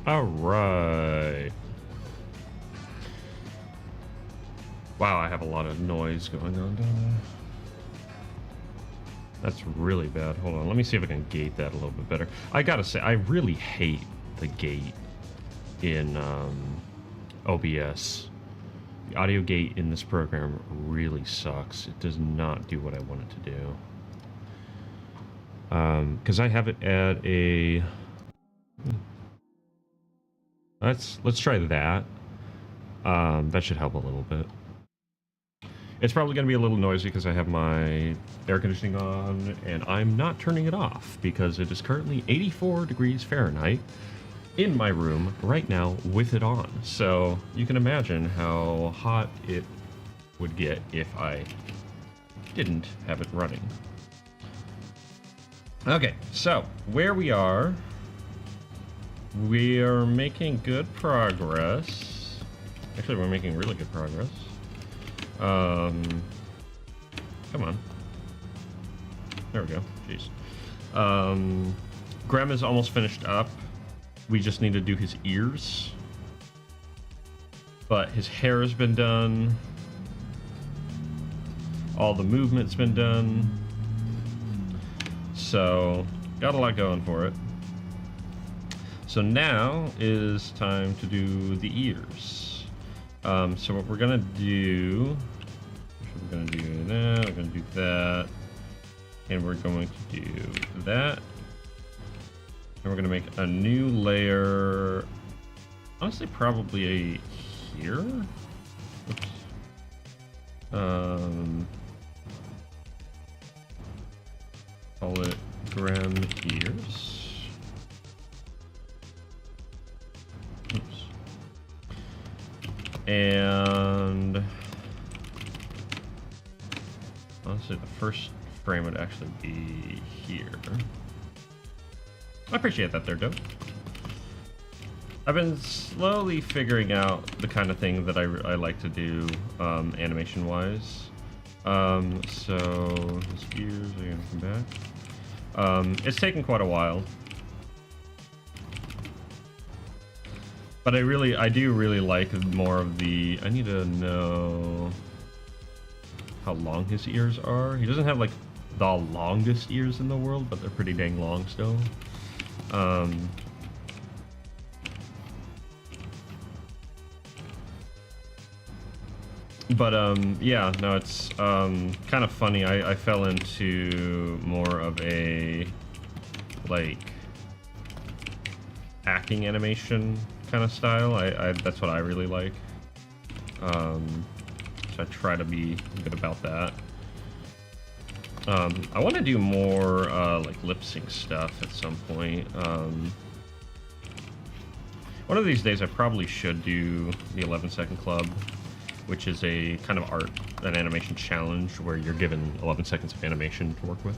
All right. Wow, I have a lot of noise going on down there. That's really bad. Hold on, let me see if I can gate that a little bit better. I gotta say, I really hate the gate in OBS. The audio gate in this program really sucks. It does not do what I want it to do. Because I have it at a... Let's try that. That should help a little bit. It's probably going to be a little noisy because I have my air conditioning on, and I'm not turning it off because it is currently 84 degrees Fahrenheit in my room right now with it on. So you can imagine how hot it would get if I didn't have it running. Okay, so where we are making good progress. Actually, we're making really good progress. Come on. There we go. Jeez. Graham is almost finished up. We just need to do his ears. But his hair has been done. All the movement's been done. So, got a lot going for it. So now is time to do the ears. So what we're gonna do, we're gonna do that, we're gonna do that, and we're going to do that. And we're gonna make a new layer, honestly probably here. Oops. Call it Graham ears. Oops. And Honestly, the first frame would actually be here. I appreciate that there, Dope. I've been slowly figuring out the kind of thing that I like to do animation-wise. So his ears are gonna come back. It's taken quite a while. But I do really like more of the, I need to know how long his ears are. He doesn't have like the longest ears in the world, but they're pretty dang long still. Yeah, no, it's kind of funny. I fell into more of a like hacking animation kind of style. That's what I really like. So I try to be good about that. I want to do more like lip sync stuff at some point. One of these days I probably should do the 11-second club, which is a kind of an animation challenge where you're given 11 seconds of animation to work with.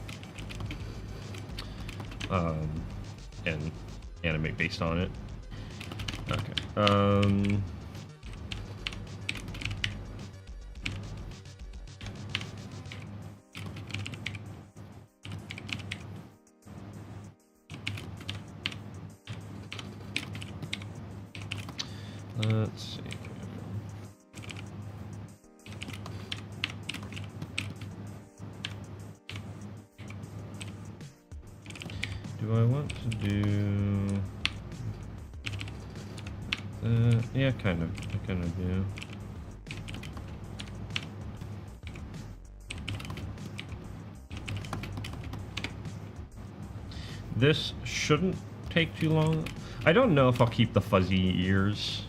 And animate based on it. Okay. Let's see. Do I want to do... yeah, kind of. I kind of do. This shouldn't take too long. I don't know if I'll keep the fuzzy ears.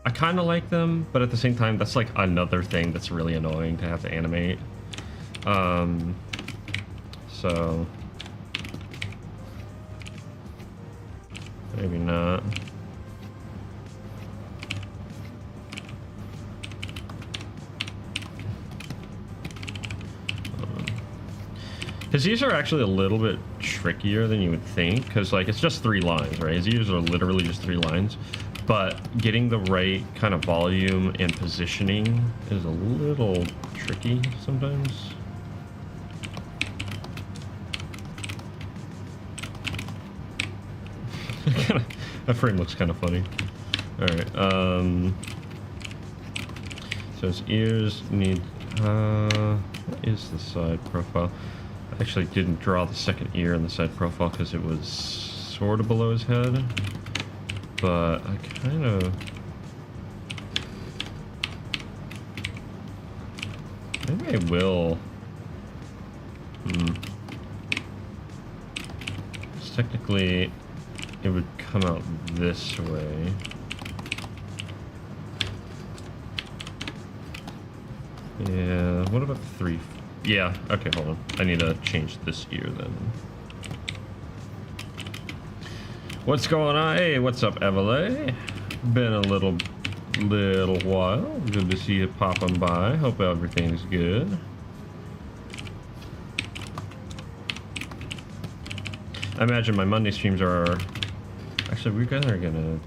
I kind of like them, but at the same time, that's like another thing that's really annoying to have to animate. So... maybe not. His ears are actually a little bit trickier than you would think, because like it's just 3 lines, right? His ears are literally just 3 lines, but getting the right kind of volume and positioning is a little tricky sometimes. That frame looks kind of funny. All right. So his ears need. What is the side profile? I actually didn't draw the second ear in the side profile because it was sort of below his head. But I kind of. Maybe I will. Technically, it would come out this way. Yeah, what about the 3? Yeah, okay, hold on. I need to change this ear then. What's going on? Hey, what's up, Evely? Been a little while. Good to see you popping by. Hope everything's good. I imagine my Monday streams are... Actually, we're gonna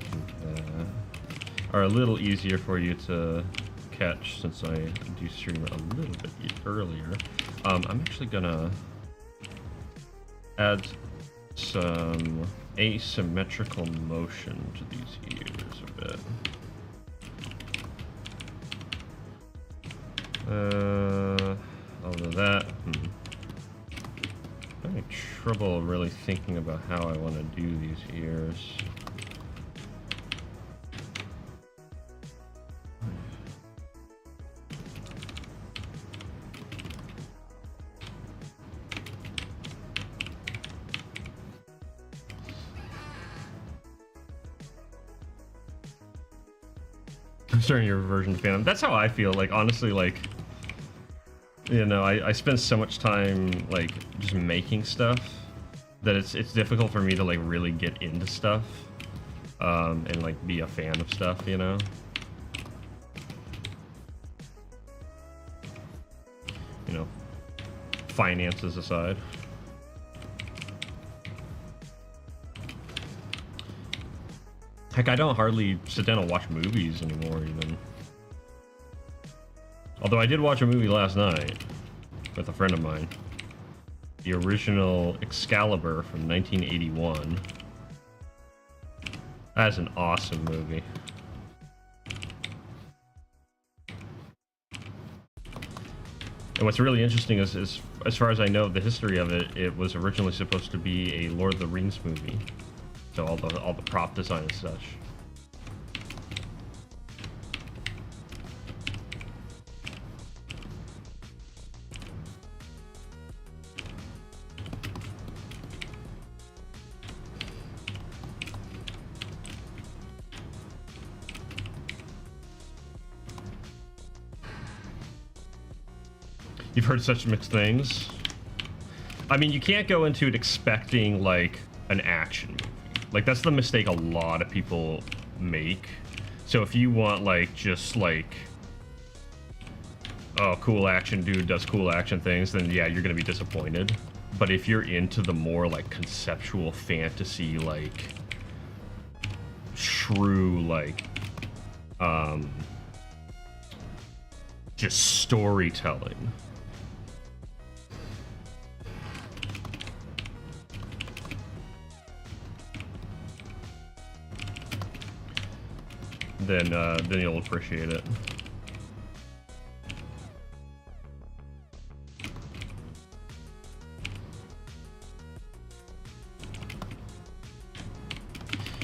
are a little easier for you to catch since I do stream a little bit earlier. I'm actually gonna add some asymmetrical motion to these ears a bit. Although that, I'm having trouble really thinking about how I want to do these ears. I'm starting your reversion to Phantom. That's how I feel. Like, honestly, like, you know, I spend so much time, like, just making stuff that it's difficult for me to, like, really get into stuff, and, like, be a fan of stuff, you know? You know, finances aside. Heck, I don't hardly sit down and watch movies anymore, even. Although I did watch a movie last night with a friend of mine. The original Excalibur from 1981. That's an awesome movie. And what's really interesting is, as far as I know, the history of it, it was originally supposed to be a Lord of the Rings movie. So all the prop design and such. You've heard such mixed things. I mean, you can't go into it expecting, like, an action movie. Like, that's the mistake a lot of people make. So if you want, like, just, like, oh, cool action dude does cool action things, then, yeah, you're gonna be disappointed. But if you're into the more, like, conceptual fantasy, like, true, like, just storytelling, then you'll appreciate it.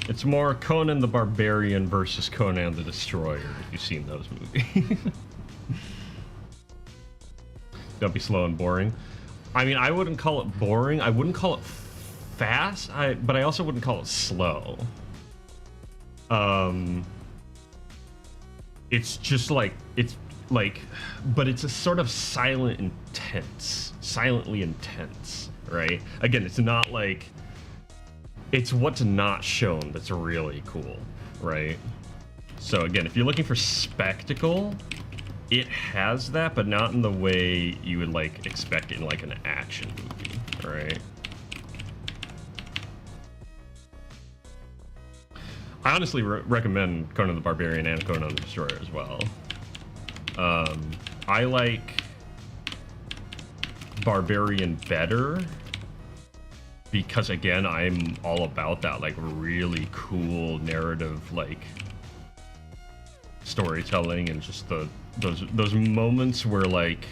It's more Conan the Barbarian versus Conan the Destroyer, if you've seen those movies. Don't be slow and boring. I mean, I wouldn't call it boring. I wouldn't call it fast, but I also wouldn't call it slow. It's just like, but it's a sort of silently intense, right? Again, it's not like, it's what's not shown that's really cool, right? So again, if you're looking for spectacle, it has that, but not in the way you would like expect it in like an action movie, right? I honestly recommend Conan the Barbarian and Conan the Destroyer as well. I like Barbarian better because, again, I'm all about that, like, really cool narrative, like, storytelling and just those moments where, like,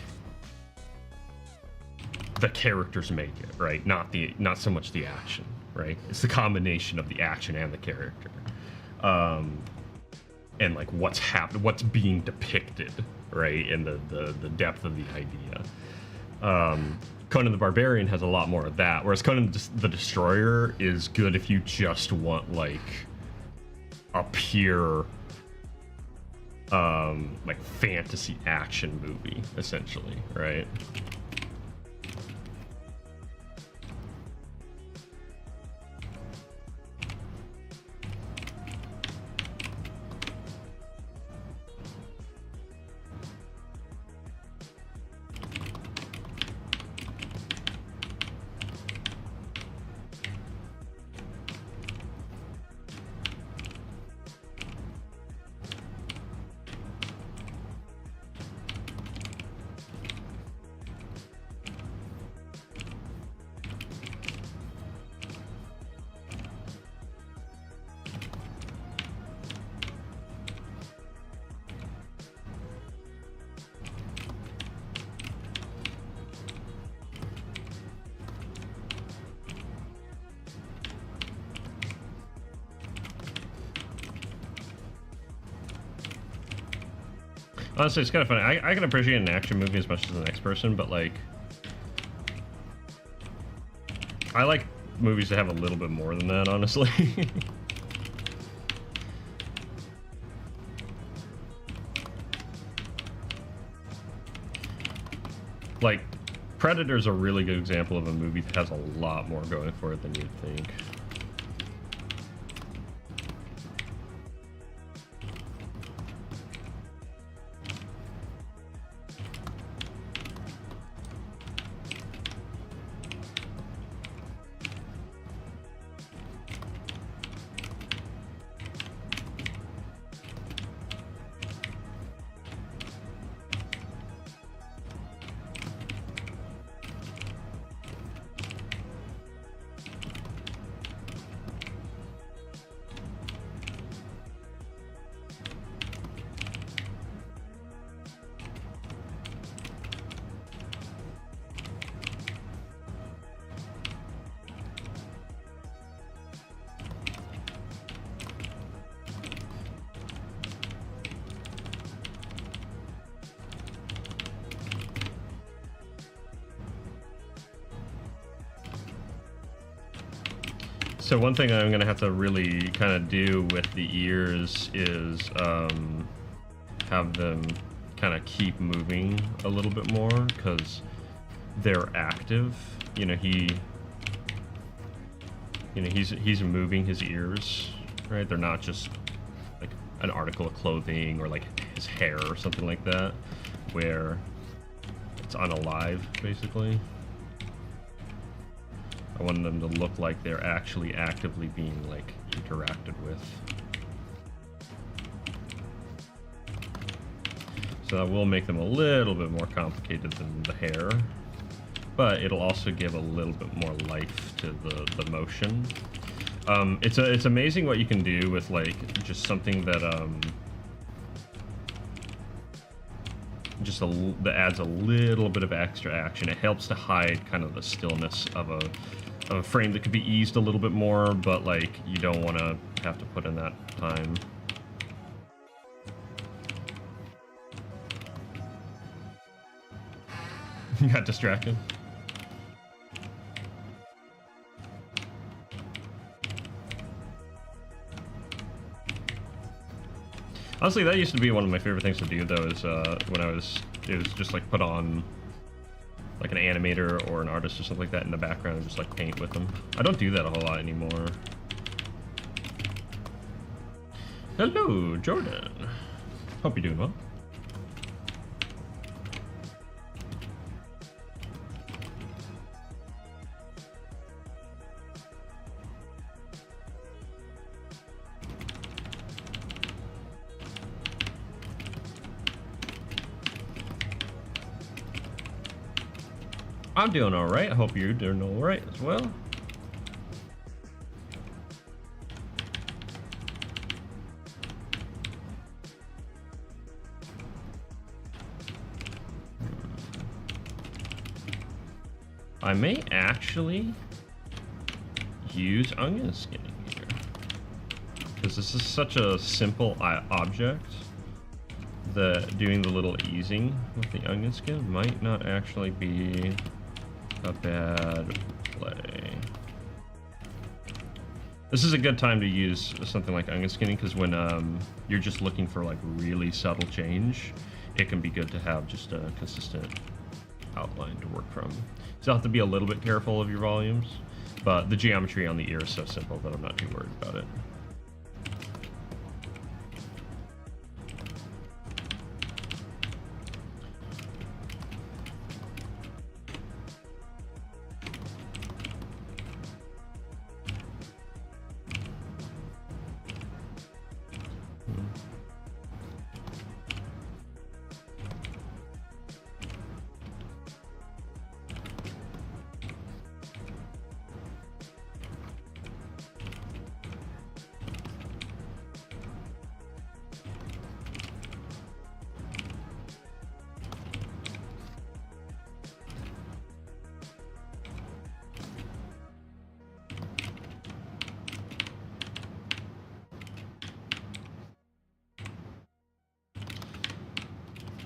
the characters make it, right? Not so much the action, right? It's the combination of the action and the character. And like what's being depicted, right? And the depth of the idea. Conan the Barbarian has a lot more of that, whereas Conan the Destroyer is good if you just want like a pure like fantasy action movie, essentially, right? Honestly, it's kind of funny. I can appreciate an action movie as much as the next person, but like, I like movies that have a little bit more than that, honestly. Like, Predator's a really good example of a movie that has a lot more going for it than you'd think. So one thing I'm gonna have to really kind of do with the ears is have them kind of keep moving a little bit more, because they're active. You know, he's moving his ears, right? They're not just like an article of clothing or like his hair or something like that, where it's unalive, basically. I want them to look like they're actually actively being like interacted with. So that will make them a little bit more complicated than the hair, but it'll also give a little bit more life to the motion. It's amazing what you can do with like just something that that adds a little bit of extra action. It helps to hide kind of the stillness of a frame that could be eased a little bit more, but like you don't want to have to put in that time. Got distracted. Honestly, that used to be one of my favorite things to do, though, is when it was just like put on like an animator or an artist or something like that in the background and just like paint with them. I don't do that a whole lot anymore. Hello, Jordan. Hope you're doing well. I'm doing all right. I hope you're doing all right as well. I may actually use onion skinning here, because this is such a simple object that doing the little easing with the onion skin might not actually be a bad play. This is a good time to use something like onion skinning, because when you're just looking for like really subtle change, it can be good to have just a consistent outline to work from. So you'll have to be a little bit careful of your volumes, but the geometry on the ear is so simple that I'm not too worried about it.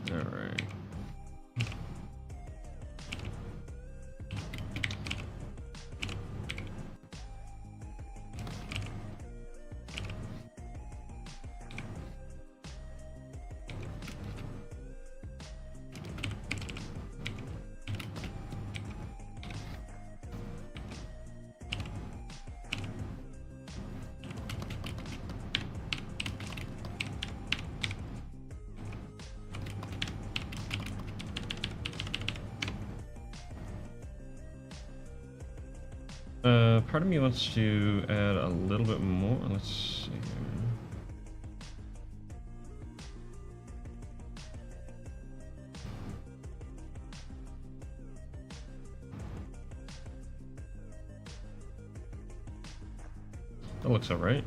All right. Part of me wants to add a little bit more. Let's see here. That looks all right.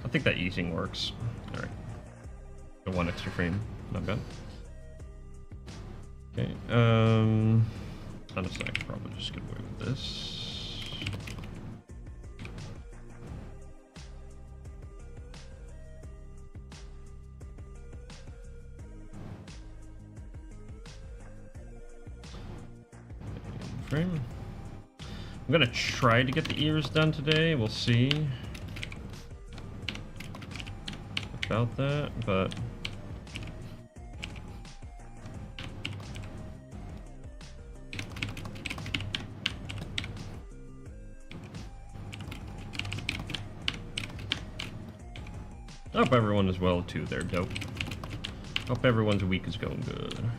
I think that easing works. All right. The one extra frame, not bad. Okay. Honestly, I could probably just get away with this. I'm gonna try to get the ears done today. We'll see about that, but I hope everyone is well too. They're dope. Hope everyone's week is going good.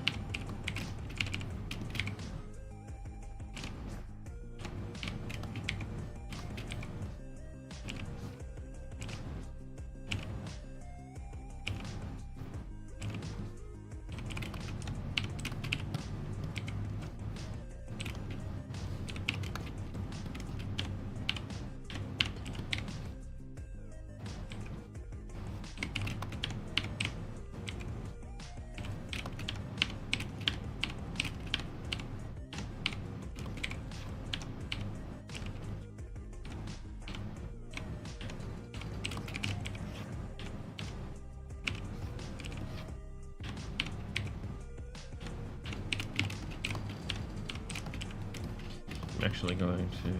I'm actually going to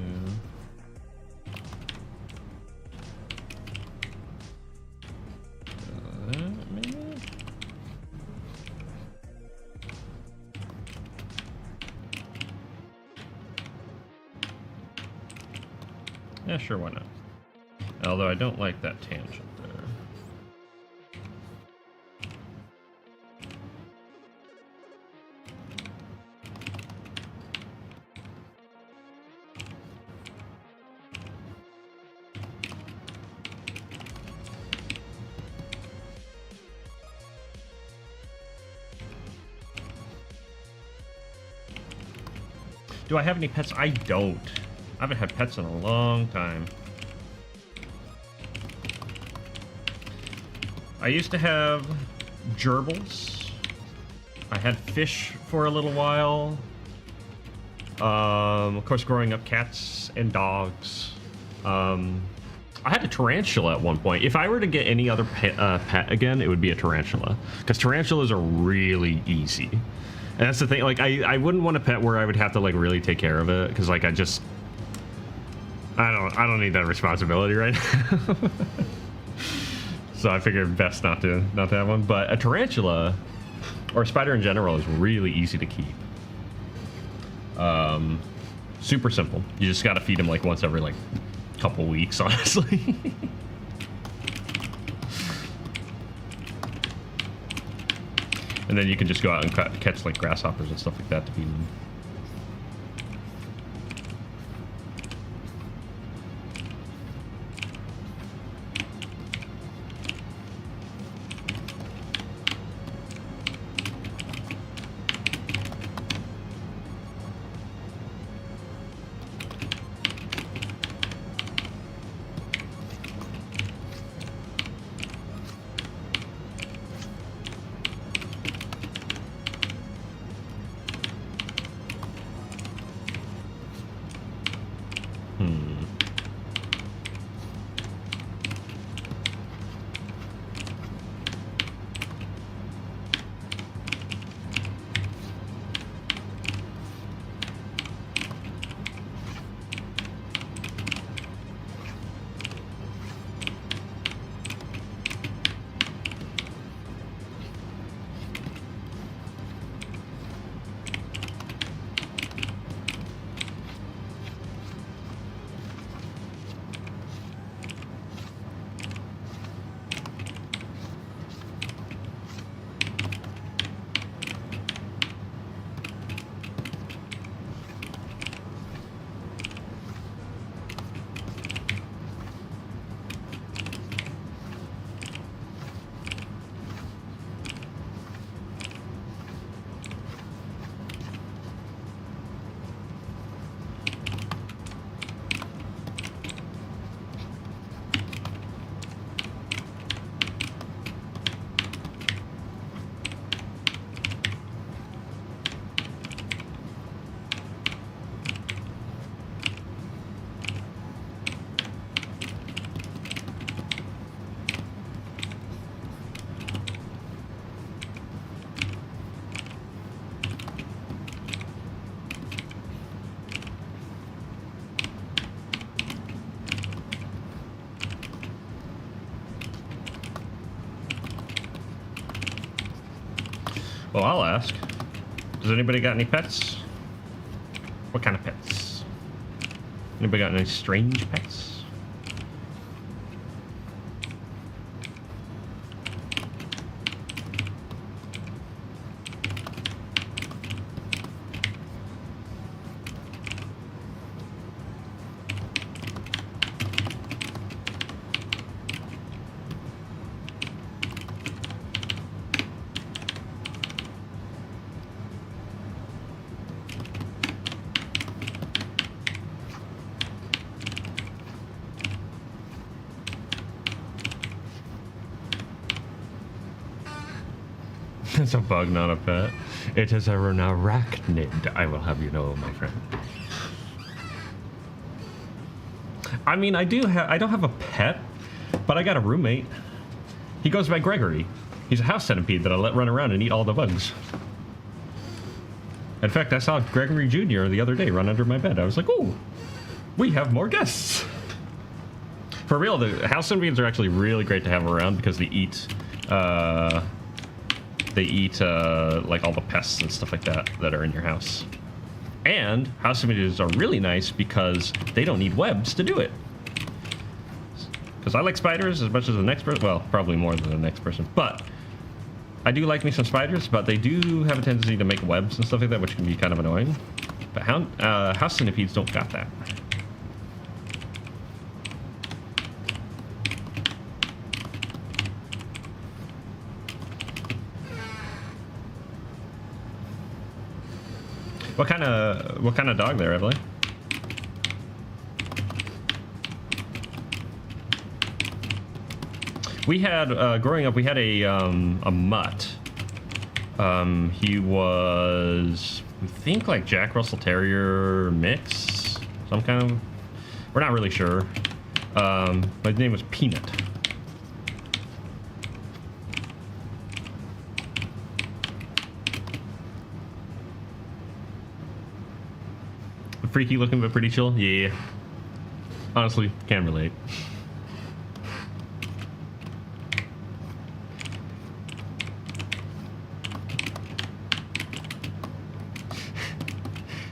maybe? Yeah, sure, why not? Although I don't like that tangent there. Do I have any pets? I don't. I haven't had pets in a long time. I used to have gerbils. I had fish for a little while. Of course, growing up, cats and dogs. I had a tarantula at one point. If I were to get any other pet again, it would be a tarantula. Because tarantulas are really easy. And that's the thing, like, I wouldn't want a pet where I would have to, like, really take care of it, because, like, I don't need that responsibility right now. So I figured best not to have one. But a tarantula, or a spider in general, is really easy to keep. Super simple. You just gotta feed them, like, once every, like, couple weeks, honestly. And then you can just go out and catch like grasshoppers and stuff like that to feed them. Well, I'll ask. Does anybody got any pets? What kind of pets? Anybody got any strange pets? It's a bug, not a pet. It is an arachnid, I will have you know, my friend. I mean, I don't have a pet, but I got a roommate. He goes by Gregory. He's a house centipede that I let run around and eat all the bugs. In fact, I saw Gregory Jr. the other day run under my bed. I was like, ooh, we have more guests. For real, the house centipedes are actually really great to have around because they eat like all the pests and stuff like that are in your house. And house centipedes are really nice because they don't need webs to do it. Because I like spiders as much as the next person. Well, probably more than the next person. But I do like me some spiders, but they do have a tendency to make webs and stuff like that, which can be kind of annoying. But house centipedes don't got that. What kind of dog there, Evelyn? We had growing up, we had a mutt. He was, I think, like Jack Russell Terrier mix, some kind of. We're not really sure. But his name was Peanut. Freaky looking but pretty chill? Yeah. Honestly, can relate.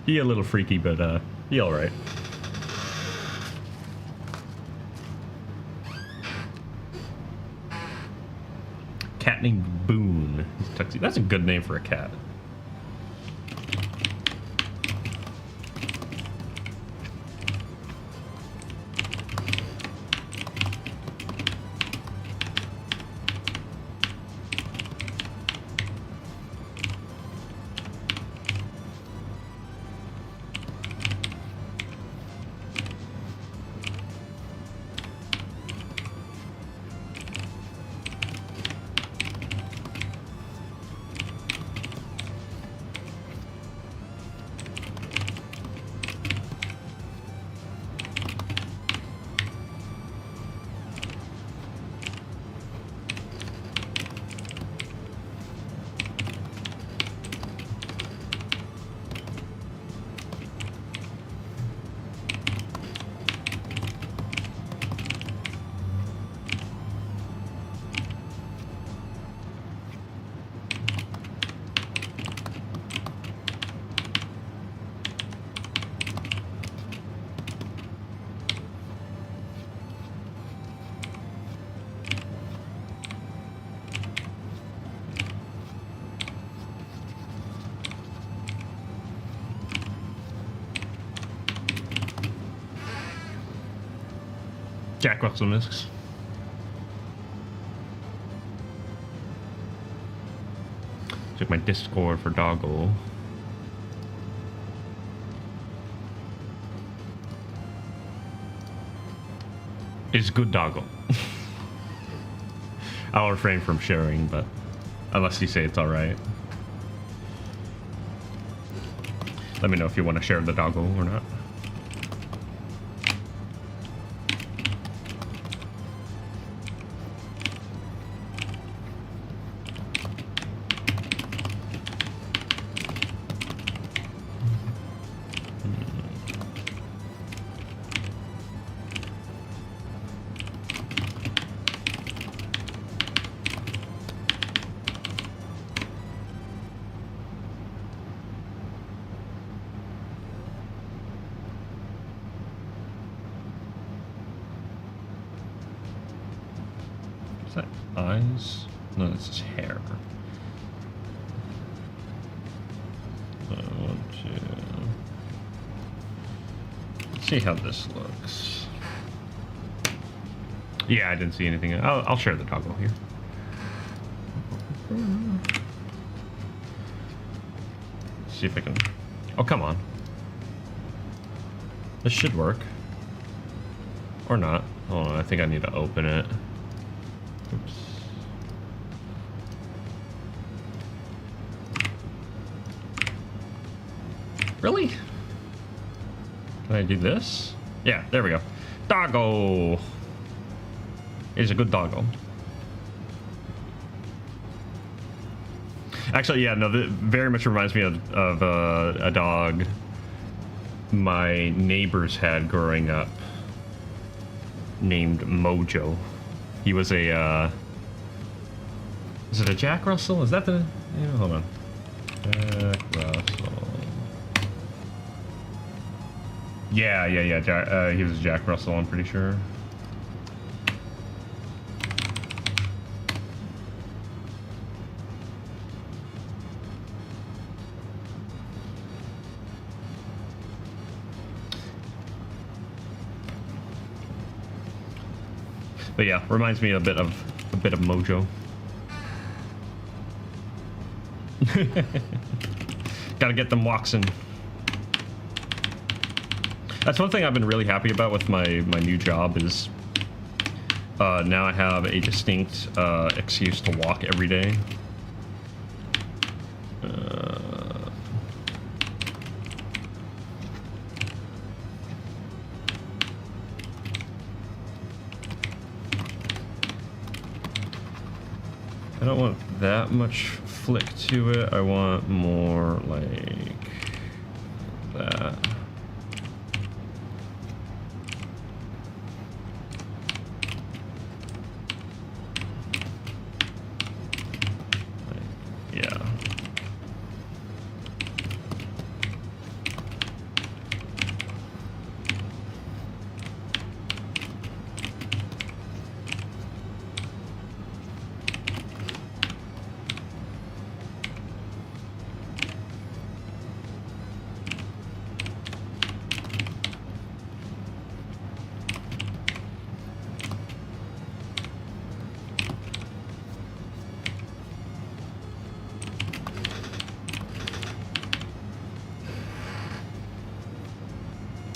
He a little freaky, but he alright. Cat named Boone. That's a good name for a cat. Jack Russell Misks. Check my Discord for Doggle. It's good Doggle. I'll refrain from sharing, but unless you say it's alright. Let me know if you want to share the Doggle or not. that eyes? No, that's his hair. I want to see how this looks. Yeah, I didn't see anything. I'll share the toggle here. See if I can. Oh, come on. This should work. Or not. Hold on, I think I need to open it. Oops. Really? Can I do this? Yeah, there we go. Doggo! It's a good doggo. Actually, yeah, no, that very much reminds me of a dog my neighbors had growing up named Mojo. He was a, is it a Jack Russell? Is that the, yeah, hold on. Jack Russell. Yeah, he was a Jack Russell, I'm pretty sure. But yeah, reminds me a bit of Mojo. Gotta get them walks in. That's one thing I've been really happy about with my new job is now I have a distinct excuse to walk every day. I don't want that much flick to it. I want more like that. Yeah.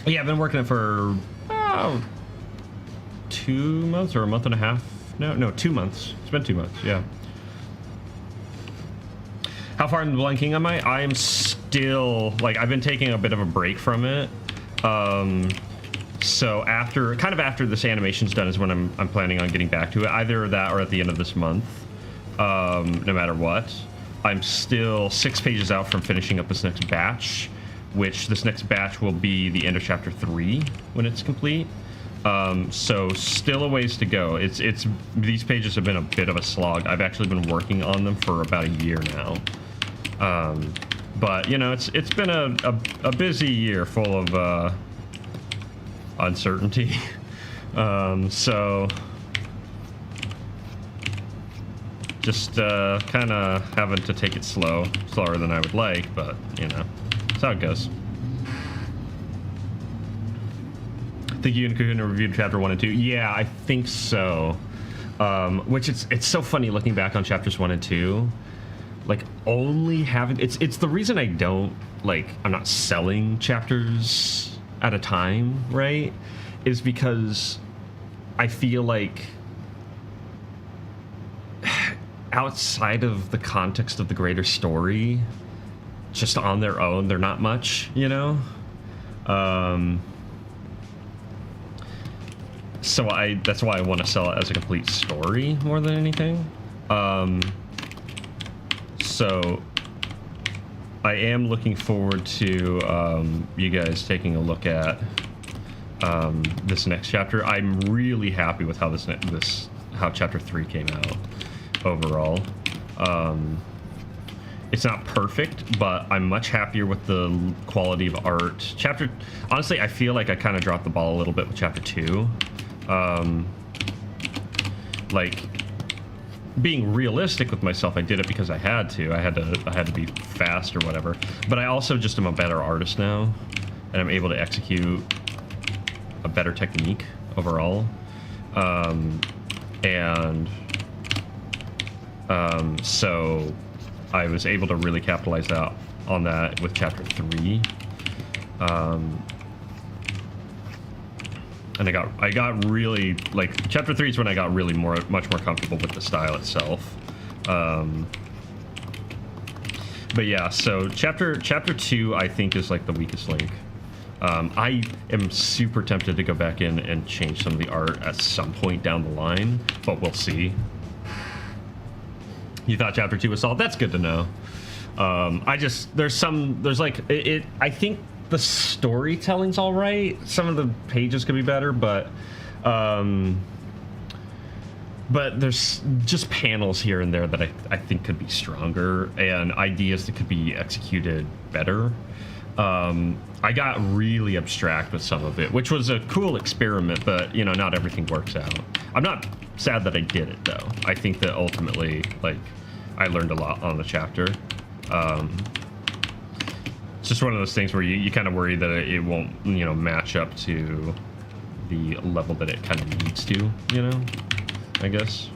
Yeah, I've been working it for 2 months or a month and a half. No, 2 months. It's been 2 months, yeah. How far in the blanking am I? I'm still, like, I've been taking a bit of a break from it. So after this animation's done is when I'm planning on getting back to it. Either that or at the end of this month, no matter what. I'm still 6 pages out from finishing up this next batch, which this next batch will be the end of chapter 3 when it's complete. So still a ways to go. It's these pages have been a bit of a slog. I've actually been working on them for about a year now. But you know, it's been a busy year full of uncertainty. So just kind of having to take it slower than I would like, but you know, that's how it goes. I think you and Kahuna reviewed chapter 1 and 2. Yeah, I think so. Which it's so funny looking back on chapters 1 and 2. Like only having it's the reason I don't I'm not selling chapters at a time, right? Is because I feel like outside of the context of the greater story, just on their own, they're not much, you know? So that's why I want to sell it as a complete story more than anything. So I am looking forward to you guys taking a look at this next chapter. I'm really happy with how how chapter 3 came out overall. It's not perfect, but I'm much happier with the quality of art. Honestly, I feel like I kind of dropped the ball a little bit with chapter 2. being realistic with myself, I did it because I had to. I had to be fast or whatever. But I also just am a better artist now, and I'm able to execute a better technique overall. So I was able to really capitalize on that with chapter 3. And I got really, like, chapter 3 is when I got really much more comfortable with the style itself. But yeah, so chapter 2 I think is like the weakest link. I am super tempted to go back in and change some of the art at some point down the line, but we'll see. You thought chapter 2 was solid? That's good to know. I think the storytelling's all right. Some of the pages could be better, but there's just panels here and there that I think could be stronger, and ideas that could be executed better. I got really abstract with some of it, which was a cool experiment, but, you know, not everything works out. I'm not sad that I did it, though. I think that ultimately, like, I learned a lot on the chapter. It's just one of those things where you kind of worry that it won't, you know, match up to the level that it kind of needs to, you know, I guess.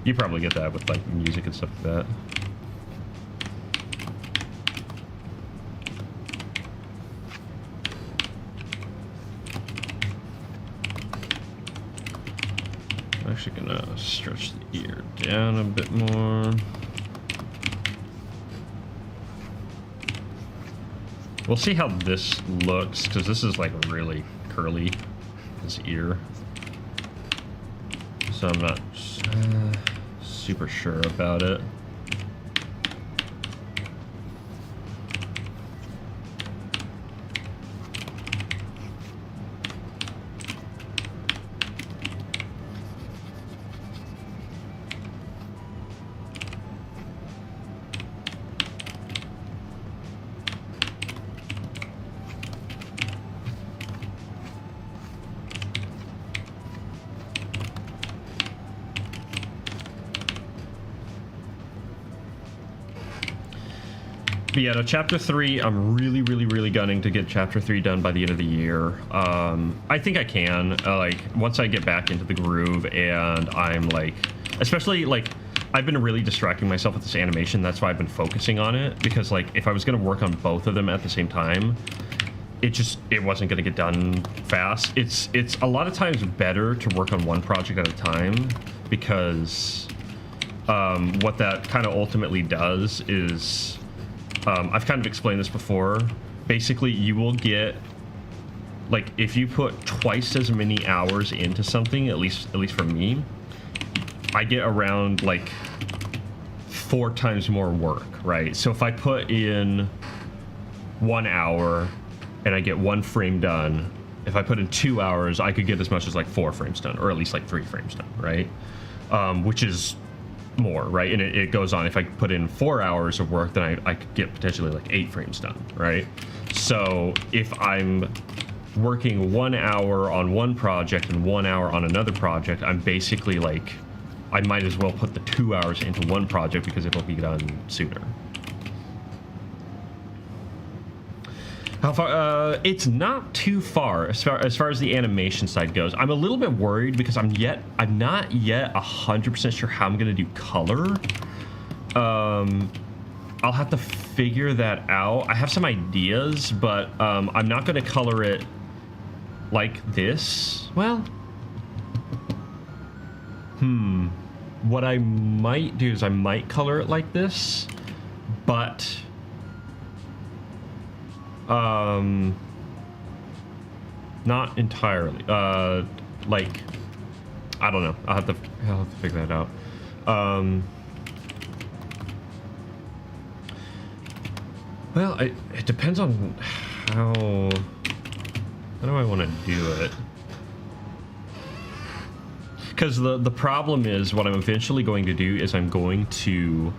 You probably get that with, like, music and stuff like that. I'm actually gonna stretch the ear down a bit more. We'll see how this looks, because this is like really curly, this ear. So I'm not super sure about it. But yeah, no, chapter 3, I'm really gunning to get chapter 3 done by the end of the year. I think I can, like, once I get back into the groove, and I'm like, especially, like, I've been really distracting myself with this animation. That's why I've been focusing on it, because, like, if I was going to work on both of them at the same time, it wasn't going to get done fast. It's a lot of times better to work on one project at a time, because what that kind of ultimately does is, I've kind of explained this before. Basically, you will get, like, if you put twice as many hours into something, at least for me, I get around, like, 4 times more work, right? So if I put in 1 hour and I get 1 frame done, if I put in 2 hours, I could get as much as, like, 4 frames done, or at least, like, 3 frames done, right? Which is more, right? And it goes on. If I put in 4 hours of work, then I could get potentially like 8 frames done, right? So if I'm working 1 hour on one project and 1 hour on another project, I'm basically like, I might as well put the 2 hours into one project because it'll be done sooner. How far? It's not too far as far as the animation side goes. I'm a little bit worried because I'm not yet 100% sure how I'm gonna do color. I'll have to figure that out. I have some ideas, but I'm not gonna color it like this. Well, what I might do is I might color it like this, but not entirely. Like, I don't know. I'll have to figure that out. Well, it depends on how do I want to do it. Because the problem is, what I'm eventually going to do is I'm going to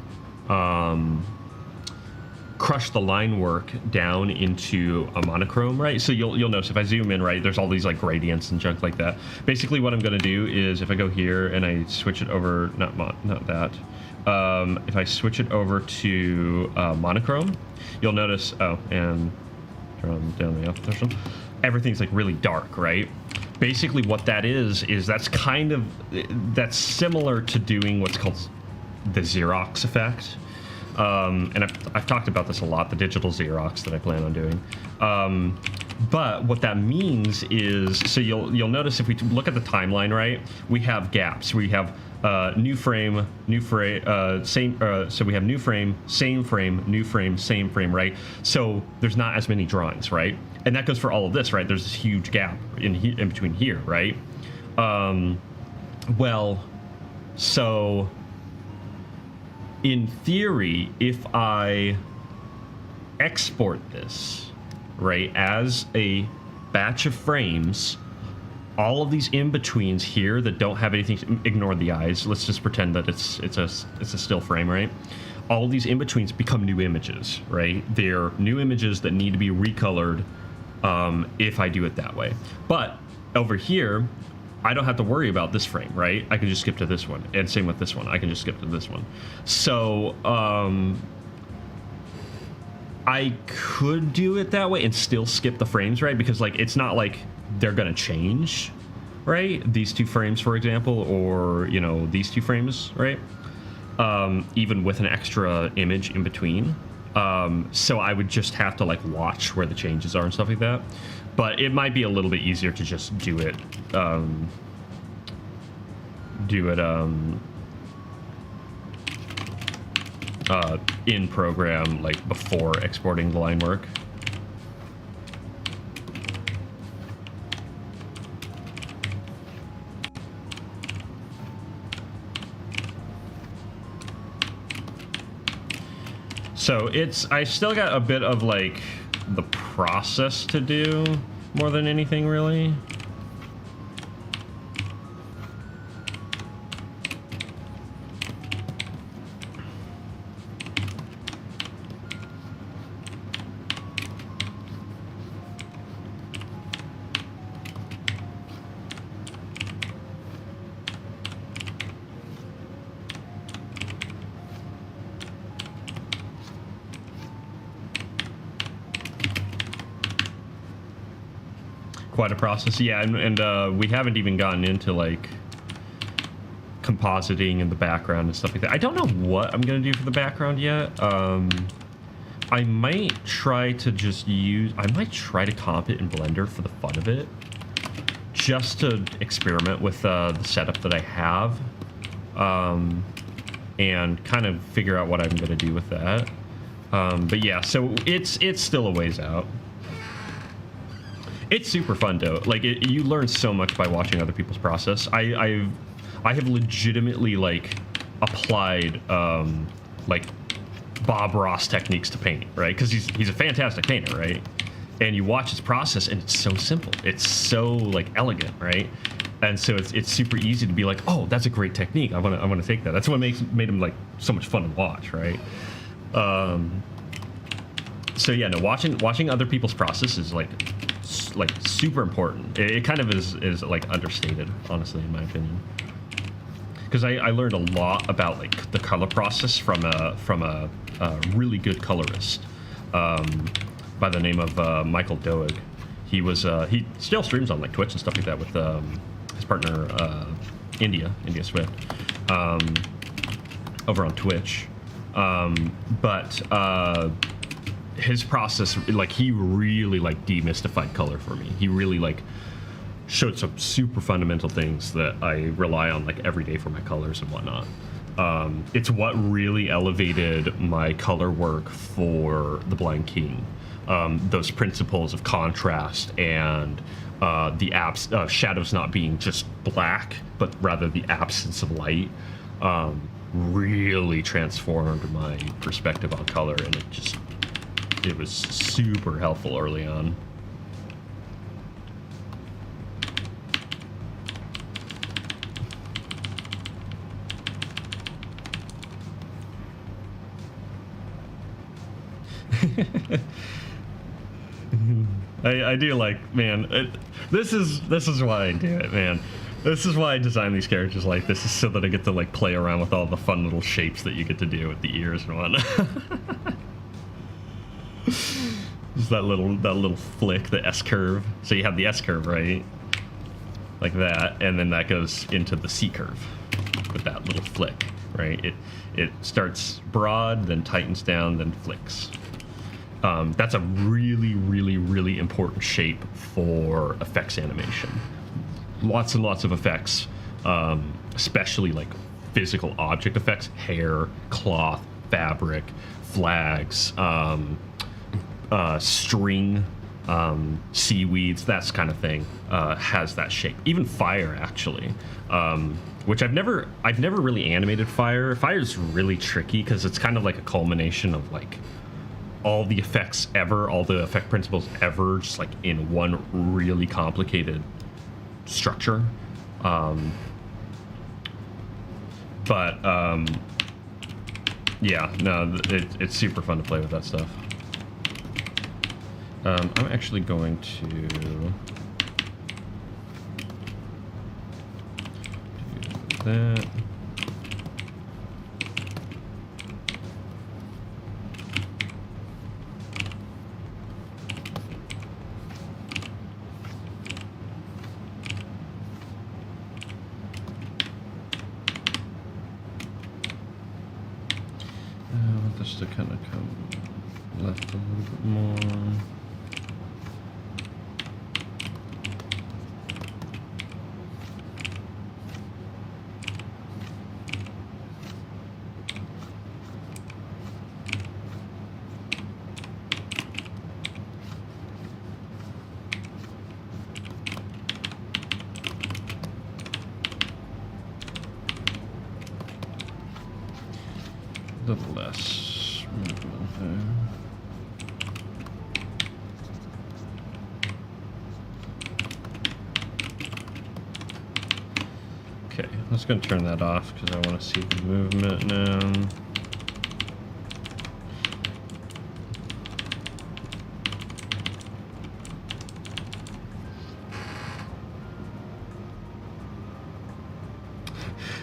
crush the line work down into a monochrome, right? So you'll notice if I zoom in, right, there's all these like gradients and junk like that. Basically what I'm going to do is if I go here and I switch it over, not that, if I switch it over to monochrome, you'll notice, oh, and turn down the alpha threshold, everything's like really dark, right? Basically what that is that's kind of, that's similar to doing what's called the Xerox effect. And I've talked about this a lot, the digital Xerox that I plan on doing. But what that means is, so you'll notice if we look at the timeline, right, we have gaps. We have new frame, same. So we have new frame, same frame, new frame, same frame, right? So there's not as many drawings, right? And that goes for all of this, right? There's this huge gap in between here, right? Well, so in theory, if I export this, right, as a batch of frames, all of these in-betweens here that don't have anything, ignore the eyes, let's just pretend that it's a still frame, right? All of these in-betweens become new images, right? They're new images that need to be recolored if I do it that way. But over here, I don't have to worry about this frame, right? I can just skip to this one. And same with this one. I can just skip to this one. So I could do it that way and still skip the frames, right? Because like it's not like they're going to change, right? These two frames, for example, or, you know, these two frames, right? Even with an extra image in between. So I would just have to like watch where the changes are and stuff like that. But it might be a little bit easier to just do it in program, like before exporting the line work. So I still got a bit of like the process to do more than anything, really. Quite a process, yeah, and we haven't even gotten into like compositing in the background and stuff like that. I don't know what I'm gonna do for the background yet. I might try to comp it in Blender for the fun of it, just to experiment with the setup that I have, and kind of figure out what I'm gonna do with that. But yeah, so it's still a ways out. It's super fun though. Like you learn so much by watching other people's process. I have legitimately like applied like Bob Ross techniques to paint, right? Because he's a fantastic painter, right? And you watch his process and it's so simple. It's so like elegant, right? And so it's super easy to be like, oh, that's a great technique. I want to take that. That's what made him like so much fun to watch, right? So yeah, no, watching other people's process is like super important. It kind of is like understated, honestly, in my opinion. Because I learned a lot about like the color process from a really good colorist by the name of Michael Doig. He still streams on like Twitch and stuff like that with his partner India Swift over on Twitch. His process, like he really like demystified color for me. He really like showed some super fundamental things that I rely on like every day for my colors and whatnot. It's what really elevated my color work for The Blind King. Those principles of contrast and the shadows not being just black, but rather the absence of light, really transformed my perspective on color, and it was super helpful early on. I do like, man, this is why I do it, man. This is why I design these characters like this, is so that I get to like play around with all the fun little shapes that you get to do with the ears and whatnot. Just that little flick, the S curve. So you have the S curve, right? Like that, and then that goes into the C curve with that little flick, right? It starts broad, then tightens down, then flicks. That's a really important shape for effects animation. Lots and lots of effects, especially like physical object effects, hair, cloth, fabric, flags, string, seaweeds, that kind of thing, has that shape. Even fire, actually, which I've never really animated fire. Fire's really tricky because it's kind of like a culmination of like all the effects ever, all the effect principles ever, just like in one really complicated structure. Yeah, no, it's super fun to play with that stuff. I'm actually going to do that. I want this to kind of come left a little bit more. A little less movement there. Okay, I was going to turn that off because I want to see the movement now.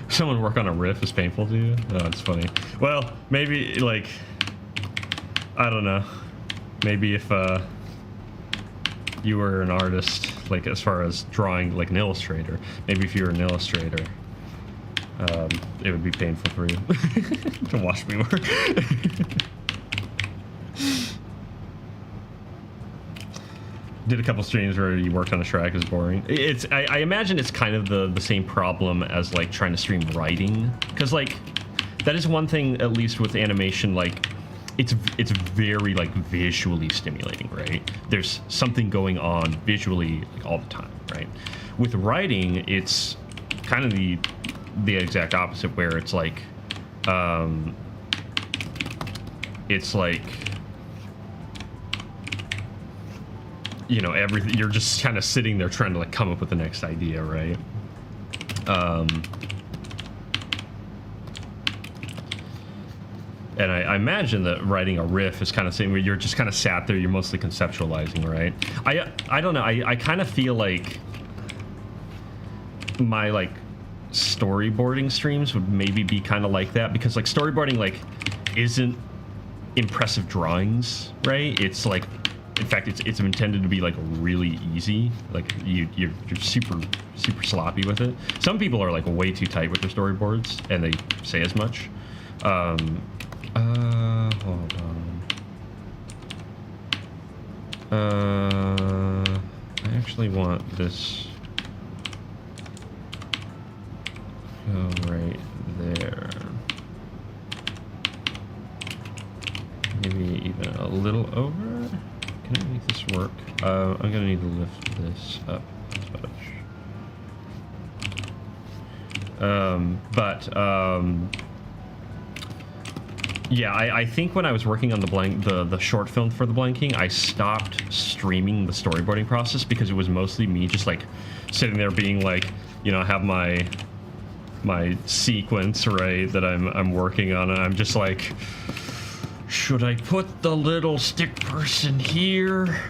Someone work on a riff is painful to you? Oh, it's funny. Well, maybe, like, I don't know. Maybe if you were an artist, like, as far as drawing, like an illustrator, maybe if you were an illustrator, it would be painful for you to watch me work. Did a couple streams where you worked on a Shrek. Is boring. I imagine it's kind of the same problem as like trying to stream writing, because like that is one thing, at least with animation, like it's very like visually stimulating, right? There's something going on visually like all the time, right? With writing, it's kind of the exact opposite, where it's like you know, everything, you're just kind of sitting there trying to like come up with the next idea, right? And I imagine that writing a riff is kind of the same, where you're just kind of sat there, you're mostly conceptualizing, right? I don't know, I kind of feel like my like storyboarding streams would maybe be kind of like that, because like storyboarding like isn't impressive drawings, right? It's like, in fact, it's intended to be like really easy. Like you're super sloppy with it. Some people are like way too tight with their storyboards, and they say as much. Hold on. I actually want this go right there. Maybe even a little over. Can I make this work? I'm gonna need to lift this up a touch. Yeah, I think when I was working on the short film for the blanking, I stopped streaming the storyboarding process because it was mostly me just like sitting there being like, you know, I have my sequence, right, that I'm working on, and I'm just like should I put the little stick person here?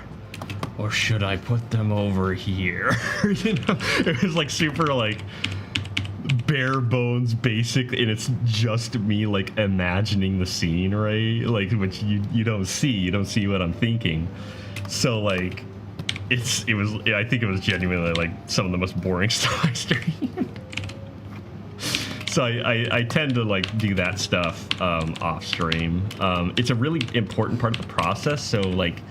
Or should I put them over here? You know, it was like super like bare bones basic, and it's just me like imagining the scene, right? Like, which you don't see what I'm thinking. So like I think it was genuinely like some of the most boring stuff I streamed. So I tend to like do that stuff off stream. It's a really important part of the process, so like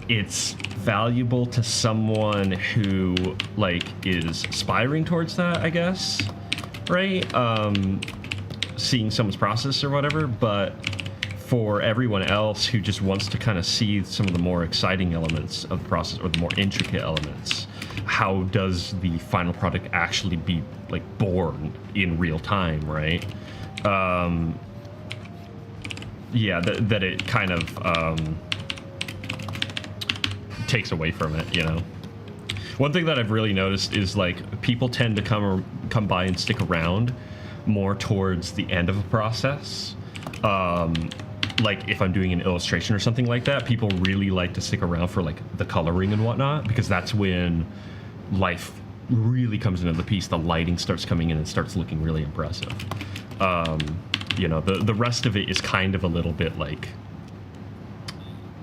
it's valuable to someone who like is aspiring towards that, I guess, right? Seeing someone's process or whatever, but for everyone else who just wants to kind of see some of the more exciting elements of the process or the more intricate elements, how does the final product actually be like born in real time, right? Yeah, that it kind of takes away from it, you know. One thing that I've really noticed is like people tend to come by and stick around more towards the end of a process. Like if I'm doing an illustration or something like that, people really like to stick around for like the coloring and whatnot, because that's when life really comes into the piece. The lighting starts coming in and starts looking really impressive. You know, the rest of it is kind of a little bit like,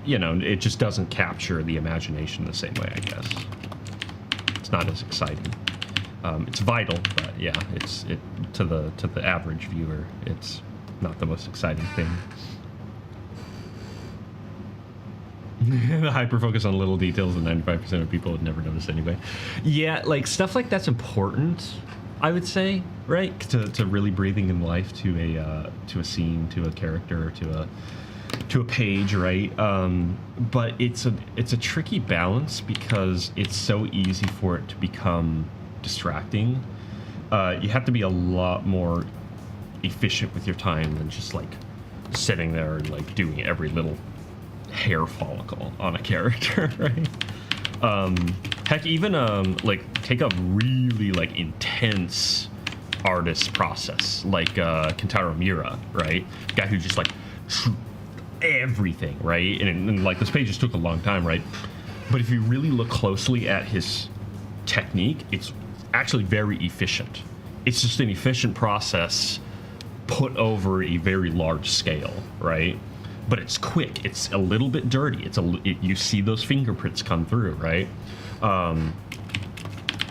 you know, it just doesn't capture the imagination the same way, I guess. It's not as exciting. It's vital, but yeah, it to the average viewer, it's not the most exciting thing. The hyper focus on little details that 95% of people would never notice anyway. Yeah, like stuff like that's important, I would say, right? To really breathing in life to a scene, to a character, to a page, right? But it's a tricky balance because it's so easy for it to become distracting. You have to be a lot more efficient with your time than just like sitting there and like doing every little hair follicle on a character, right? Heck, even like take a really like intense artist process like Kentaro Miura, right? Guy who just like everything, right? And like this page just took a long time, right? But if you really look closely at his technique, it's actually very efficient. It's just an efficient process put over a very large scale, right? But it's quick. It's a little bit dirty. You see those fingerprints come through, right?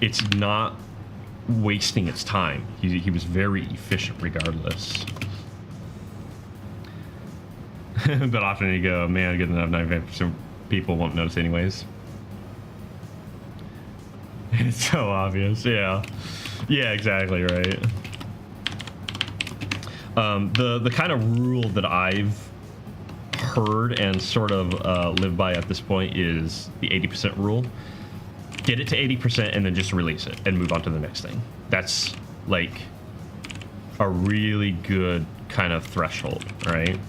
It's not wasting its time. He was very efficient regardless. But often you go, man, good enough, 95% people won't notice anyways. It's so obvious, yeah. Yeah, exactly, right. The kind of rule that I've heard and sort of live by at this point is the 80% rule. Get it to 80% and then just release it and move on to the next thing. That's like a really good kind of threshold, right?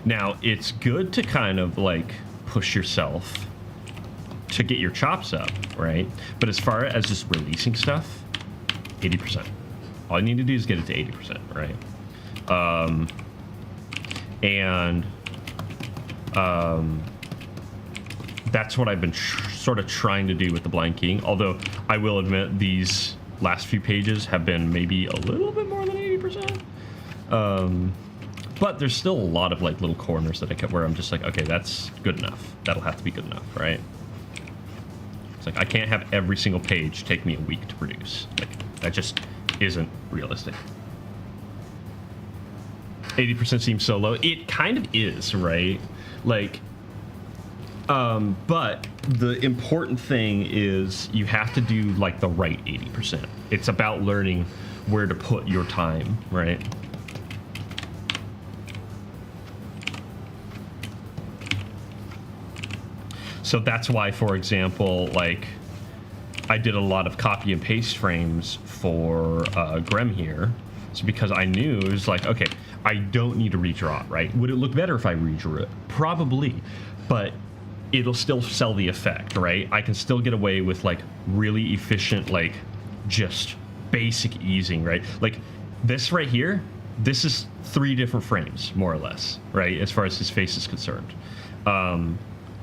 Now, it's good to kind of like push yourself to get your chops up, right? But as far as just releasing stuff, 80%. All you need to do is get it to 80%, right? That's what I've been sort of trying to do with the blind keying. Although I will admit these last few pages have been maybe a little bit more than 80%. But there's still a lot of like little corners that I kept where I'm just like, okay, that's good enough. That'll have to be good enough, right? It's like I can't have every single page take me a week to produce. Like that just isn't realistic. 80% seems so low. It kind of is, right? Like, but the important thing is you have to do like the right 80%. It's about learning where to put your time, right? So that's why, for example, like I did a lot of copy and paste frames for Grem here. It's because I knew it was like, okay, I don't need to redraw it, right? Would it look better if I redrew it? Probably, but it'll still sell the effect, right? I can still get away with like really efficient, like just basic easing, right? Like this right here, this is 3 different frames, more or less, right? As far as his face is concerned.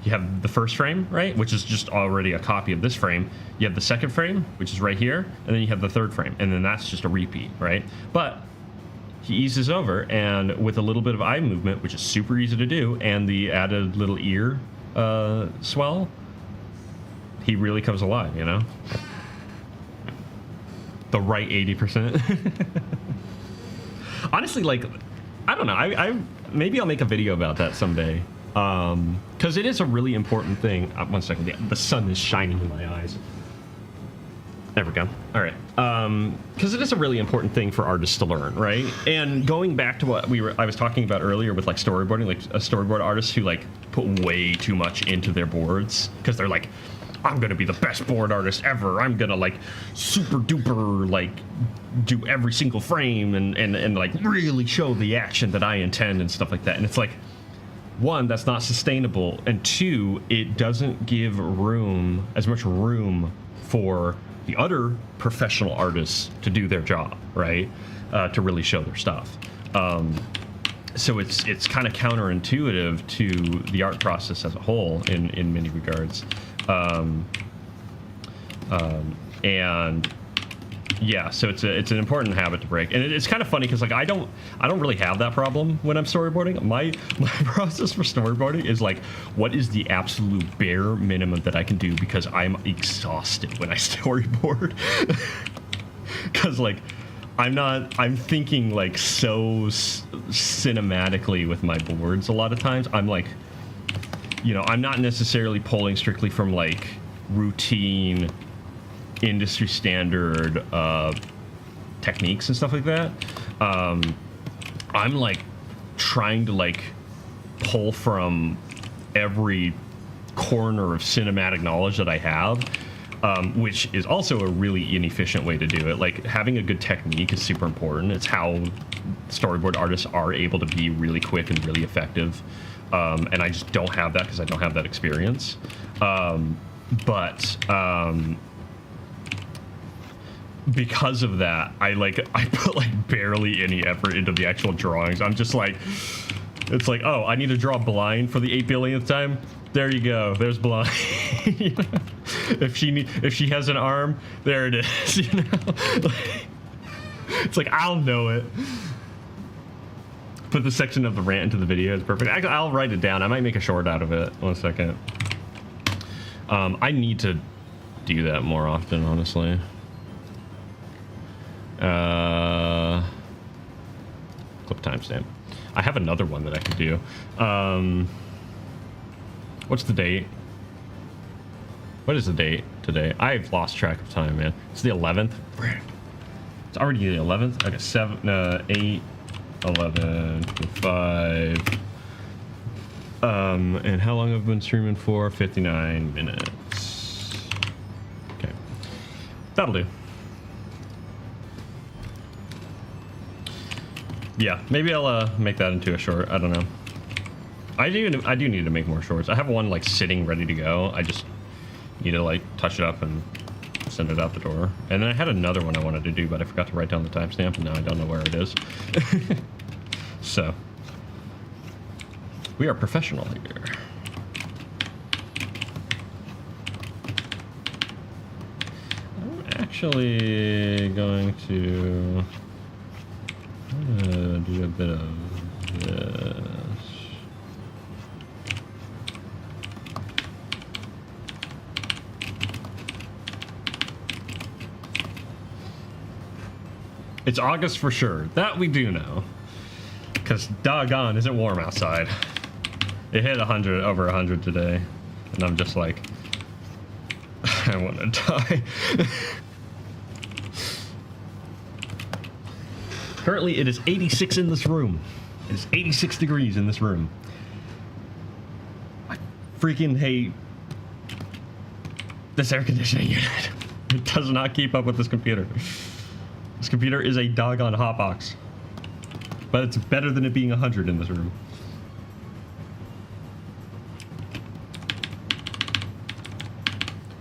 You have the first frame, right, which is just already a copy of this frame. You have the second frame, which is right here, and then you have the third frame, and then that's just a repeat, right? But he eases over, and with a little bit of eye movement, which is super easy to do, and the added little ear swell, he really comes alive, you know? The right 80%. Honestly, like, I don't know. I maybe I'll make a video about that someday. Because it is a really important thing. 1 second. The sun is shining in my eyes. There we go. All right. Because it is a really important thing for artists to learn, right? And going back to what I was talking about earlier with like storyboarding, like a storyboard artist who like put way too much into their boards because they're like, I'm gonna be the best board artist ever. I'm gonna like super duper like do every single frame and like really show the action that I intend and stuff like that. And it's like, 1, that's not sustainable, and 2, it doesn't give as much room for the other professional artists to do their job, right? To really show their stuff. So it's kind of counterintuitive to the art process as a whole in many regards. And yeah, so it's an important habit to break, and it's kind of funny because like I don't really have that problem when I'm storyboarding. My process for storyboarding is like, what is the absolute bare minimum that I can do, because I'm exhausted when I storyboard. Because like I'm thinking like so cinematically with my boards a lot of times. I'm like, you know, I'm not necessarily pulling strictly from like routine industry standard techniques and stuff like that. I'm like trying to like pull from every corner of cinematic knowledge that I have, which is also a really inefficient way to do it. Like having a good technique is super important. It's how storyboard artists are able to be really quick and really effective. And I just don't have that because I don't have that experience. Because of that, I put like barely any effort into the actual drawings. I'm just like, it's like, oh, I need to draw blind for the 8 billionth time. There you go. There's blind. You know? If she has an arm, there it is. You know, it's like I'll know it. Put the section of the rant into the video. It's perfect. I'll write it down. I might make a short out of it. 1 second. I need to do that more often, honestly. Clip timestamp. I have another one that I could do. What's the date? What is the date today? I've lost track of time, man. It's the 11th. It's already the 11th. Okay, 8, 11, 5. And how long have I been streaming for? 59 minutes. Okay. That'll do. Yeah, maybe I'll make that into a short. I don't know. I do need to make more shorts. I have one like sitting ready to go. I just need to like touch it up and send it out the door. And then I had another one I wanted to do, but I forgot to write down the timestamp, and now I don't know where it is. So we are professional here. I'm actually going to do a bit of this. It's August for sure. That we do know. Because doggone, is it warm outside. It hit 100, over 100 today. And I'm just like, I want to die. Currently, it is 86 in this room. It is 86 degrees in this room. I freaking hate this air conditioning unit. It does not keep up with this computer. This computer is a doggone hotbox. But it's better than it being 100 in this room.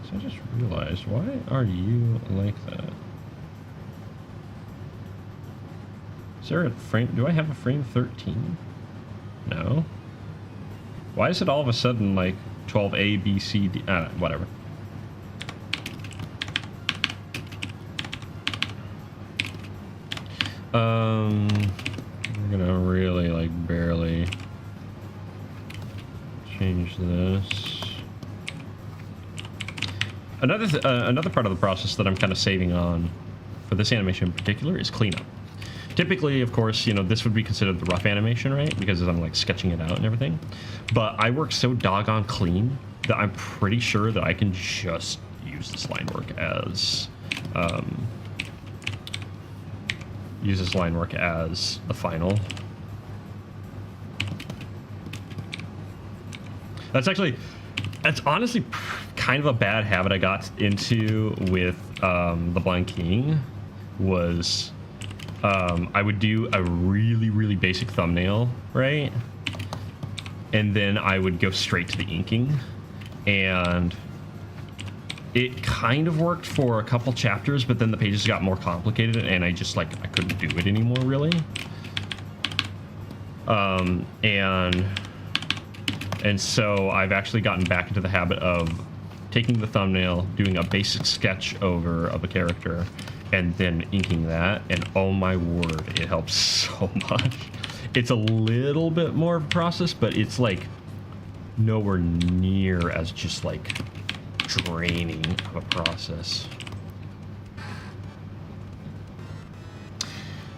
So I just realized, why are you like that? Is there a frame? Do I have a frame 13? No. Why is it all of a sudden like 12A, B, C, D? Whatever. We're gonna really like barely change this. Another part of the process that I'm kind of saving on for this animation in particular is cleanup. Typically, of course, you know, this would be considered the rough animation, right? Because I'm like sketching it out and everything. But I work so doggone clean that I'm pretty sure that I can just use this line work as the final. That's honestly kind of a bad habit I got into with the blind keying. Was I would do a really, really basic thumbnail, right? And then I would go straight to the inking. And it kind of worked for a couple chapters, but then the pages got more complicated and I just like, I couldn't do it anymore, really. And so I've actually gotten back into the habit of taking the thumbnail, doing a basic sketch over of a character, and then inking that, and oh my word, it helps so much. It's a little bit more of a process, but it's like nowhere near as just like draining of a process.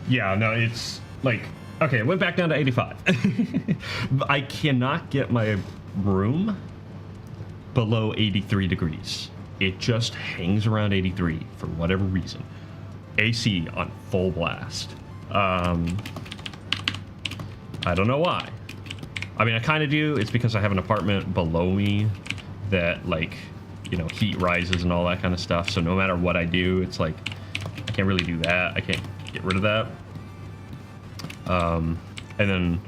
Yeah, no, it's like, okay, it went back down to 85. I cannot get my room below 83 degrees. It just hangs around 83 for whatever reason. AC on full blast. I don't know why. I mean, I kind of do. It's because I have an apartment below me that, like, you know, heat rises and all that kind of stuff. So no matter what I do, it's like, I can't really do that. I can't get rid of that. And then,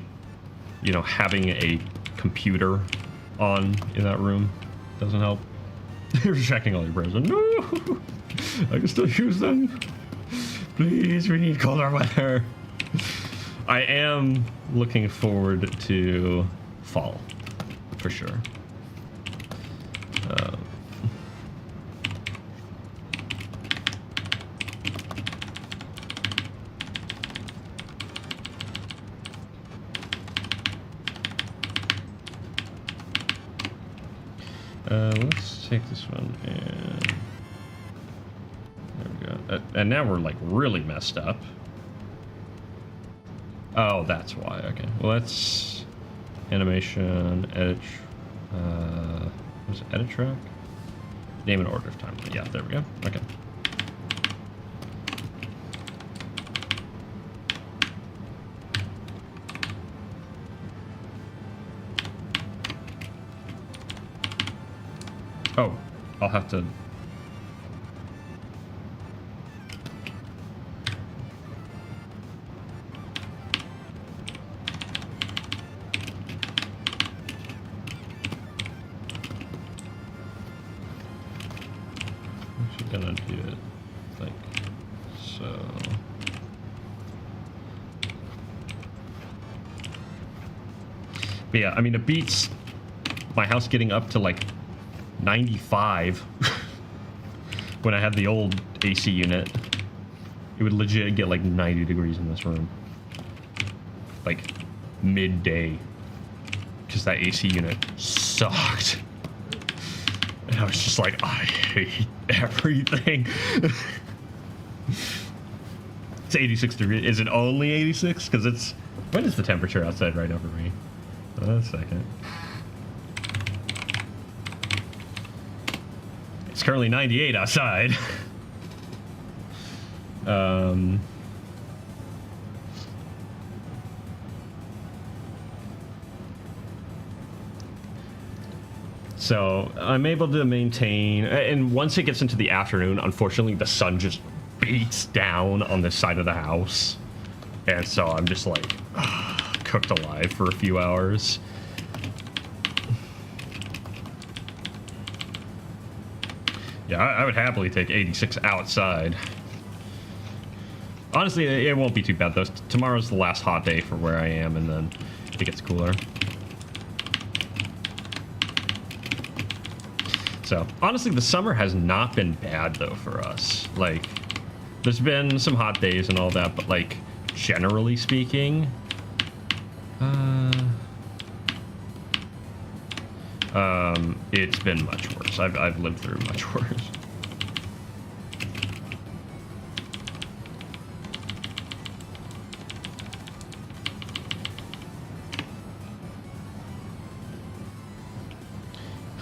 you know, having a computer on in that room doesn't help. You're checking all your browsers. No! I can still use them. Please, we need colder weather. I am looking forward to fall, for sure. Let's take this one and there we go. And now we're like really messed up. Oh, that's why. Okay. Well, let's animation, edit. What's it? Edit track? Name and order of time. Yeah, there we go. Okay. Oh, I'll have to. I'm gonna do it like so. But yeah, I mean, it beats my house getting up to like 95 when I had the old AC unit. It would legit get like 90 degrees in this room, like midday, because that AC unit sucked. And I was just like, I hate everything. It's 86 degrees. Is it only 86? Because it's, when is the temperature outside right now for me? A second. It's currently 98 outside. So I'm able to maintain, and once it gets into the afternoon, unfortunately, the sun just beats down on this side of the house. And so I'm just like cooked alive for a few hours. Yeah, I would happily take 86 outside. Honestly, it won't be too bad though. Tomorrow's the last hot day for where I am, and then it gets cooler. So honestly, the summer has not been bad though for us. Like, there's been some hot days and all that, but like generally speaking, it's been much worse. I've lived through much worse.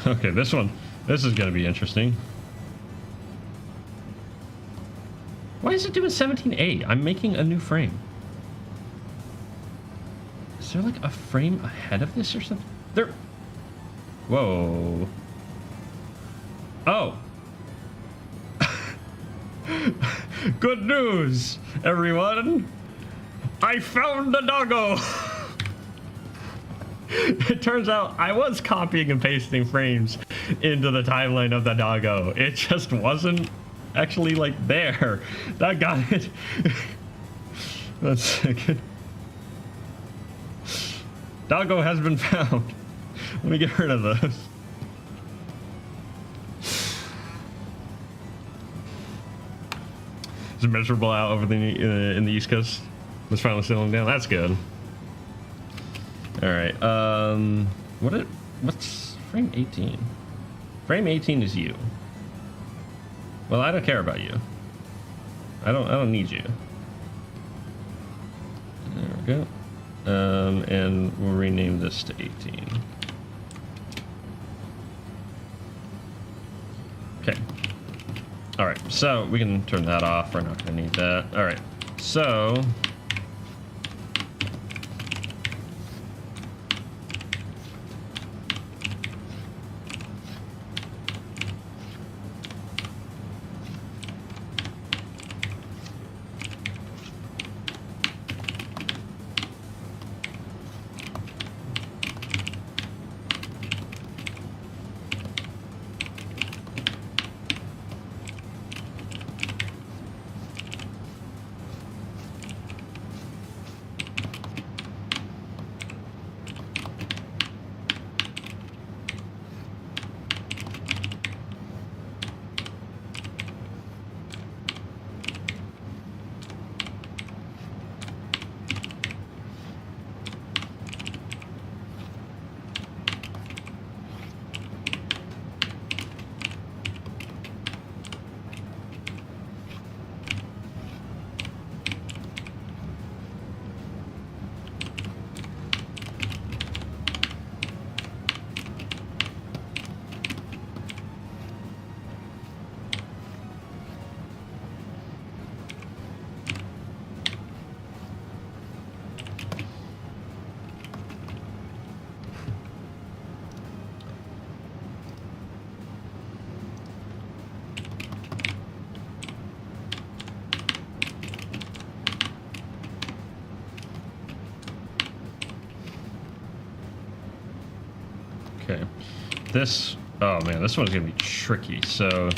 Okay, this is gonna be interesting. Why is it doing 17A? I'm making a new frame. Is there like a frame ahead of this or something? There. Whoa. Oh. Good news, everyone. I found a doggo. It turns out I was copying and pasting frames into the timeline of the doggo. It just wasn't actually like there. That got it. 1 second. Doggo has been found. Let me get rid of those. It's miserable out over in the East Coast. It's finally settling down. That's good. All right. What's frame 18? Frame 18 is you. Well, I don't care about you. I don't need you. There we go. And we'll rename this to 18. Okay. All right. So we can turn that off. We're not going to need that. All right. So. Okay, this, oh man, this one's gonna be tricky. So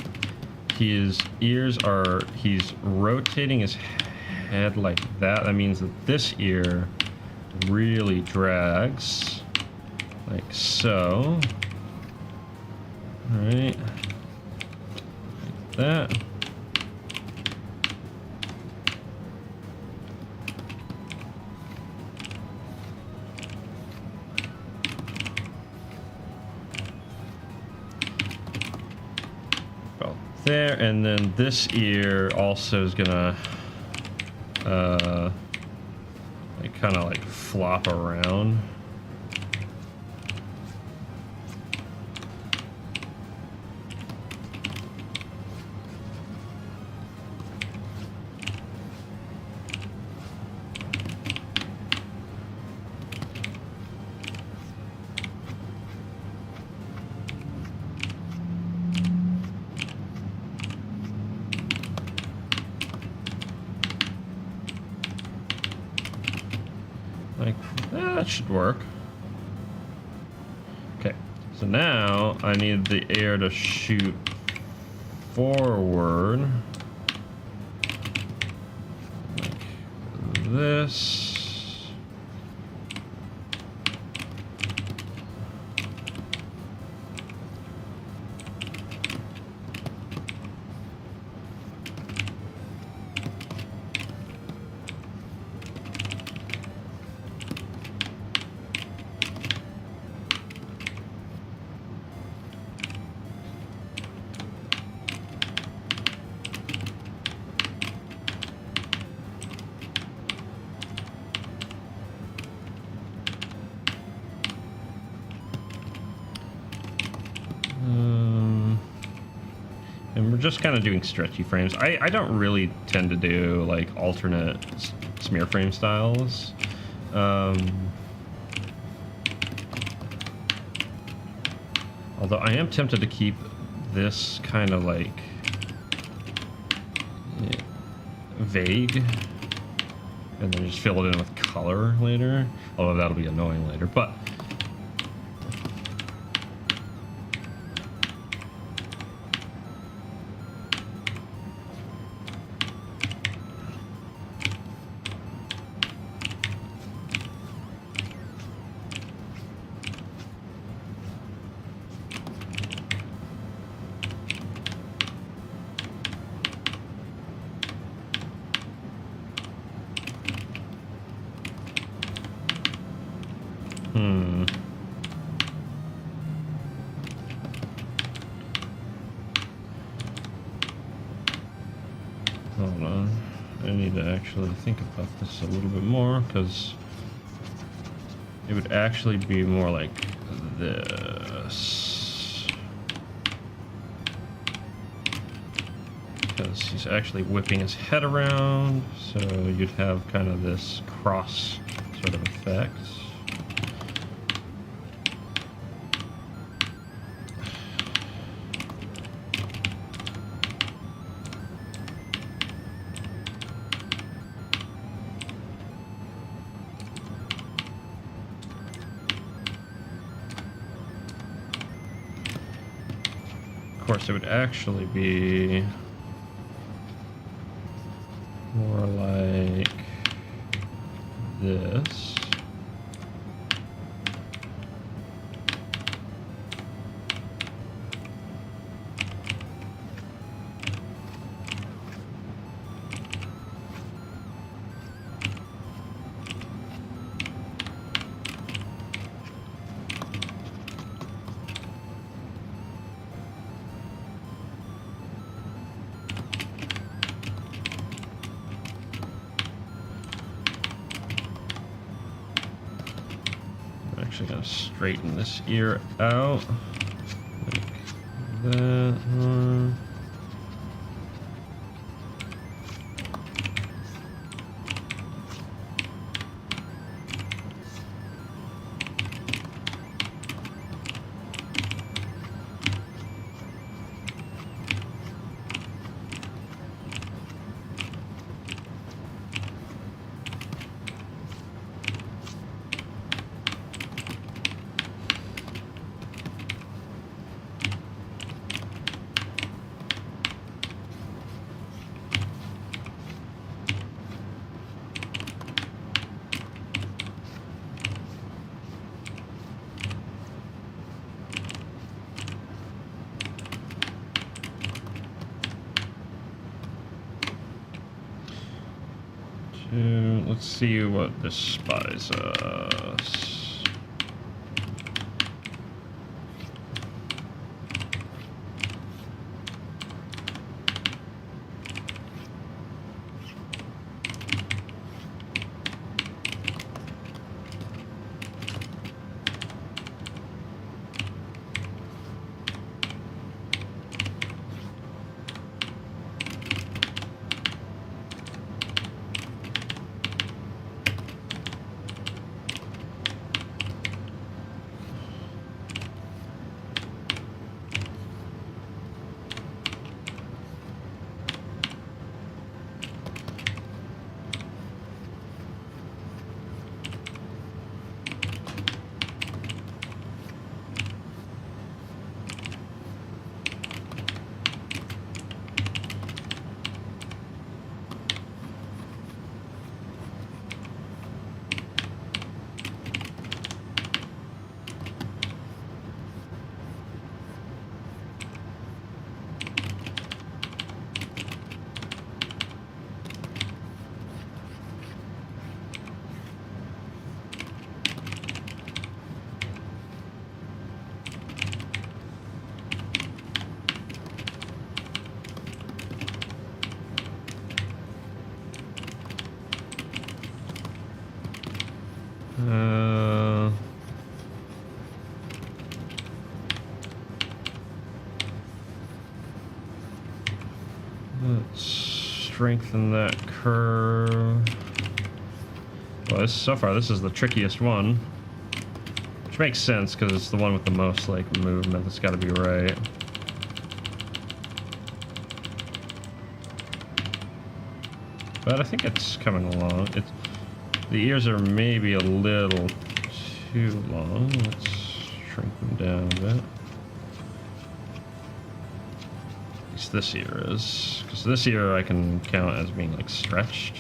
his ears are, he's rotating his head like that. That means that this ear really drags, like so. All right, like that. There, and then this ear also is gonna like kind of like flop around. Like that should work. Okay, so now I need the air to shoot forward like this. And we're just kind of doing stretchy frames. I don't really tend to do like alternate smear frame styles. Although I am tempted to keep this kind of like vague and then just fill it in with color later. Although that'll be annoying later, but hold on. I need to actually think about this a little bit more because it would actually be more like this. Because he's actually whipping his head around, so you'd have kind of this cross sort of effect. Of course, it would actually be more like this. Actually gonna straighten this ear out like that one. Let's see what this buys us. Let's strengthen that curve. Well, so far this is the trickiest one, which makes sense because it's the one with the most like movement. That's got to be right. But I think it's coming along. The ears are maybe a little too long. Let's shrink them down a bit. At least this ear is, because this ear I can count as being like stretched.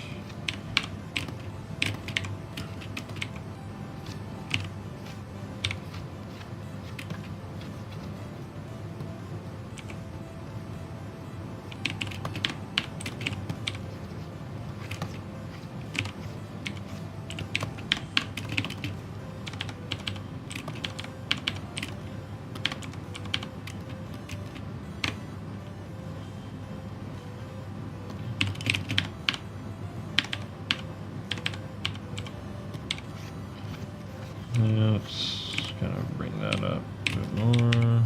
Let's kind of bring that up a bit more.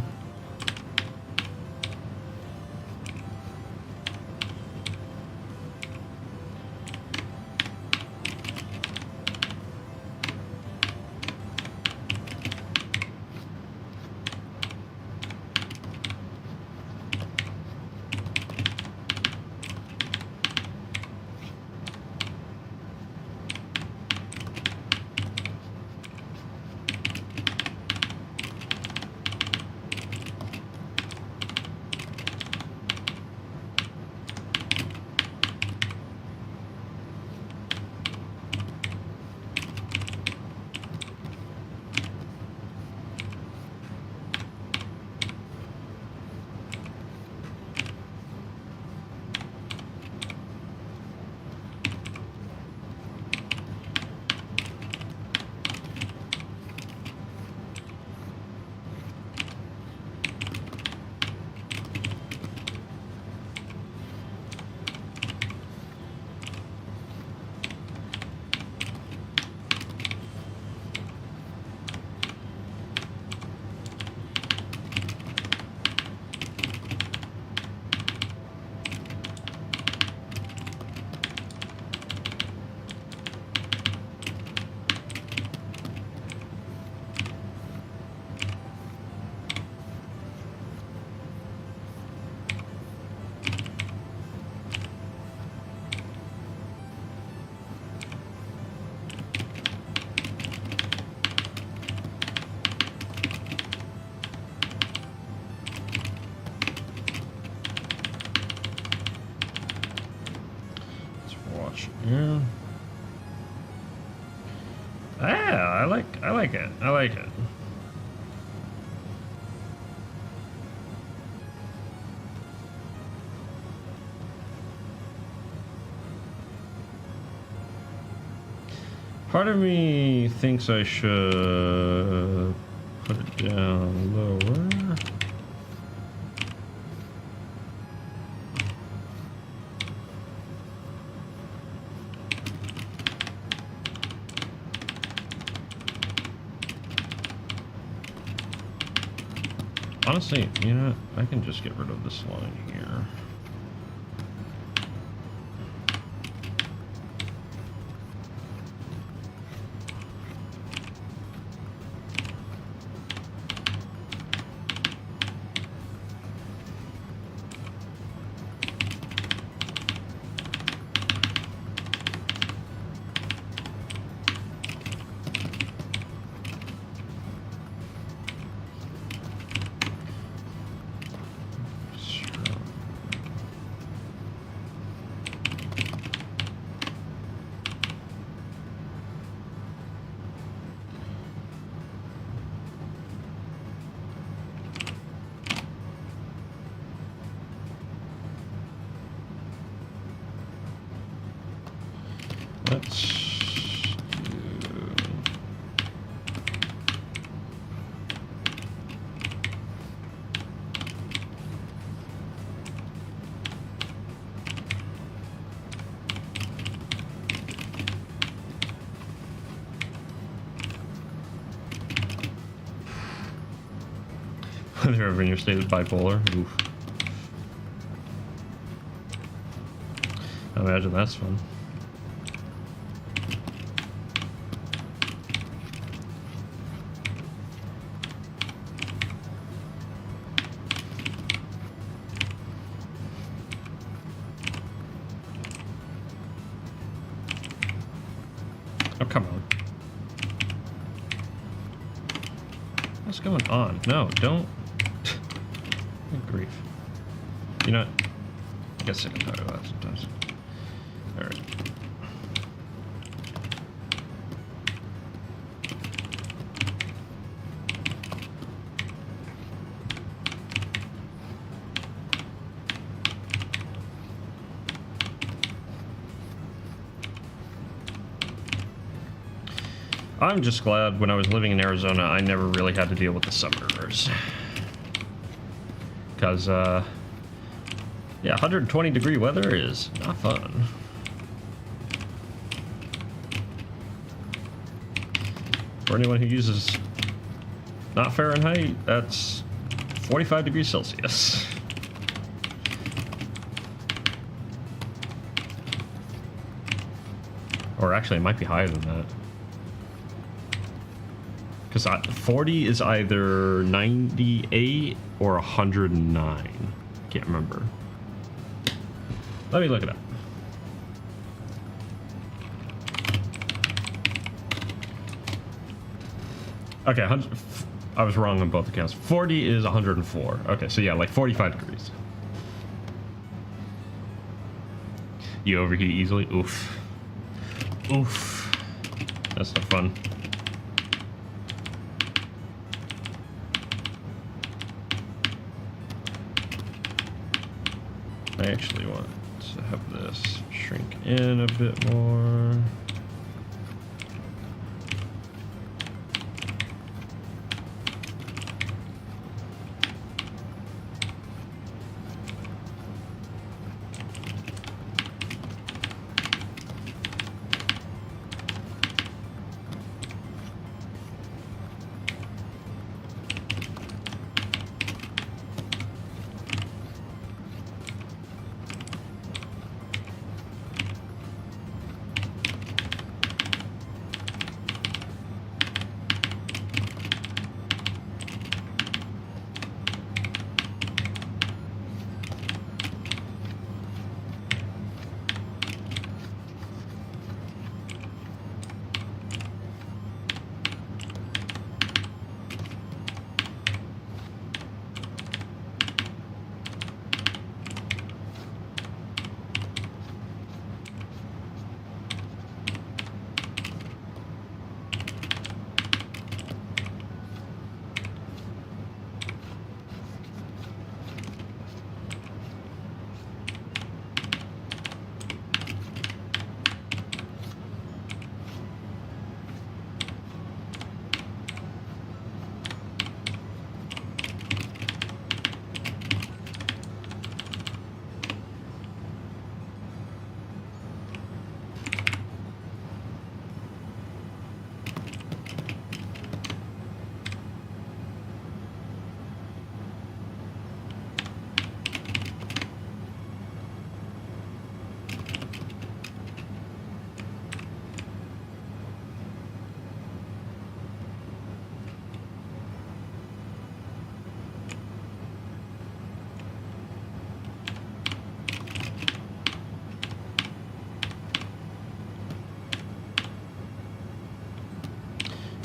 Yeah. Ah, I like it. I like it. Part of me thinks I should put it down lower. Honestly, you know what? I can just get rid of this line here. Let's They're ever in your state of bipolar. Oof. I imagine that's fun. Oh, come on. What's going on? No, don't. Good grief. You know what? I get sick and tired of that sometimes. Alright. I'm just glad when I was living in Arizona, I never really had to deal with the suburbs. Because, yeah, 120-degree weather is not fun. For anyone who uses not Fahrenheit, that's 45 degrees Celsius. Or actually, it might be higher than that. Because 40 is either 98 or 109. Can't remember. Let me look it up. Okay, I was wrong on both accounts. 40 is 104. Okay, so yeah, like 45 degrees. You overheat easily? Oof. Oof. That's no fun. I actually want to have this shrink in a bit more.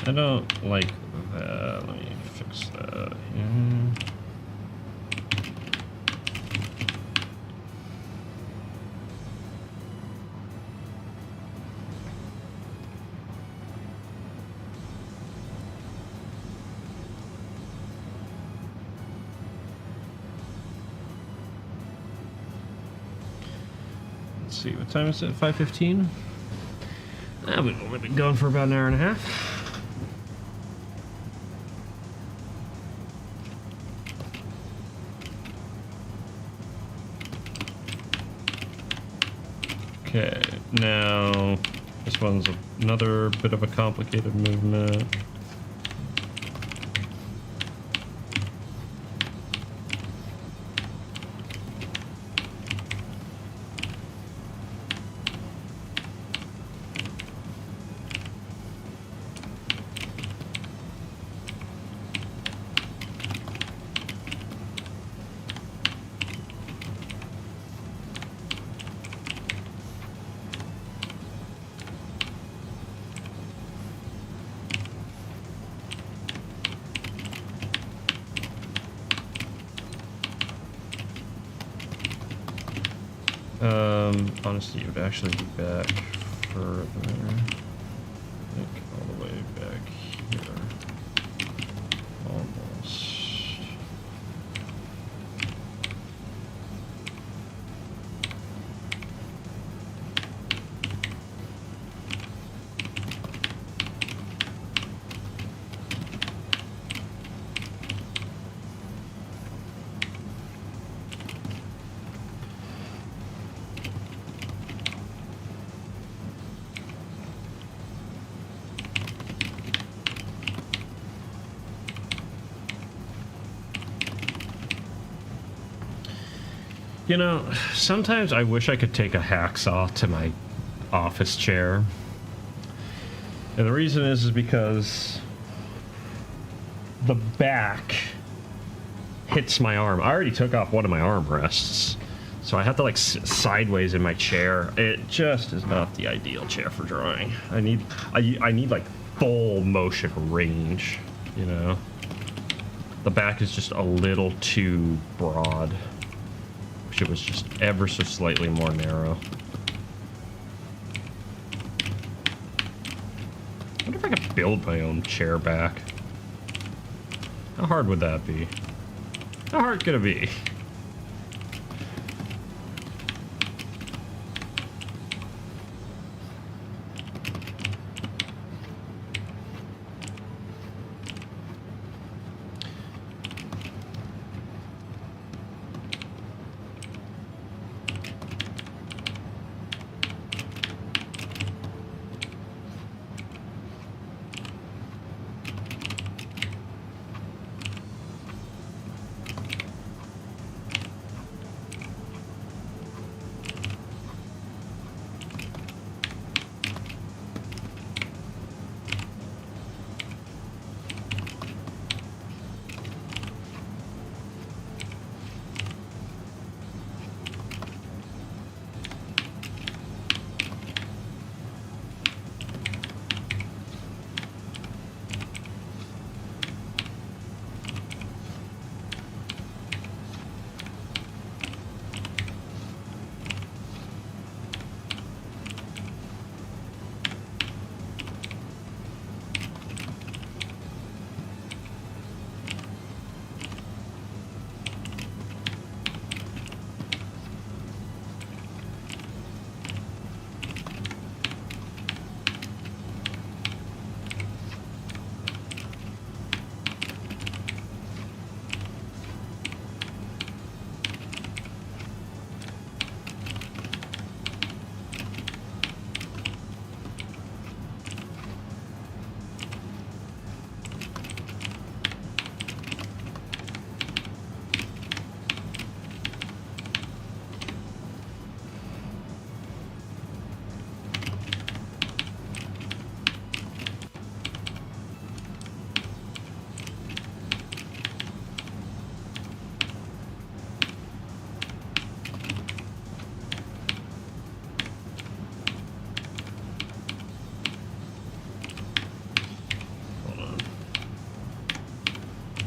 I don't like that. Let me fix that here. Let's see, what time is it? 5:15? We've been going for about an hour and a half. Okay, now this one's another bit of a complicated movement. Honestly, it would actually be back further. Like all the way back here. Almost. You know, sometimes I wish I could take a hacksaw to my office chair. And the reason is because the back hits my arm. I already took off one of my armrests, so I have to like sit sideways in my chair. It just is not the ideal chair for drawing. I need like full motion range, you know. The back is just a little too broad. It was just ever so slightly more narrow. I wonder if I could build my own chair back. How hard would that be? How hard could it be?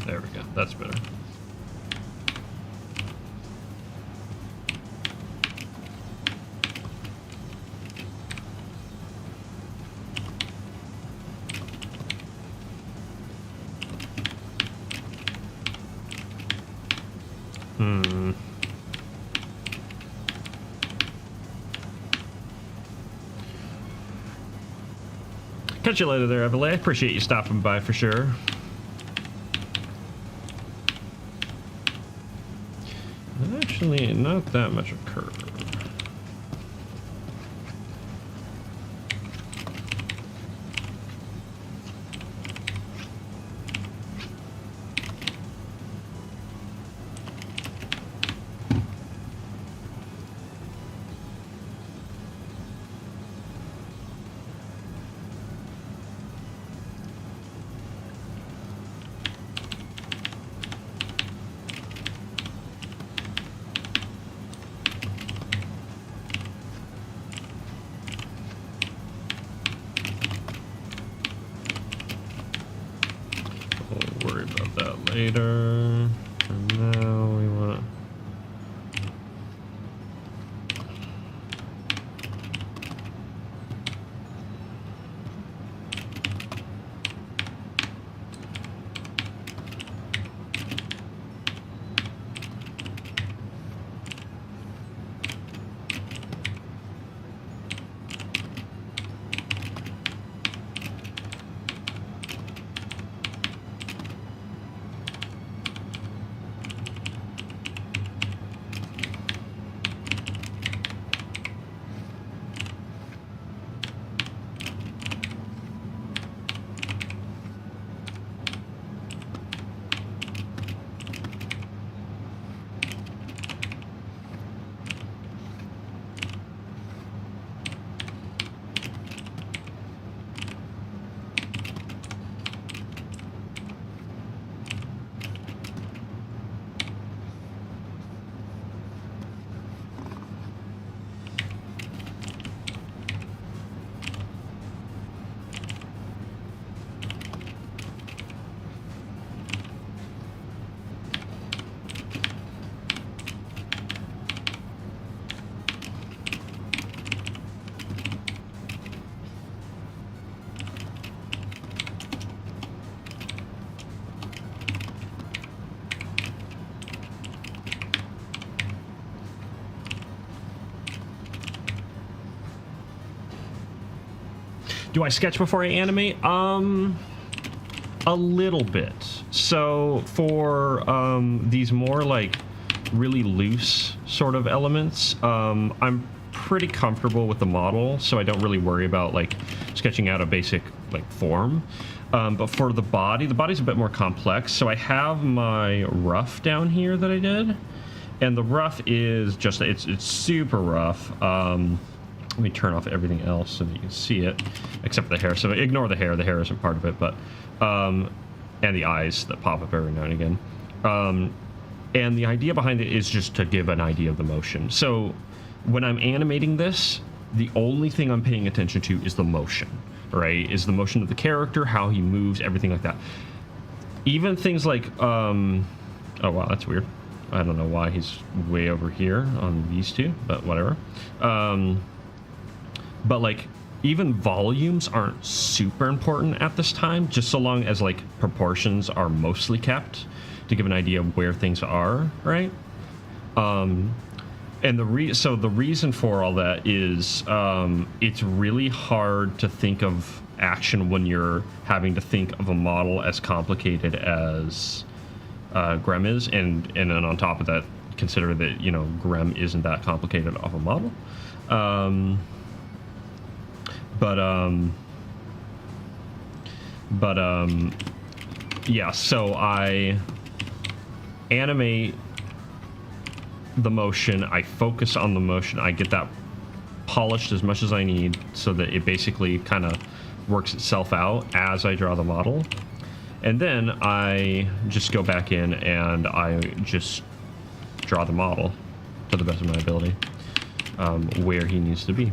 There we go. That's better. Catch you later there, Everly. I appreciate you stopping by for sure. Actually, not that much of curve. We'll worry about that later. For now, we want to... Do I sketch before I animate? A little bit. So for these more like really loose sort of elements, I'm pretty comfortable with the model, so I don't really worry about like sketching out a basic like form. But for the body's a bit more complex. So I have my rough down here that I did, and the rough is just it's super rough. Let me turn off everything else so that you can see it, except for the hair. So ignore the hair. The hair isn't part of it, but and the eyes that pop up every now and again. And the idea behind it is just to give an idea of the motion. So when I'm animating this, the only thing I'm paying attention to is the motion, right? Is the motion of the character, how he moves, everything like that. Even things like, oh wow, that's weird. I don't know why he's way over here on these two, but whatever. But like, even volumes aren't super important at this time, just so long as like proportions are mostly kept to give an idea of where things are, right? And the reason for all that is it's really hard to think of action when you're having to think of a model as complicated as Grem is, and then on top of that, consider that, you know, Grem isn't that complicated of a model. Yeah, so I animate the motion, I focus on the motion, I get that polished as much as I need so that it basically kind of works itself out as I draw the model. And then I just go back in and I just draw the model to the best of my ability, where he needs to be.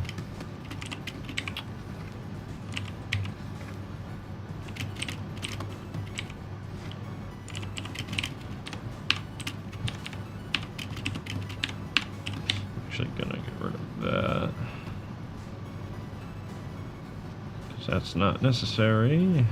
Actually gonna get rid of that, because that's not necessary.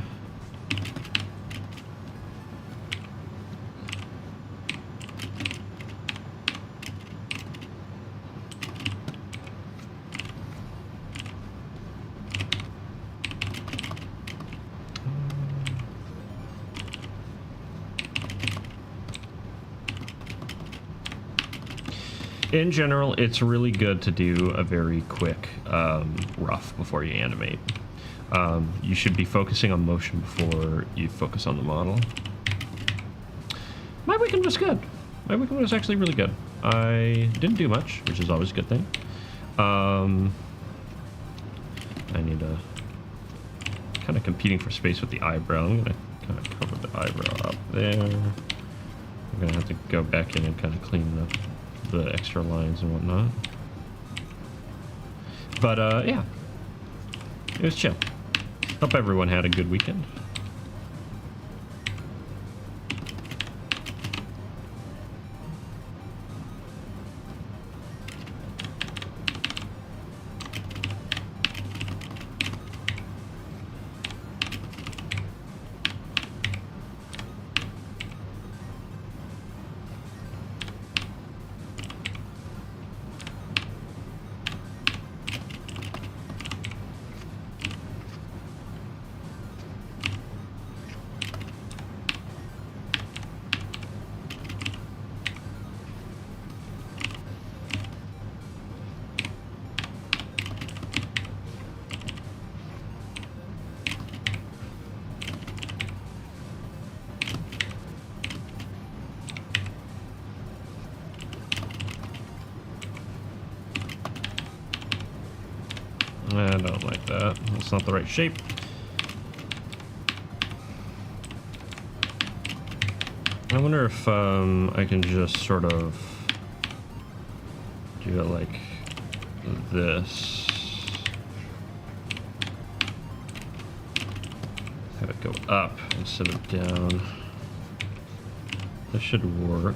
In general, it's really good to do a very quick rough before you animate. You should be focusing on motion before you focus on the model. My weekend was good. My weekend was actually really good. I didn't do much, which is always a good thing. I need to kind of competing for space with the eyebrow. I'm gonna kind of cover the eyebrow up there. I'm gonna have to go back in and kind of clean the extra lines and whatnot. But yeah, it was chill. Hope everyone had a good weekend. I don't like that. That's not the right shape. I wonder if I can just sort of do it like this. Have it go up instead of down. This should work.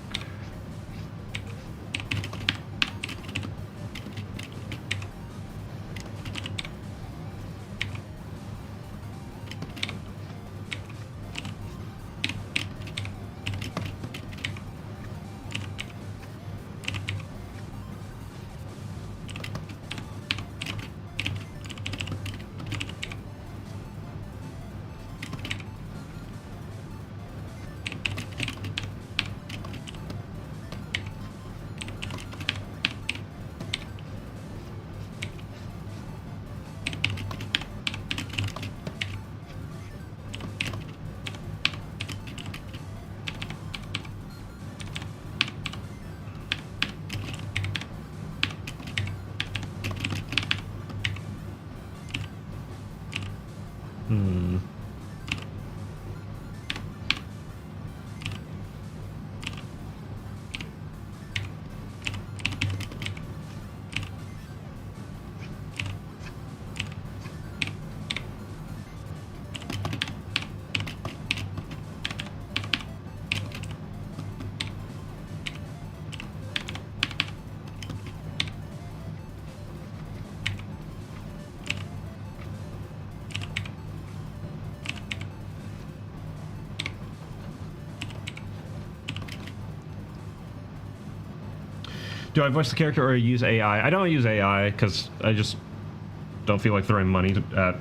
Do I voice the character or use AI? I don't use AI because I just don't feel like throwing money at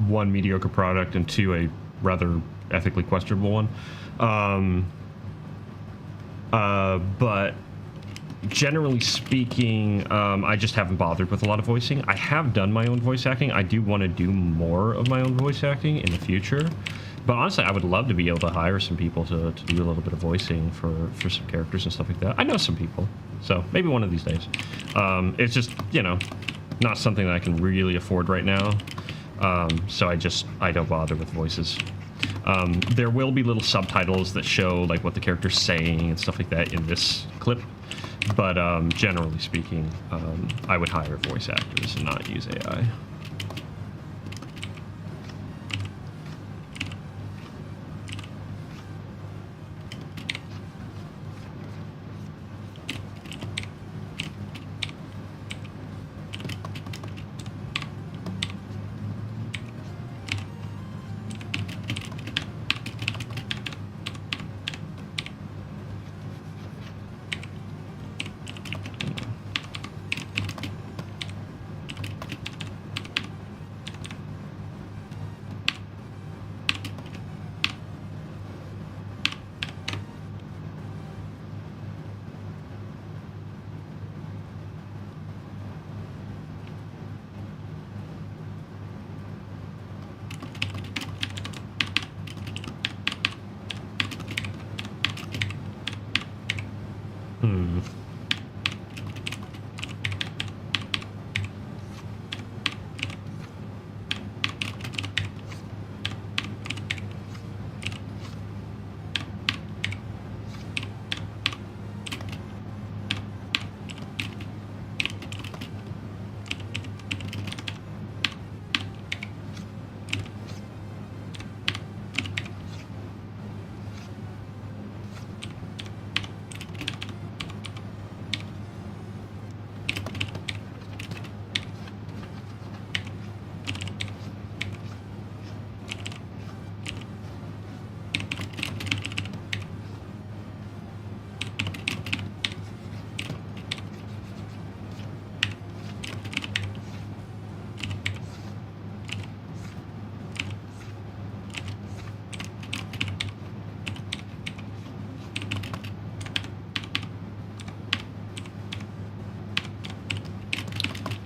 one, mediocre product, and two, a rather ethically questionable one. But generally speaking, I just haven't bothered with a lot of voicing. I have done my own voice acting. I do want to do more of my own voice acting in the future. But honestly, I would love to be able to hire some people to do a little bit of voicing for some characters and stuff like that. I know some people, so maybe one of these days. It's just, you know, not something that I can really afford right now. So I don't bother with voices. There will be little subtitles that show like what the character's saying and stuff like that in this clip. But generally speaking, I would hire voice actors and not use AI.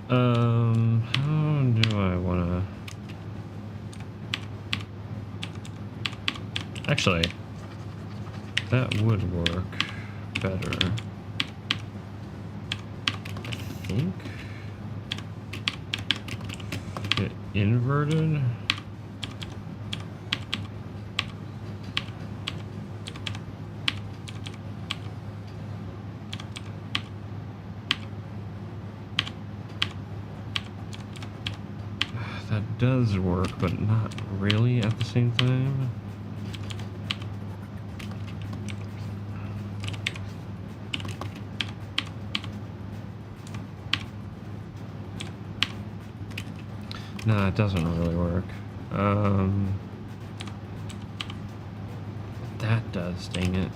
How do I want to... Actually, that would work better. I think. Get inverted. That does work, but not really at the same time. No, it doesn't really work. That does, dang it.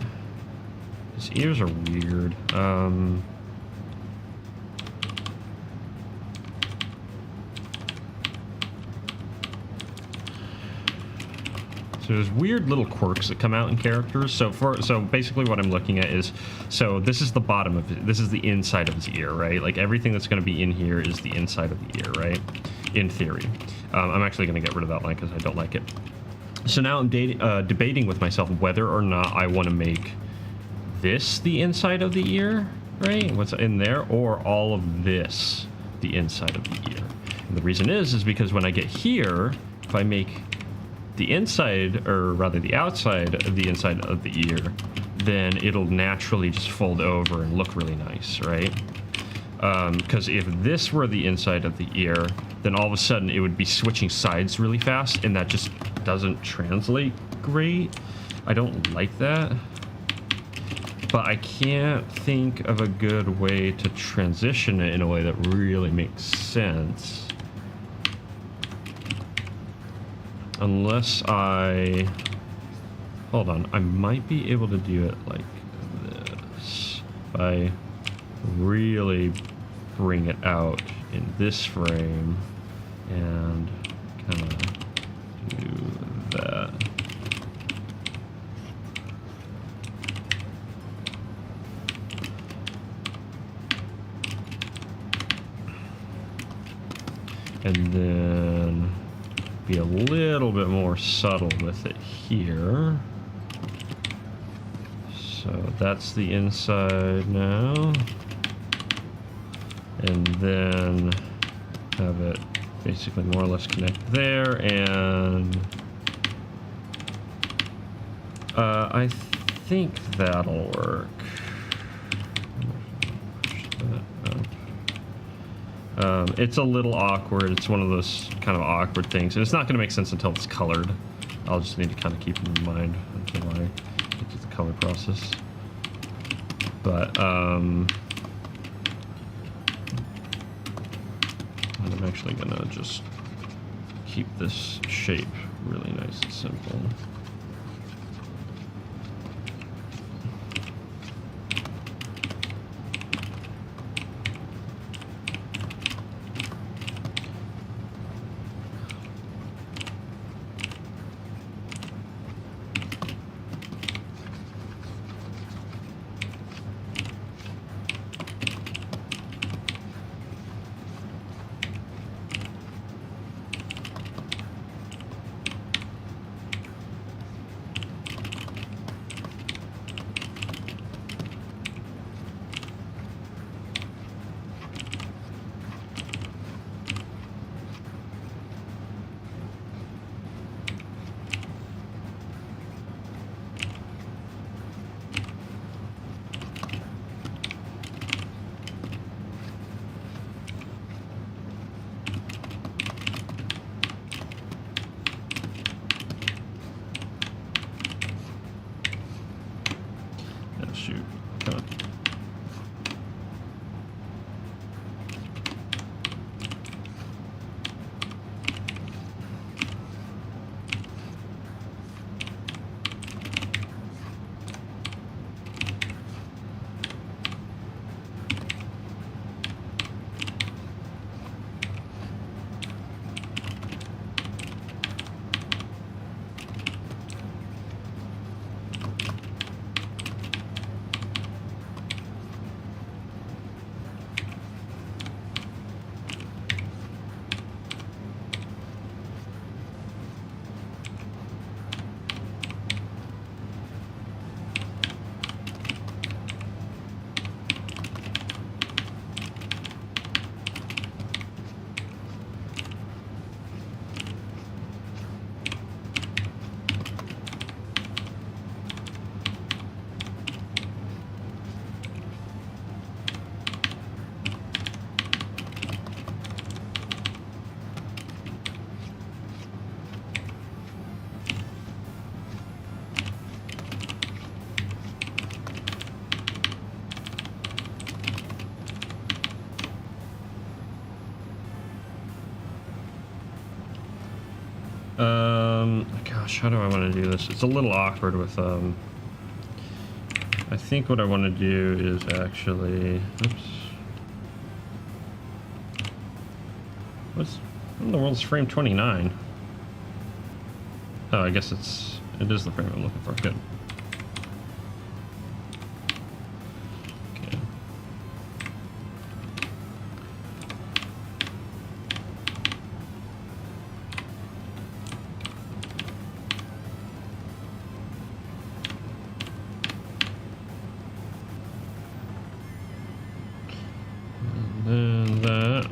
His ears are weird. So there's weird little quirks that come out in characters. So basically what I'm looking at is, so this is the bottom of it. This is the inside of his ear, right? Like everything that's going to be in here is the inside of the ear, right? In theory. I'm actually going to get rid of that line because I don't like it. So now I'm debating with myself whether or not I want to make this the inside of the ear, right? What's in there, or all of this the inside of the ear. And the reason is because when I get here, if I make the inside, or rather the outside of the inside of the ear, then it'll naturally just fold over and look really nice, right? Because if this were the inside of the ear, then all of a sudden it would be switching sides really fast, and that just doesn't translate great. I don't like that. But I can't think of a good way to transition it in a way that really makes sense. Unless I... Hold on, I might be able to do it like this. If I really bring it out in this frame and kind of do that. And then be a little bit more subtle with it here. So that's the inside now. And then have it basically more or less connect there, and I think that'll work. It's a little awkward. It's one of those kind of awkward things, and it's not going to make sense until it's colored. I'll just need to kind of keep it in mind until I get to the color process. But I'm actually going to just keep this shape really nice and simple. Shoot. Come on. Gosh, how do I want to do this? It's a little awkward with, I think what I want to do is actually, oops. What in the world is frame 29? Oh, I guess it is the frame I'm looking for. Good. Okay. And then that.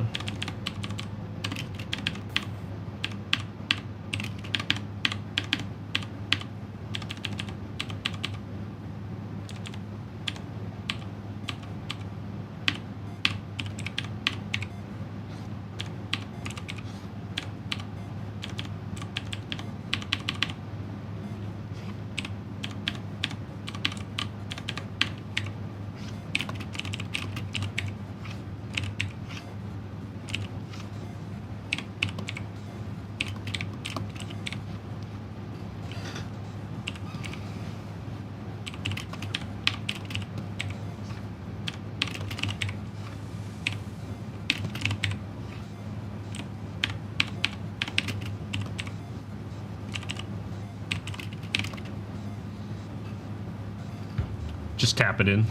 just tap it in.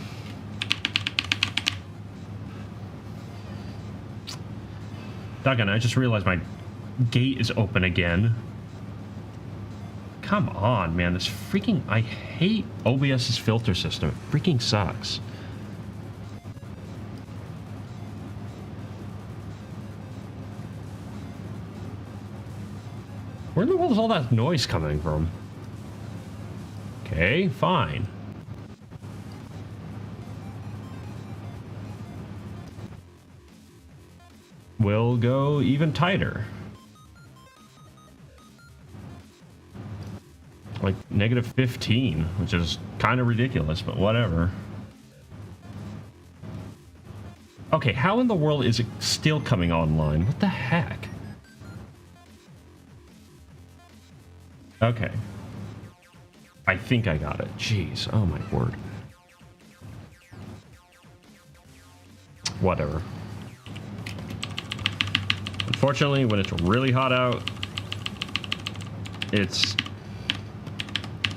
Doggone, I just realized my gate is open again. Come on, man. This freaking... I hate OBS's filter system. It freaking sucks. Where in the world is all that noise coming from? Okay, fine. We'll go even tighter. Like -15, which is kind of ridiculous, but whatever. Okay, how in the world is it still coming online? What the heck? Okay. I think I got it. Jeez, oh my word. Whatever. Unfortunately, when it's really hot out, it's...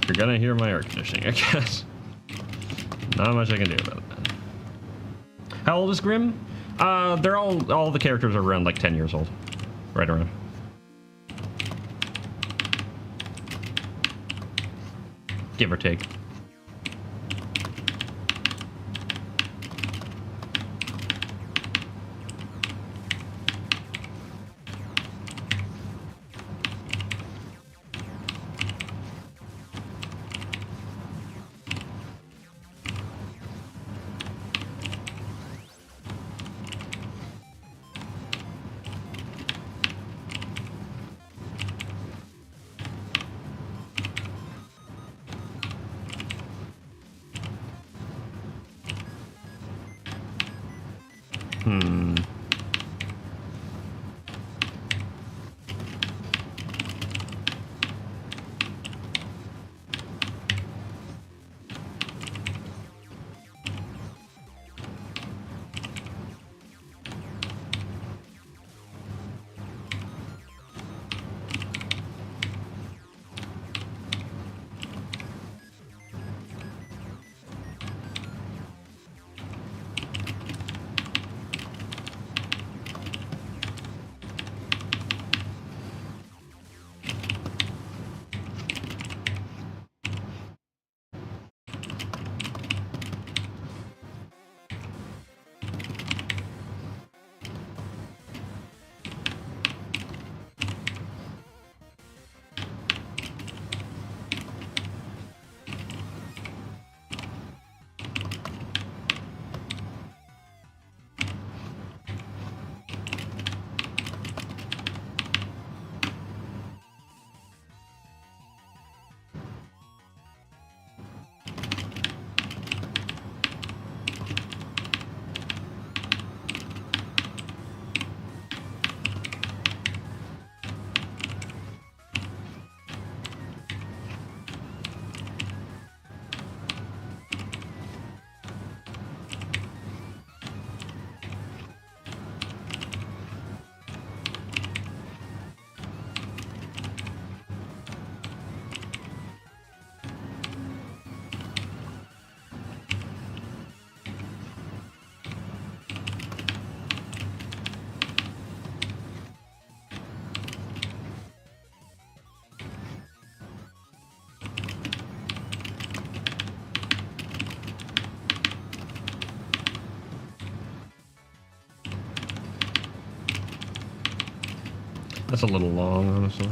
You're gonna hear my air conditioning, I guess. Not much I can do about that. How old is Grimm? They're all the characters are around like 10 years old. Right around. Give or take. That's a little long, honestly.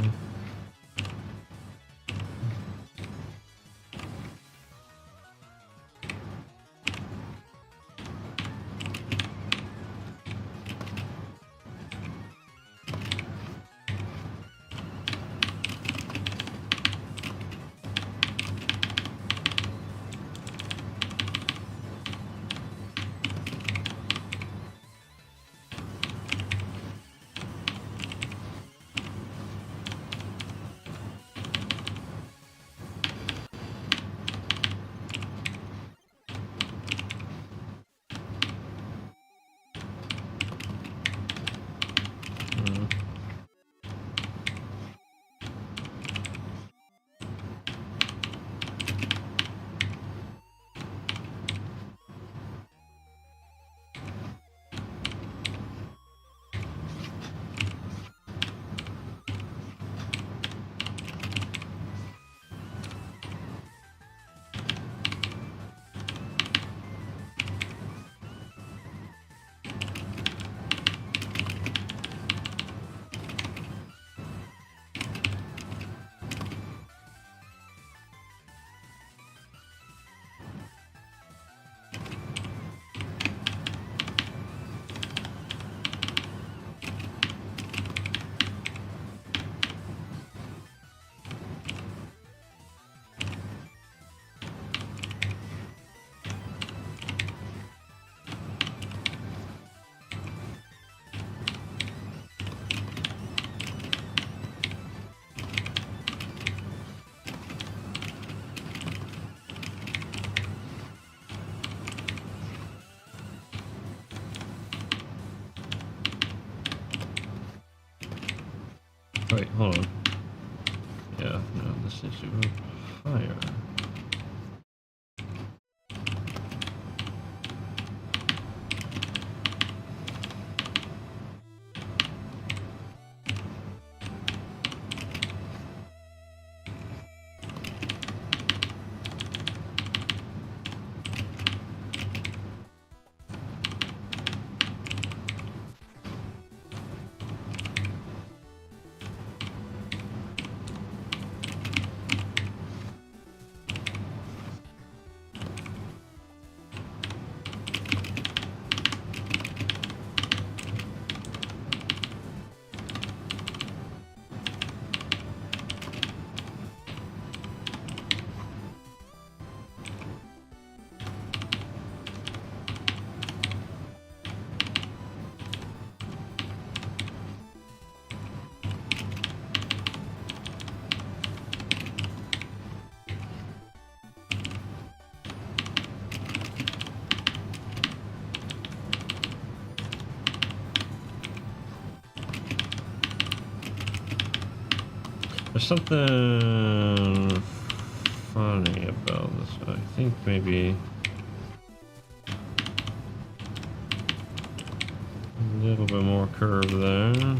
Wait, hold on. Yeah, no, this needs to go higher. There's something funny about this. I think maybe a little bit more curve there.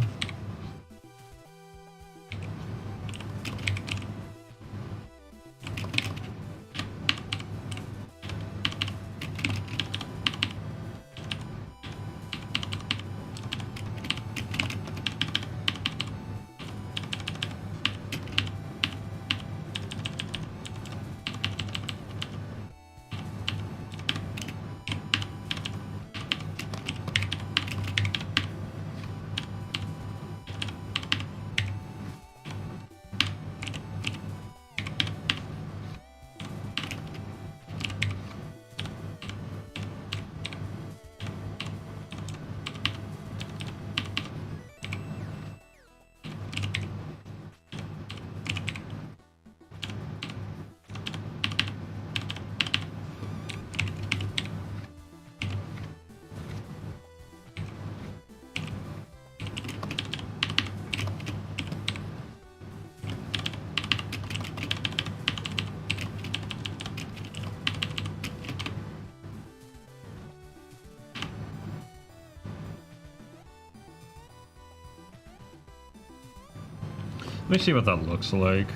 Let me see what that looks like.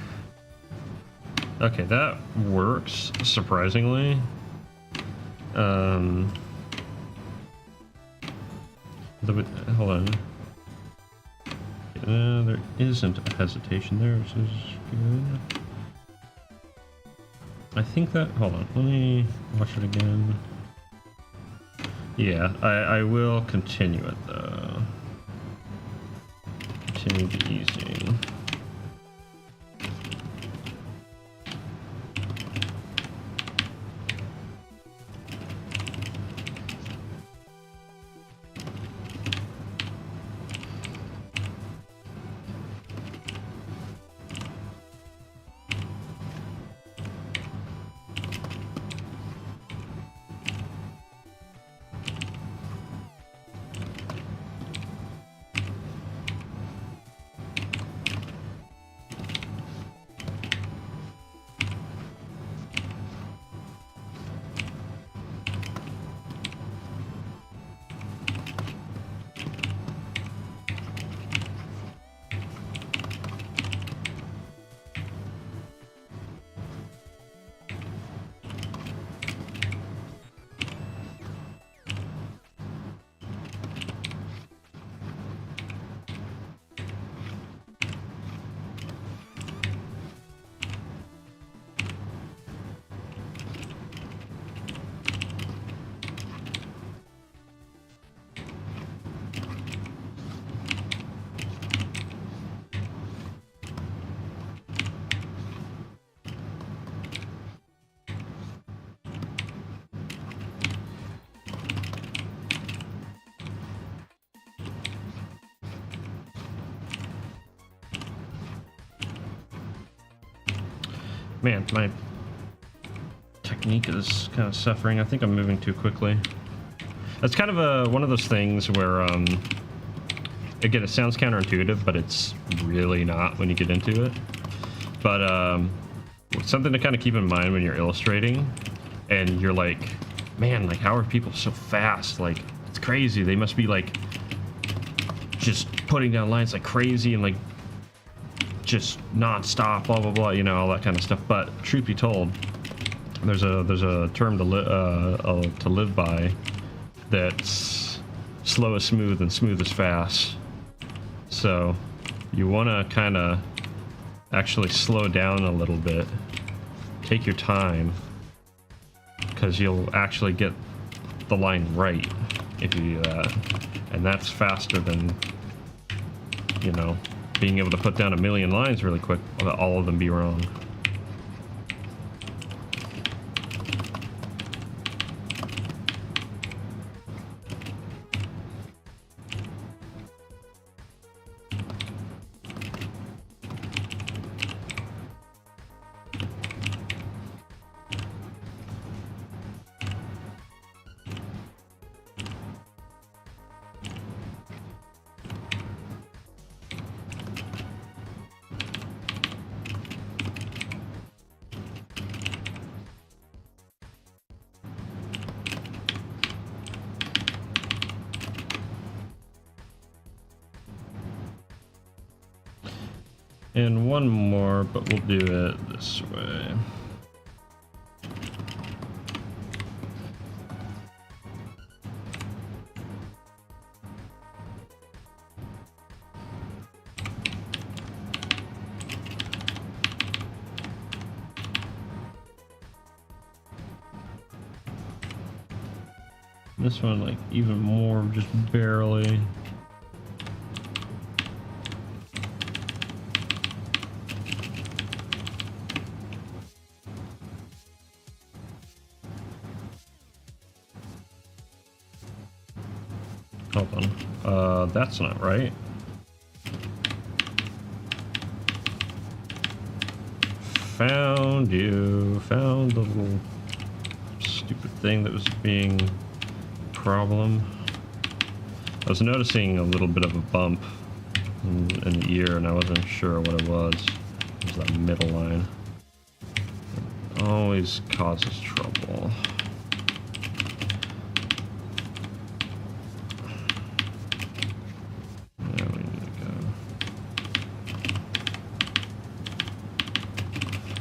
Okay, that works, surprisingly. Hold on. There isn't a hesitation there, which is good. I think that, hold on, let me watch it again. Yeah, I will continue it though. Continue the easing. Man, my technique is kind of suffering. I think I'm moving too quickly. That's kind of one of those things where again, it sounds counterintuitive, but it's really not when you get into it. But something to kind of keep in mind when you're illustrating and you're like, man, like, how are people so fast? Like, it's crazy. They must be like just putting down lines like crazy and like just non-stop, blah blah blah, you know, all that kind of stuff. But truth be told, there's a term to live by that's slow is smooth and smooth is fast. So you want to kind of actually slow down a little bit, take your time, because you'll actually get the line right if you do that. And that's faster than, you know, being able to put down a million lines really quick, all of them be wrong. And one more, but we'll do it this way. This one, like, even more, just barely. Hold on. That's not right. Found you. Found the little stupid thing that was being a problem. I was noticing a little bit of a bump in the ear, and I wasn't sure what it was. It was that middle line. It always causes trouble.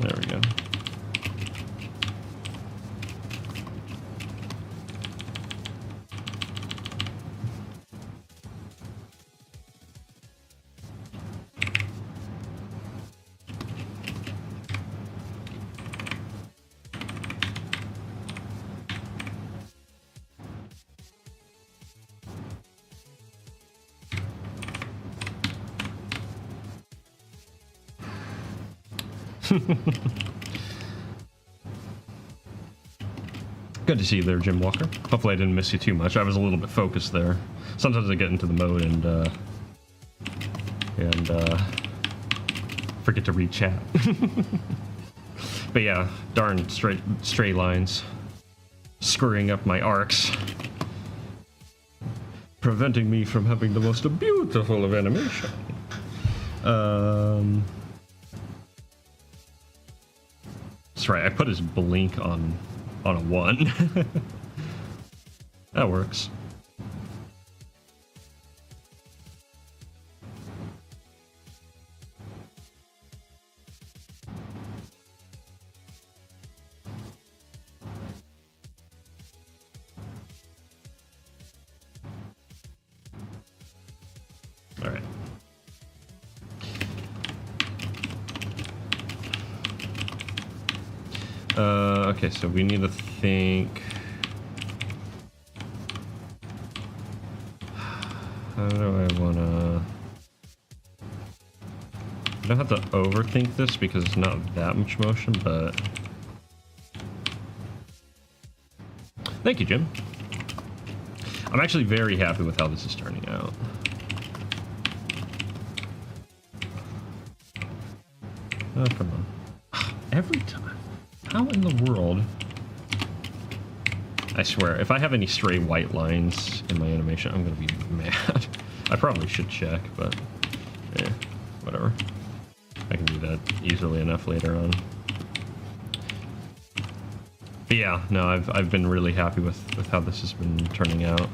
There we go. Good to see you there, Jim Walker. Hopefully I didn't miss you too much. I was a little bit focused there. Sometimes I get into the mode and forget to read chat. But yeah, darn stray lines screwing up my arcs, preventing me from having the most beautiful of animation. That's right, I put his blink on a 1. That works. All right. Okay, so we need to think. How do I wanna? I don't have to overthink this because it's not that much motion, but thank you, Jim. I'm actually very happy with how this is turning out. Oh, come on. Every time. How in the world? I swear, if I have any stray white lines in my animation, I'm gonna be mad. I probably should check, but yeah, whatever. I can do that easily enough later on. But yeah, no, I've been really happy with how this has been turning out.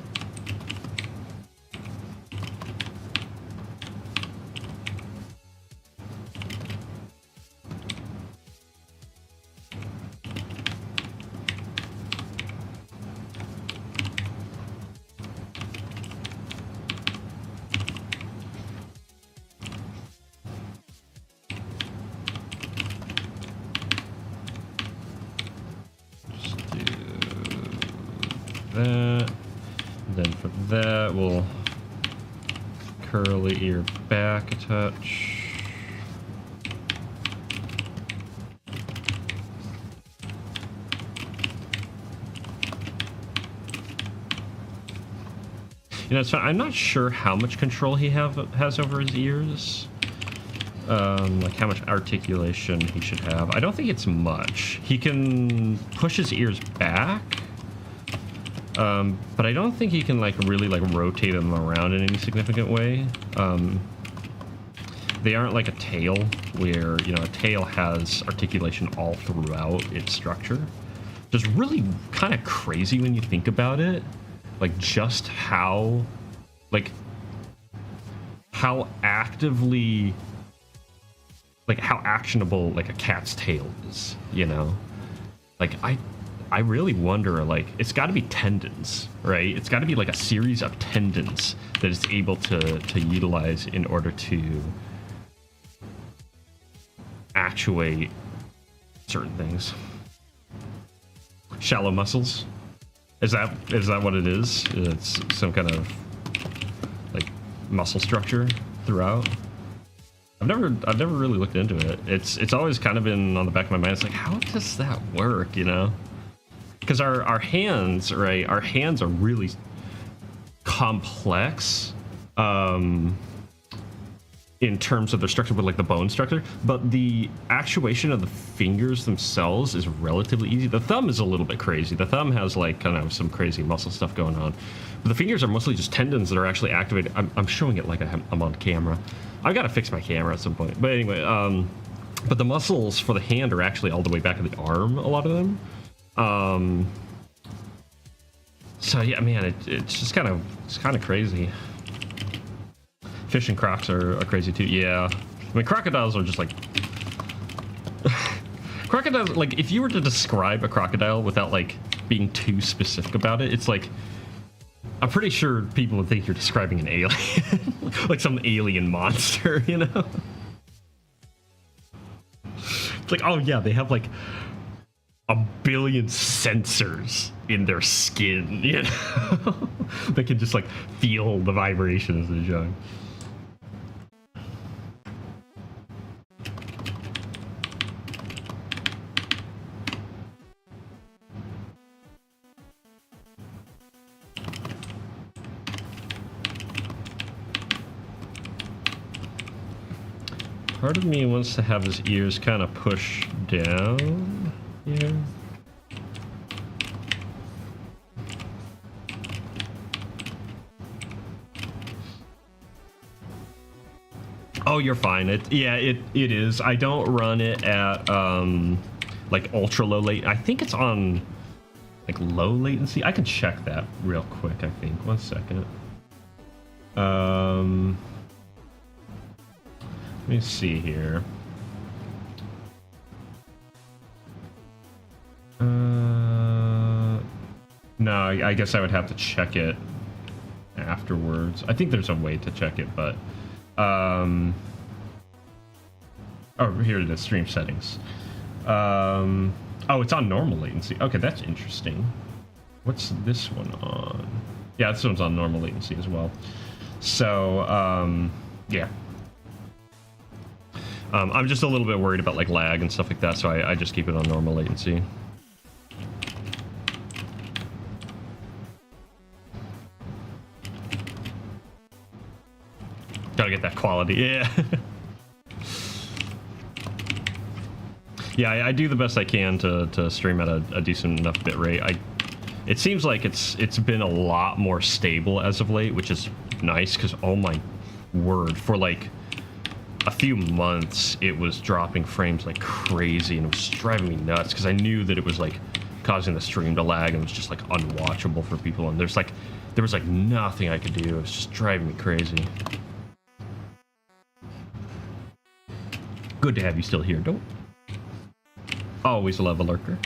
That. Then for that, we'll curly ear back a touch. You know, it's fun. I'm not sure how much control he has over his ears. Like how much articulation he should have. I don't think it's much. He can push his ears back. But I don't think he can like really like rotate them around in any significant way. They aren't like a tail where, you know, a tail has articulation all throughout its structure. Just really kind of crazy when you think about it. Like just how actively, like how actionable like a cat's tail is, you know? Like I really wonder, like, it's got to be tendons, right? It's got to be like a series of tendons that it's able to utilize in order to actuate certain things. Shallow muscles? Is that what it is? It's some kind of like muscle structure throughout. I've never really looked into it. It's always kind of been on the back of my mind. It's like, how does that work, you know? Because our hands, right? Our hands are really complex in terms of their structure, with like the bone structure. But the actuation of the fingers themselves is relatively easy. The thumb is a little bit crazy. The thumb has like kind of some crazy muscle stuff going on. But the fingers are mostly just tendons that are actually activated. I'm showing it like I'm on camera. I've got to fix my camera at some point. But anyway, but the muscles for the hand are actually all the way back in the arm, a lot of them. So yeah, man, it's just kind of crazy. Fish and crocs are crazy too. Yeah, I mean crocodiles are just like crocodiles. Like if you were to describe a crocodile without like being too specific about it, it's like I'm pretty sure people would think you're describing an alien, like some alien monster, you know? It's like, oh yeah, they have like 1 billion sensors in their skin, you know? They can just like feel the vibration as they're young. Part of me wants to have his ears kind of push down here. Oh, you're fine. It is. I don't run it at like ultra low latency. I think it's on like low latency. I can check that real quick, I think. 1 second. Let me see here. No, I guess I would have to check it afterwards. I think there's a way to check it, but oh, here it is, stream settings. Oh, it's on normal latency. Okay, that's interesting. What's this one on? Yeah, this one's on normal latency as well. So, yeah. I'm just a little bit worried about like lag and stuff like that, so I just keep it on normal latency. Gotta get that quality, yeah. Yeah, I do the best I can to stream at a decent enough bit rate. It seems like it's been a lot more stable as of late, which is nice, because oh my word, for like a few months it was dropping frames like crazy, and it was driving me nuts because I knew that it was like causing the stream to lag, and it was just like unwatchable for people, and there was like nothing I could do. It was just driving me crazy. Good to have you still here. Don't always love a lurker.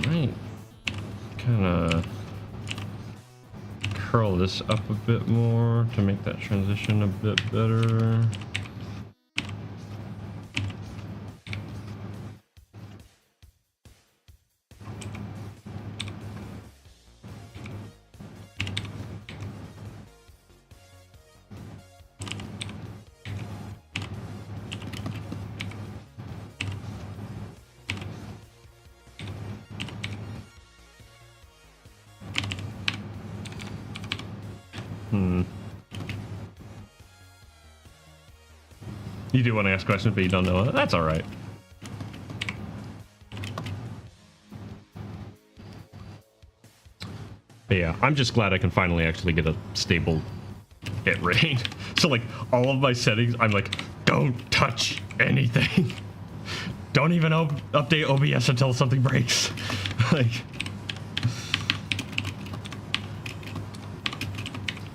Right. Kind of curl this up a bit more to make that transition a bit better. You do want to ask questions, but you don't know it. That's all right. But yeah, I'm just glad I can finally actually get a stable hit rate. So like all of my settings, I'm like, don't touch anything. Don't even update OBS until something breaks. Like,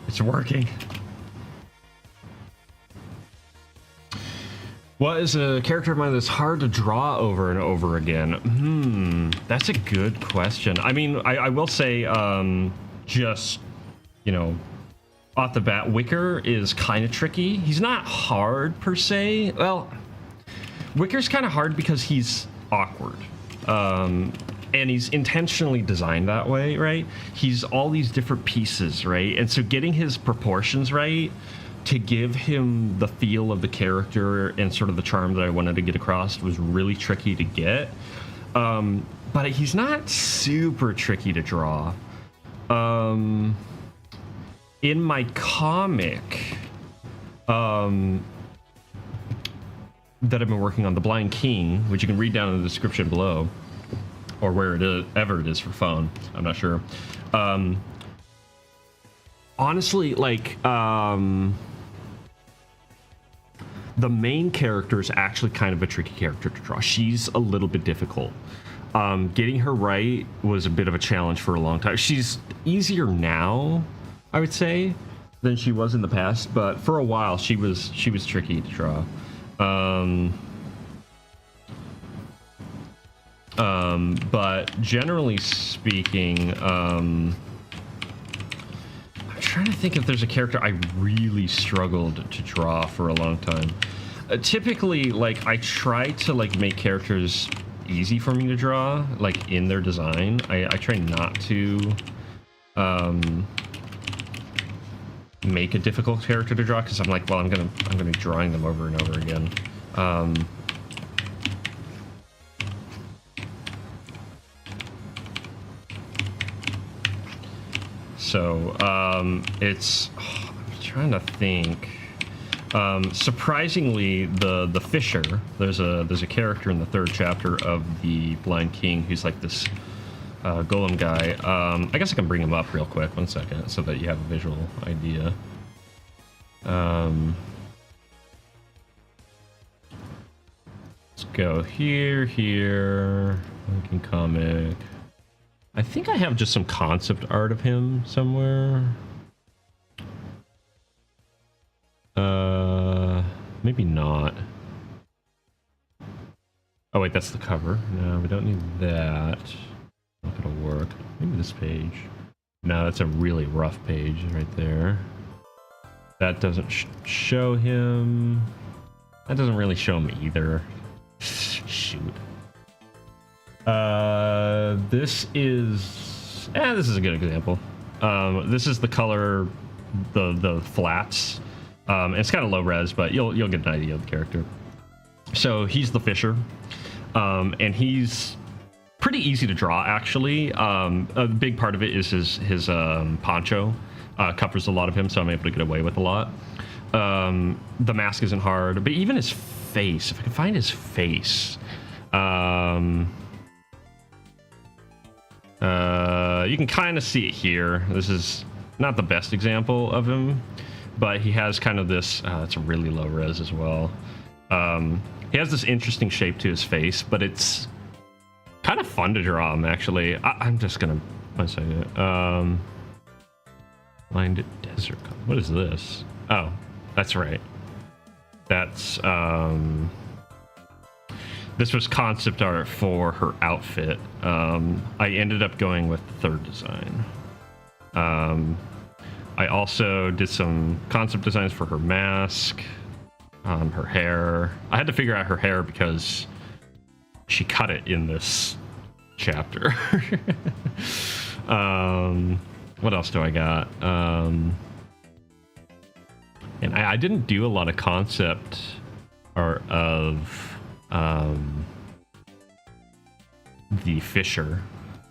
it's working. What is a character of mine that's hard to draw over and over again? That's a good question. I mean, I will say, just, you know, off the bat, Wicker is kind of tricky. He's not hard per se. Well, Wicker's kind of hard because he's awkward. And he's intentionally designed that way, right? He's all these different pieces, right? And so getting his proportions right to give him the feel of the character and sort of the charm that I wanted to get across was really tricky to get. But he's not super tricky to draw. In my comic that I've been working on, The Blind King, which you can read down in the description below, or where it is, ever it is for phone, I'm not sure. Honestly, like, the main character is actually kind of a tricky character to draw. She's a little bit difficult. Getting her right was a bit of a challenge for a long time. She's easier now, I would say, than she was in the past, but for a while she was tricky to draw. But generally speaking, I'm trying to think if there's a character I really struggled to draw for a long time. Typically, like, I try to like make characters easy for me to draw, like in their design. I try not to make a difficult character to draw, because I'm like, well, I'm gonna be drawing them over and over again. So it's, I'm trying to think. Surprisingly, the Fisher, there's a character in the 3rd chapter of The Blind King who's like this golem guy. I guess I can bring him up real quick, 1 second, so that you have a visual idea. Let's go here, Lincoln comic. I think I have just some concept art of him somewhere. Maybe not. Oh wait, that's the cover. No, we don't need that. Not gonna work. Maybe this page. No, that's a really rough page right there. That doesn't show him. That doesn't really show him either. Shoot. This is a good example. This is the color, the flats. It's kind of low res, but you'll get an idea of the character. So he's the Fisher, and he's pretty easy to draw, actually. A big part of it is his poncho covers a lot of him, so I'm able to get away with a lot. The mask isn't hard, but even his face, if I can find his face, you can kind of see it here. This is not the best example of him, but he has kind of this, it's a really low res as well. He has this interesting shape to his face, but it's kind of fun to draw him, actually. I'm just gonna, one second. Lined desert, what is this? Oh, that's right. That's, this was concept art for her outfit. I ended up going with the third design. I also did some concept designs for her mask, her hair. I had to figure out her hair because she cut it in this chapter. What else do I got? And I didn't do a lot of concept art of the Fisher,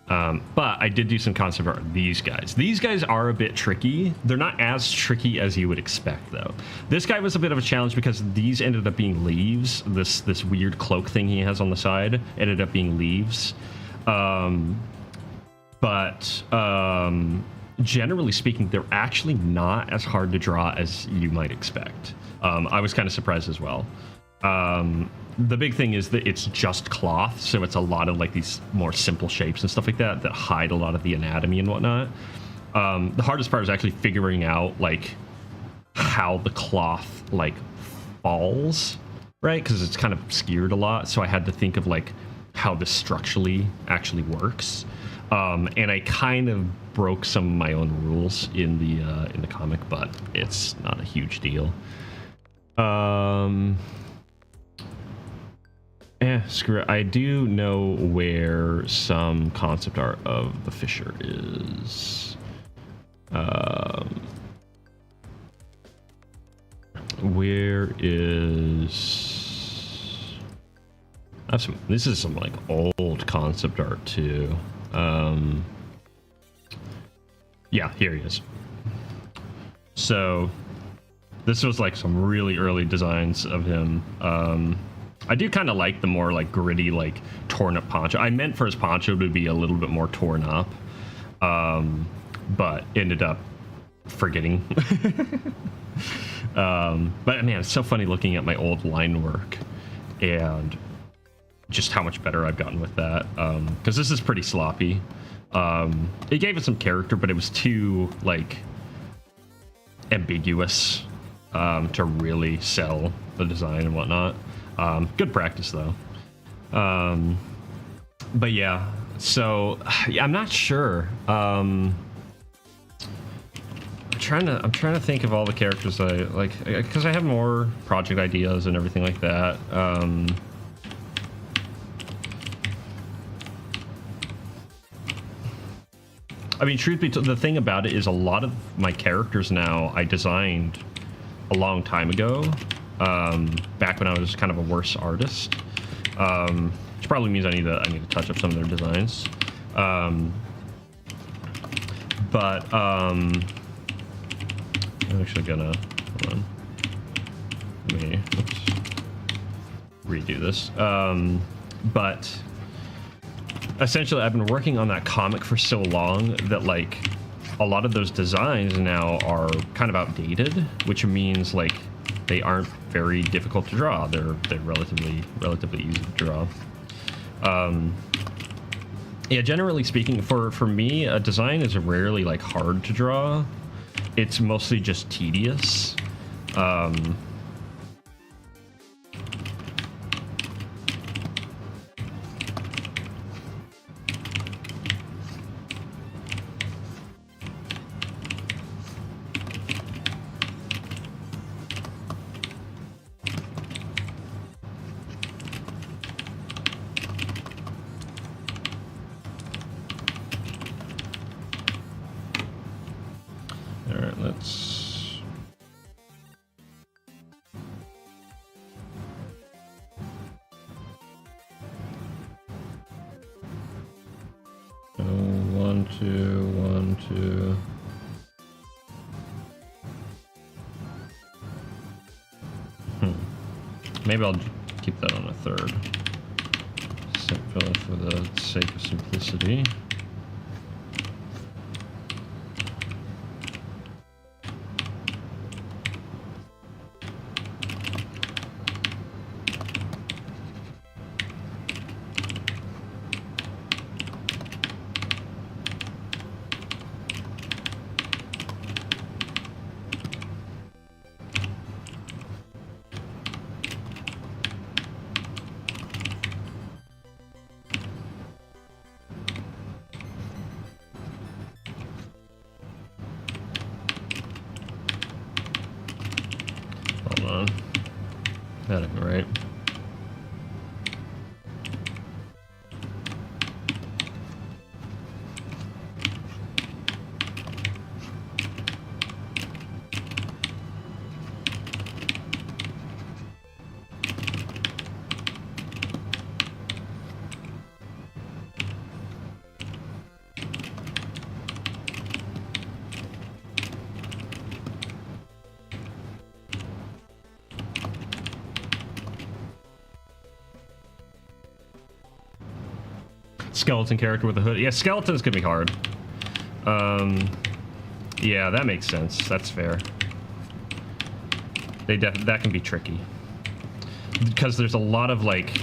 but I did do some concept art of these guys. These guys are a bit tricky. They're not as tricky as you would expect, though. This guy was a bit of a challenge because these ended up being leaves. This weird cloak thing he has on the side ended up being leaves. But generally speaking, they're actually not as hard to draw as you might expect. I was kind of surprised as well. The big thing is that it's just cloth, so it's a lot of like these more simple shapes and stuff like that that hide a lot of the anatomy and whatnot. The hardest part is actually figuring out like how the cloth like falls, right? Because it's kind of obscured a lot, so I had to think of like how this structurally actually works. And I kind of broke some of my own rules in the comic, but it's not a huge deal. Screw it. I do know where some concept art of the Fisher is. Where is... this is some like old concept art too. Yeah, here he is. So this was like some really early designs of him. I do kind of like the more like gritty, like torn up poncho. I meant for his poncho to be a little bit more torn up, but ended up forgetting. But man, it's so funny looking at my old line work and just how much better I've gotten with that. Because this is pretty sloppy. It gave it some character, but it was too like ambiguous to really sell the design and whatnot. Good practice though. But yeah, so yeah, I'm not sure. I'm trying to think of all the characters I like, because I have more project ideas and everything like that. I mean, truth be told, the thing about it is a lot of my characters now I designed a long time ago, back when I was kind of a worse artist, which probably means I need to touch up some of their designs. But I'm actually gonna hold on. Let me redo this. But essentially, I've been working on that comic for so long that like a lot of those designs now are kind of outdated, which means like they aren't very difficult to draw. They're relatively easy to draw. Yeah, generally speaking, for me, a design is rarely like hard to draw. It's mostly just tedious. 2, 1, 2. Maybe I'll keep that on a third. For the sake of simplicity. Hold on. That ain't right. Skeleton character with a hood. Yeah, skeletons can be hard. Yeah, that makes sense. That's fair. That can be tricky. Because there's a lot of, like,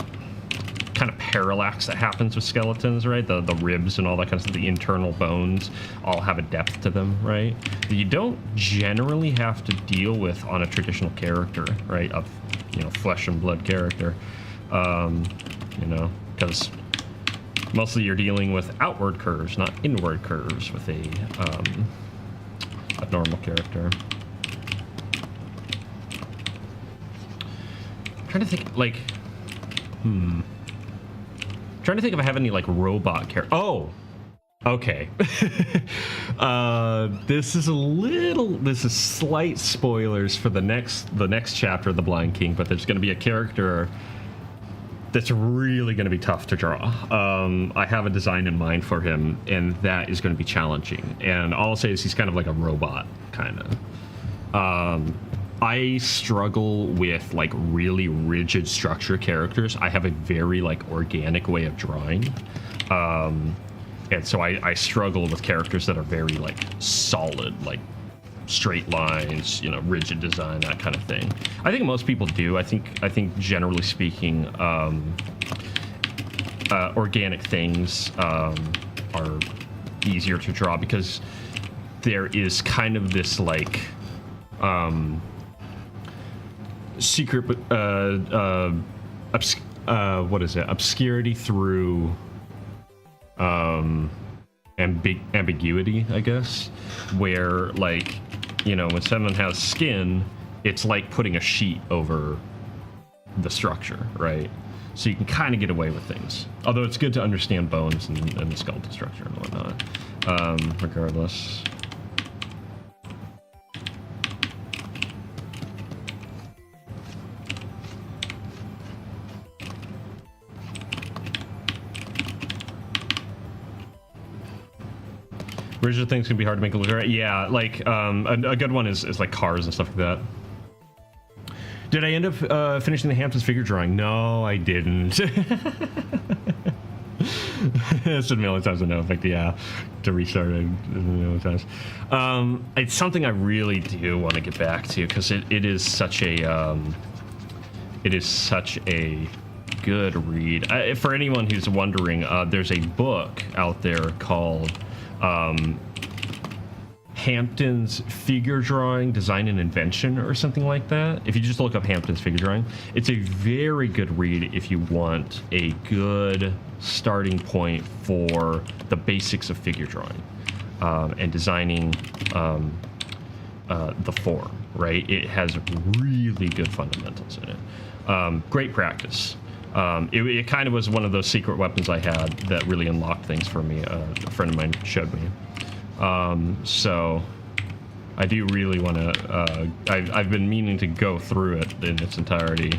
kind of parallax that happens with skeletons, right? The ribs and all that kind of stuff, the internal bones all have a depth to them, right? That you don't generally have to deal with on a traditional character, right? Of, you know, flesh and blood character. You know, because mostly you're dealing with outward curves, not inward curves with a normal character. I'm trying to think, like, trying to think if I have any, like, robot character. Oh, okay. This is slight spoilers for the next chapter of The Blind King, but there's going to be a character that's really going to be tough to draw. I have a design in mind for him, and that is going to be challenging. And all I'll say is he's kind of like a robot, kind of. I struggle with, like, really rigid structure characters. I have a very, like, organic way of drawing. And so I struggle with characters that are very, like, solid, like, straight lines, you know, rigid design, that kind of thing. I think most people do. I think generally speaking, organic things are easier to draw because there is kind of this, like, secret, what is it? Obscurity through ambiguity, I guess, where, like, you know, when someone has skin, it's like putting a sheet over the structure, right? So you can kind of get away with things. Although it's good to understand bones and the skeletal structure and whatnot. Regardless. Rigid things can be hard to make it look right. Yeah, like, a good one is like cars and stuff like that. Did I end up finishing the Hamptons figure drawing? No, I didn't. It's a million times a no effect, yeah. To restart it a million times. It's something I really do want to get back to because it is such a good read. For anyone who's wondering, there's a book out there called Hampton's Figure Drawing, Design and Invention or something like that. If you just look up Hampton's Figure Drawing, it's a very good read if you want a good starting point for the basics of figure drawing and designing the form, right? It has really good fundamentals in it. Great practice. It kind of was one of those secret weapons I had that really unlocked things for me. A friend of mine showed me. So I do really want to, I've been meaning to go through it in its entirety.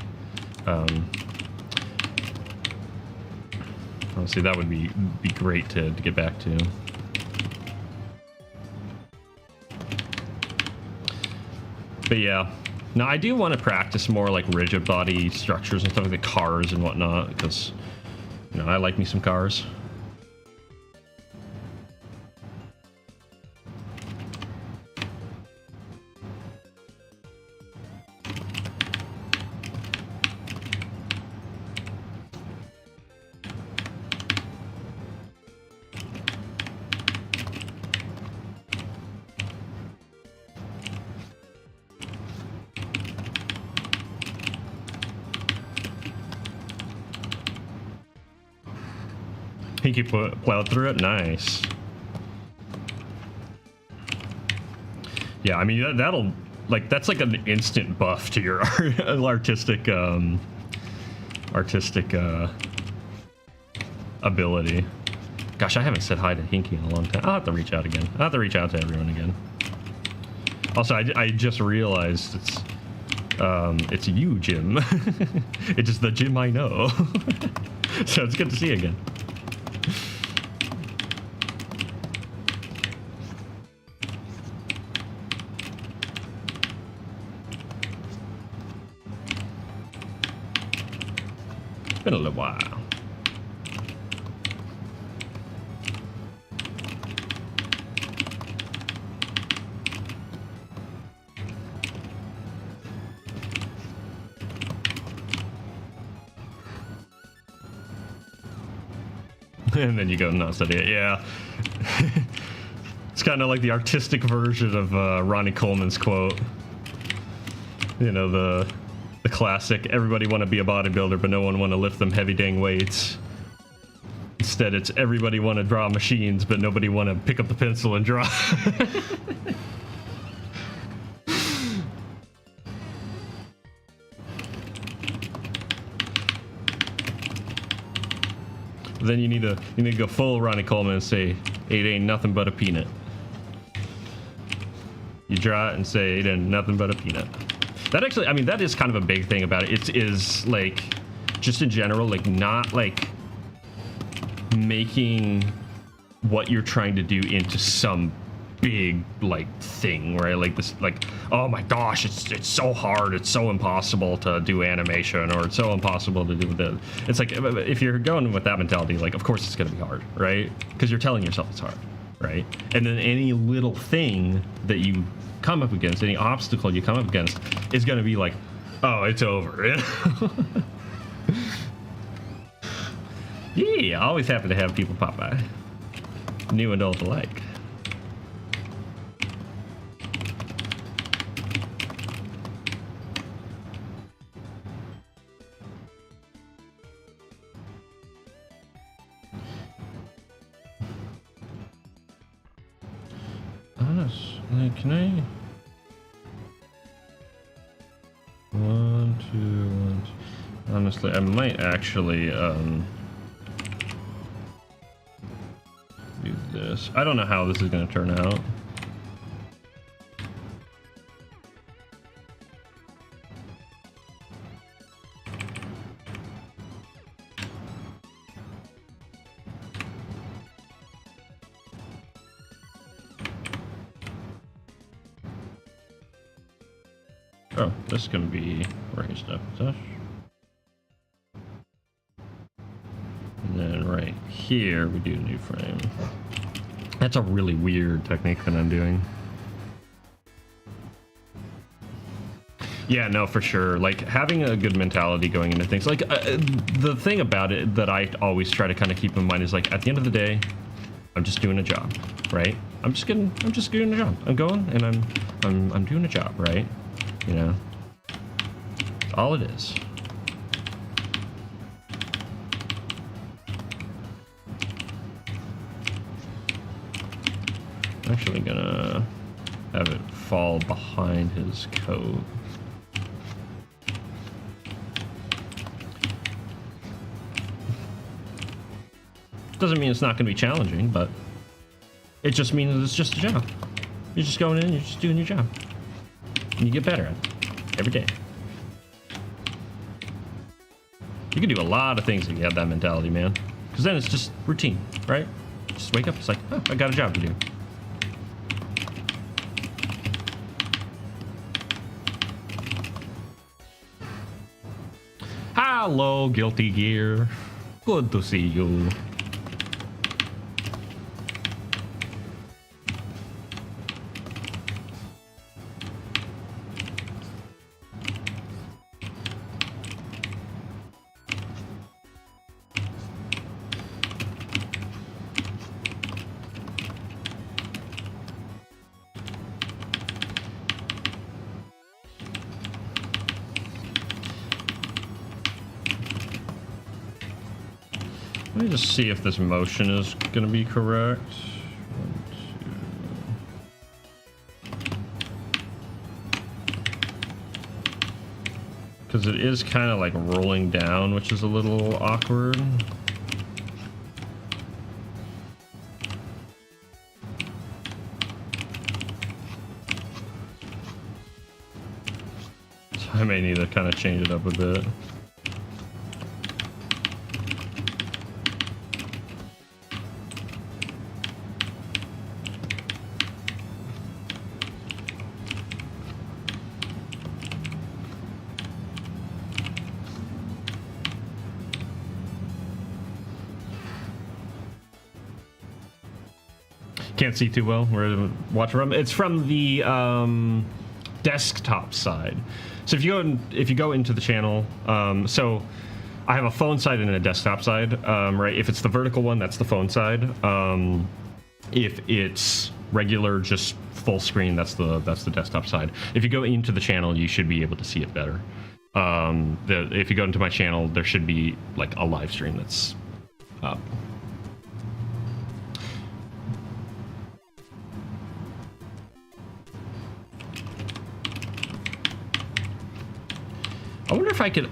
Honestly, that would be great to get back to. But yeah, now I do want to practice more like rigid body structures and stuff like the cars and whatnot, because you know I like me some cars. Think you plowed through it? Nice. Yeah, I mean, that'll, like, that's like an instant buff to your artistic ability. Gosh, I haven't said hi to Hinky in a long time. I'll have to reach out again. I'll have to reach out to everyone again. Also, I just realized it's you, Jim. It's just the Jim I know. So it's good to see you again. Been a little while. And then you go not study it. Yeah. It's kind of like the artistic version of Ronnie Coleman's quote. You know, the classic, everybody want to be a bodybuilder, but no one want to lift them heavy dang weights. Instead, it's everybody want to draw machines, but nobody want to pick up the pencil and draw. Then you need to go full Ronnie Coleman and say, it ain't nothing but a peanut. You draw it and say, it ain't nothing but a peanut. That actually, I mean, that is kind of a big thing about it. It is like, just in general, like not like making what you're trying to do into some big like thing, right? Like this, like, oh my gosh, it's so hard, it's so impossible to do animation, or it's so impossible to do this. It's like, if you're going with that mentality, like, of course it's gonna be hard, right? Because you're telling yourself it's hard, right? And then any little thing that you come up against, any obstacle you come up against, is gonna be like, oh, it's over. Yeah, always happy to have people pop by, new and old alike. Can I? 1, 2, 1. Honestly, I might actually do this. I don't know how this is going to turn out. Oh, this is going to be right stuff. And then right here, we do a new frame. That's a really weird technique that I'm doing. Yeah, no, for sure. Like, having a good mentality going into things. Like, the thing about it that I always try to kind of keep in mind is, like, at the end of the day, I'm just doing a job, right? I'm just doing a job. I'm going and I'm doing a job, right? You know, that's all it is. I'm actually gonna have it fall behind his coat. Doesn't mean it's not gonna be challenging, but it just means it's just a job. You're just going in, you're just doing your job. And you get better at it every day. You can do a lot of things if you have that mentality, man. Because then it's just routine, right? Just wake up, it's like, oh, I got a job to do. Hello, Guilty Gear. Good to see you. Let me just see if this motion is going to be correct. 1, 2. Because it is kind of like rolling down, which is a little awkward. So I may need to kind of change it up a bit. Can't see too well. We're watching from. It's from the desktop side. So if you go into the channel, so I have a phone side and a desktop side. Right. If it's the vertical one, that's the phone side. If it's regular, just full screen, that's the desktop side. If you go into the channel, you should be able to see it better. If you go into my channel, there should be like a live stream that's up.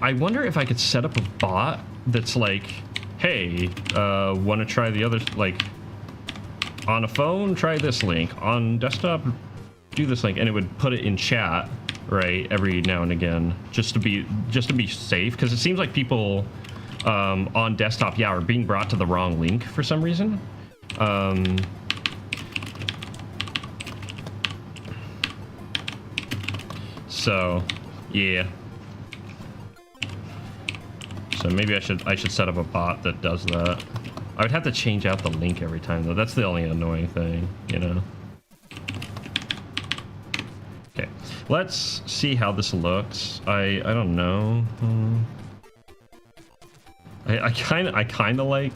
I wonder if I could set up a bot that's like, hey, want to try the other, like, on a phone, try this link, on desktop, do this link, and it would put it in chat, right, every now and again, just to be safe, because it seems like people on desktop, are being brought to the wrong link for some reason. So, yeah. So maybe I should set up a bot that does that. I would have to change out the link every time though. That's the only annoying thing, you know. Okay, let's see how this looks. I don't know. I kind of like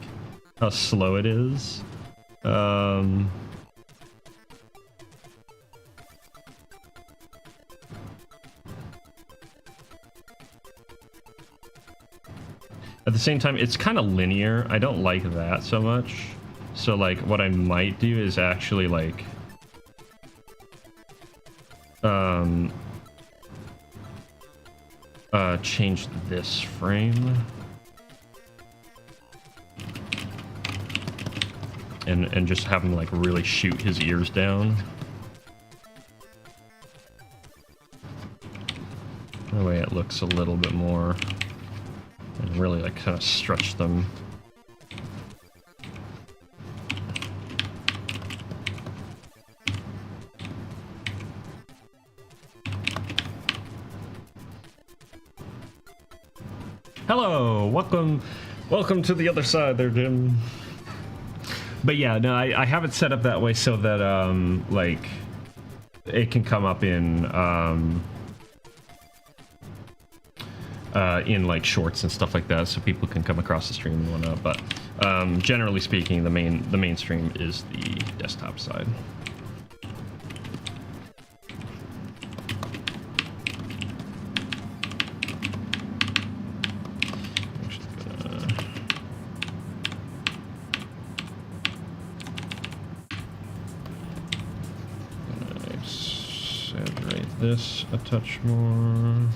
how slow it is. At the same time, it's kind of linear. I don't like that so much. So, like, what I might do is actually, like, change this frame. And just have him, like, really shoot his ears down. That way it looks a little bit more... and really, like, kind of stretch them. Hello, welcome to the other side there, Jim. But yeah, no, I have it set up that way so that like it can come up in like shorts and stuff like that, so people can come across the stream and whatnot. But generally speaking, the main stream is the desktop side. Exaggerate this a touch more.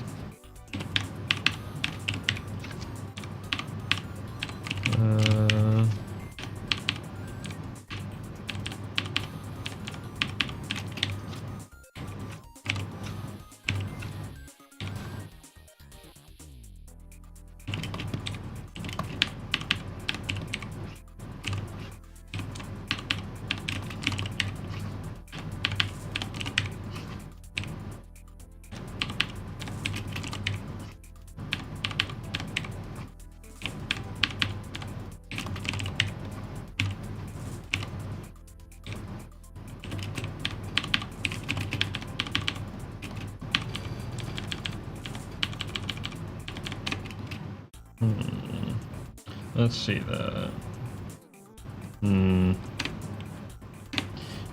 Let's see that.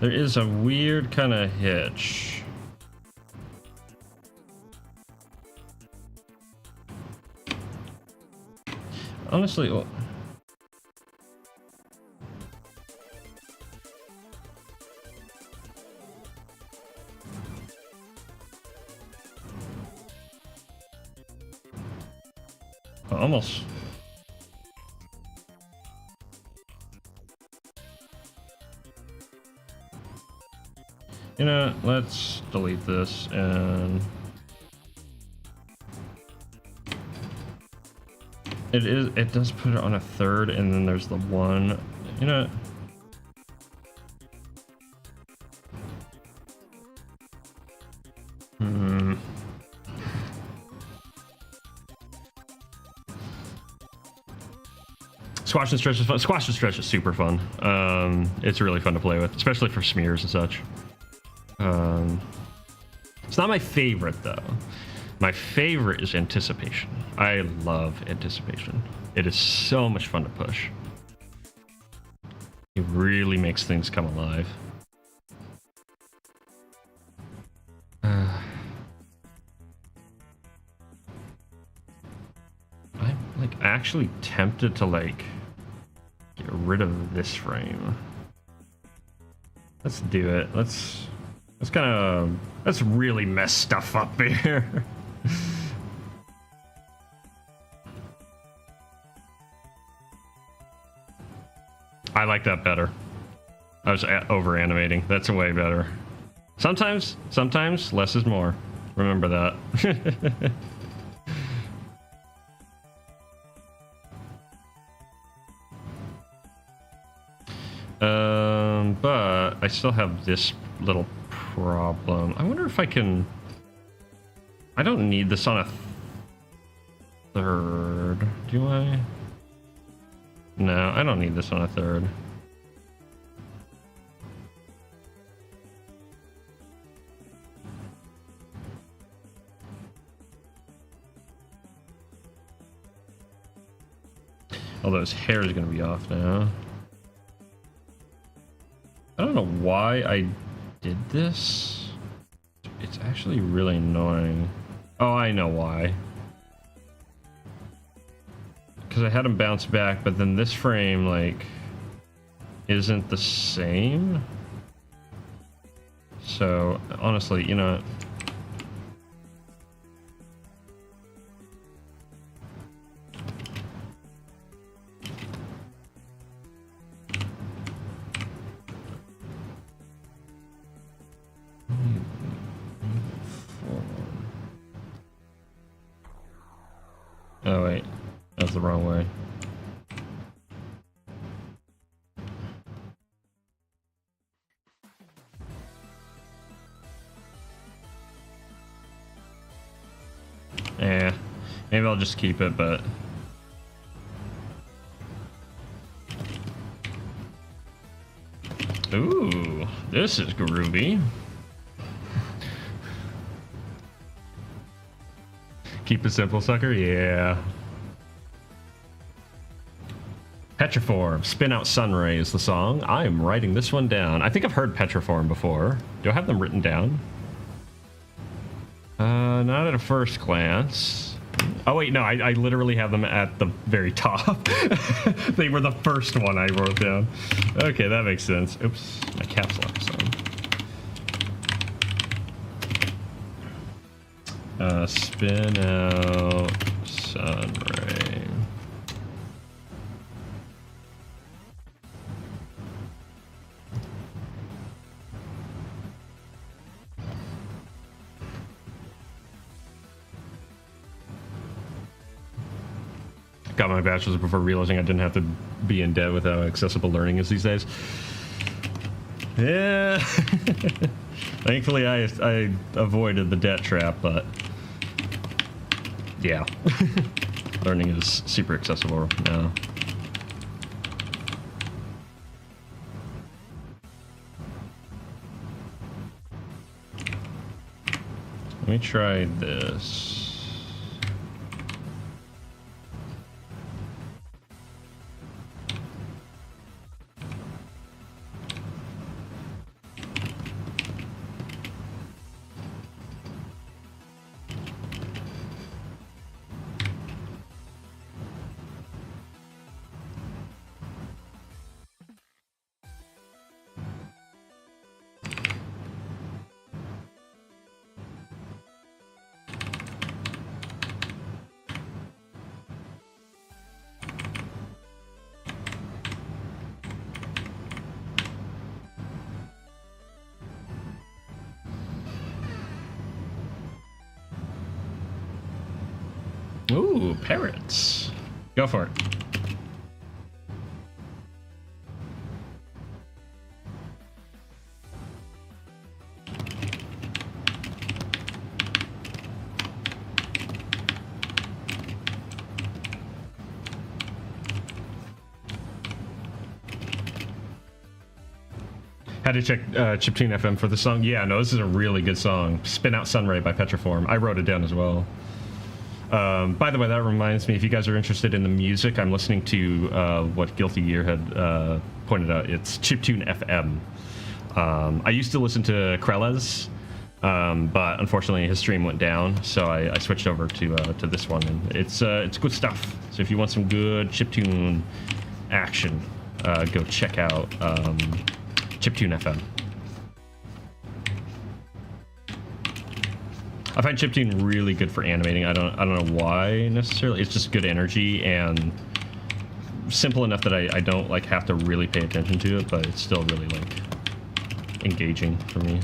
There is a weird kind of hitch. Honestly, well, almost. You know, let's delete this and it does put it on a third, and then there's the one, you know. Squash and stretch is fun. Squash and stretch is super fun. It's really fun to play with, especially for smears and such. It's not my favorite though. My favorite is anticipation. I love anticipation. It is so much fun to push. It really makes things come alive. I'm like actually tempted to like get rid of this frame. Let's do it. Let's really mess stuff up here. I like that better. I was over animating. That's way better. Sometimes less is more. Remember that. But I still have this little problem. I wonder if I can... I don't need this on a third, do I? No, I don't need this on a third. Although his hair is going to be off now. I don't know why I did this. It's actually really annoying. Oh, I know why. Because I had him bounce back, but then this frame, like, isn't the same. So, honestly, you know... Oh wait, that's the wrong way. Yeah, maybe I'll just keep it, but... Ooh, this is groovy. Keep it simple, sucker? Yeah. Petriform, Spin Out Sunray is the song. I am writing this one down. I think I've heard Petriform before. Do I have them written down? Not at a first glance. Oh wait, no, I literally have them at the very top. They were the first one I wrote down. Okay, that makes sense. Oops, my caps lock is on. Spin Out Sunray. Got my bachelor's before realizing I didn't have to be in debt with how accessible learning is these days. Yeah. Thankfully, I avoided the debt trap, but yeah. Learning is super accessible now. Let me try this. Ooh, parrots. Go for it. Had to check Chiptune FM for the song. Yeah, no, this is a really good song. Spin Out Sunray by Petriform. I wrote it down as well. By the way, that reminds me, if you guys are interested in the music, I'm listening to what Guilty Gear had pointed out. It's Chiptune FM. I used to listen to Krelez, but unfortunately his stream went down, so I switched over to this one, and it's good stuff. So if you want some good chiptune action, go check out Chiptune FM. I find chiptune really good for animating. I don't know why necessarily. It's just good energy and simple enough that I don't like have to really pay attention to it, but it's still really like engaging for me.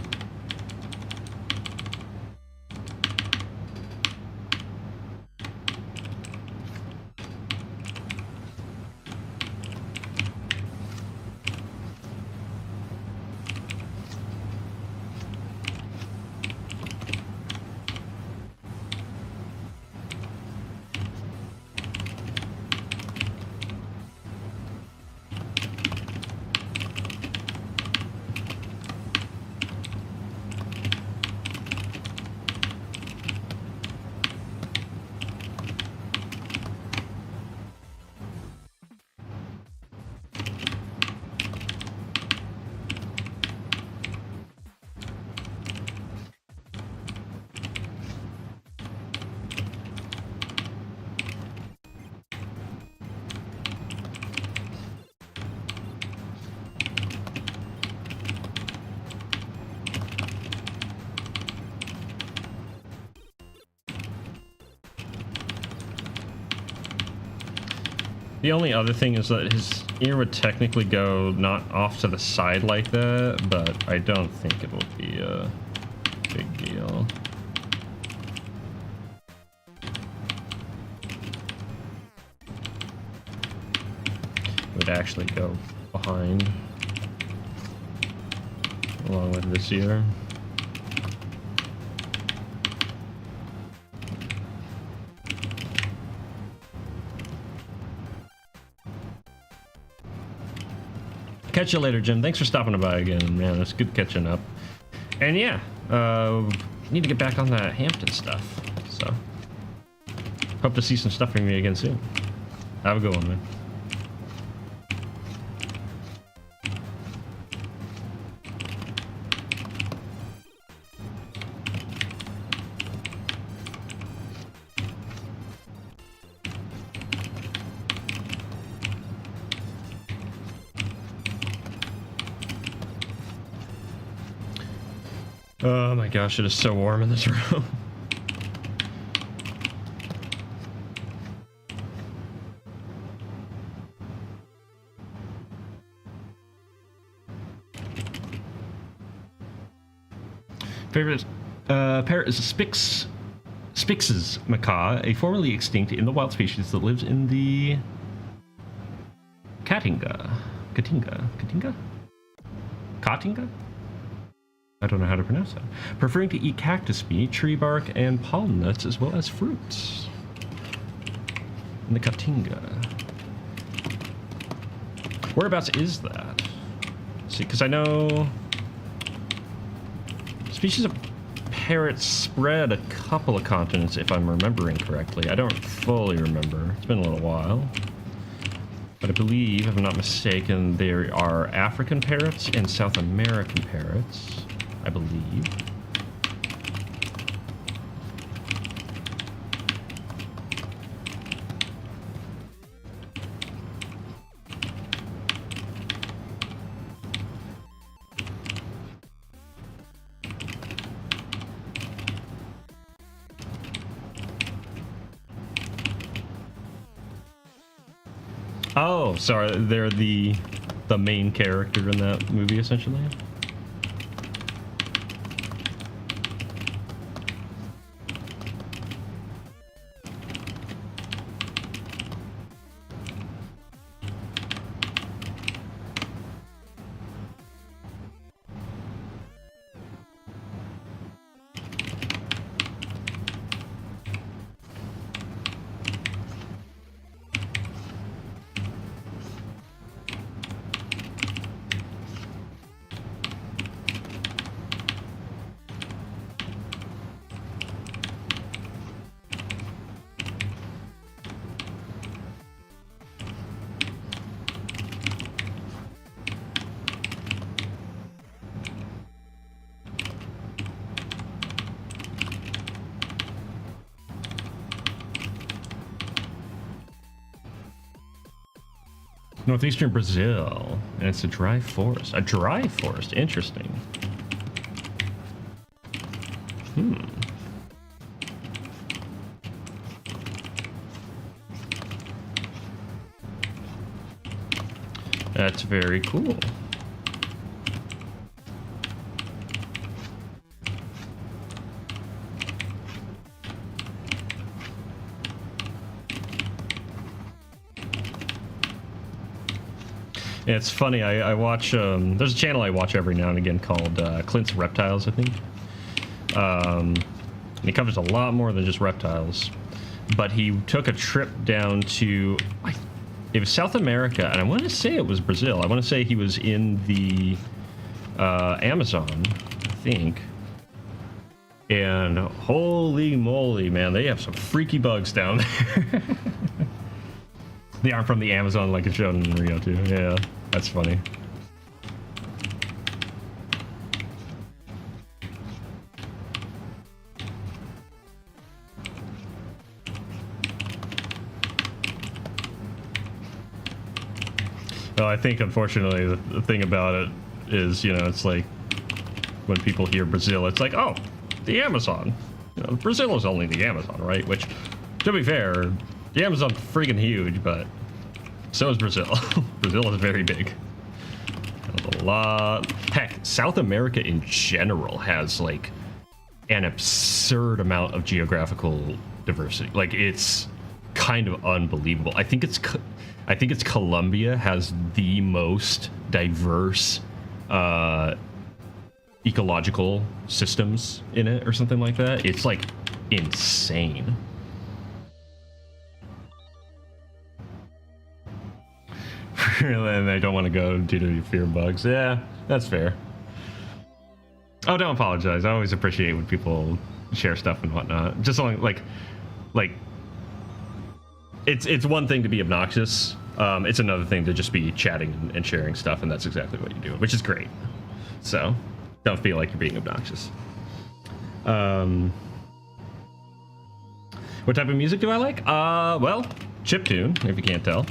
The only other thing is that his ear would technically go not off to the side like that, but I don't think it will be a big deal. It would actually go behind along with this ear. Catch you later, Jim. Thanks for stopping by again, man. It's good catching up. And yeah, need to get back on that Hampton stuff. So, hope to see some stuff from you again soon. Have a good one, man. Oh my gosh, it is so warm in this room. Favorite parrot is a Spix's macaw, a formerly extinct in the wild species that lives in the Caatinga. I don't know how to pronounce that. Preferring to eat cactus meat, tree bark, and palm nuts, as well as fruits. In the Caatinga. Whereabouts is that? See, because I know species of parrots spread a couple of continents, if I'm remembering correctly. I don't fully remember. It's been a little while. But I believe, if I'm not mistaken, there are African parrots and South American parrots. I believe. Oh, sorry, they're the main character in that movie, essentially. Northeastern Brazil, and it's a dry forest. A dry forest, interesting. That's very cool. Yeah, it's funny. I watch. There's a channel I watch every now and again called Clint's Reptiles, I think. And he covers a lot more than just reptiles. But he took a trip down to, it was South America, and I want to say it was Brazil. I want to say he was in the Amazon, I think. And holy moly, man, they have some freaky bugs down there. They aren't from the Amazon like it's shown in Rio too. Yeah, that's funny. Well, I think unfortunately the thing about it is, you know, it's like when people hear Brazil, it's like, oh, the Amazon. You know, Brazil is only the Amazon, right? Which, to be fair, the Amazon's freaking huge, but so is Brazil. Brazil is very big. There's a lot. Heck, South America in general has like an absurd amount of geographical diversity. Like, it's kind of unbelievable. I think it's Colombia has the most diverse ecological systems in it or something like that. It's like insane. And I don't want to go due to fear of bugs. Yeah, that's fair. Oh, don't apologize. I always appreciate when people share stuff and whatnot. Just like it's one thing to be obnoxious. It's another thing to just be chatting and sharing stuff, and that's exactly what you do, which is great. So don't feel like you're being obnoxious. What type of music do I like? Well, chiptune, if you can't tell.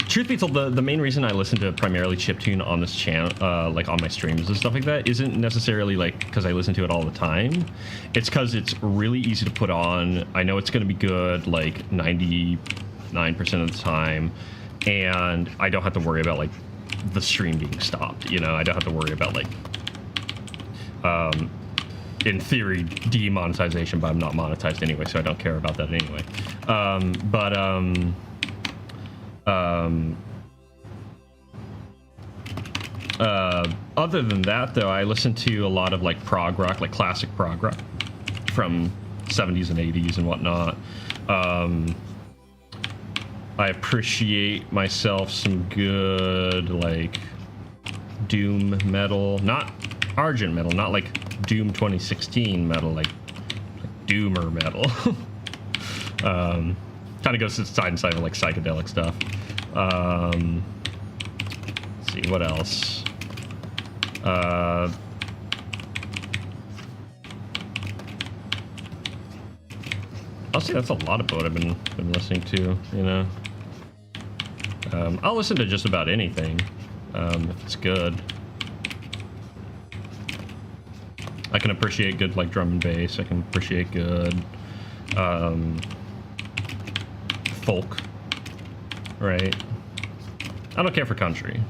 Truth be told, the main reason I listen to primarily chiptune on this channel, like on my streams and stuff like that, isn't necessarily like because I listen to it all the time. It's because it's really easy to put on. I know it's going to be good like 99% of the time, and I don't have to worry about like the stream being stopped. You know, I don't have to worry about like, in theory, demonetization, but I'm not monetized anyway, so I don't care about that anyway. Other than that, though, I listen to a lot of like prog rock, like classic prog rock from 70s and 80s and whatnot. I appreciate myself some good like doom metal, not Argent metal, not like Doom 2016 metal, like doomer metal. Kind of goes side and side of like psychedelic stuff. Let's see what else. I'll say that's a lot of what I've been listening to. You know, I'll listen to just about anything if it's good. I can appreciate good like drum and bass. I can appreciate good folk, right? I don't care for country,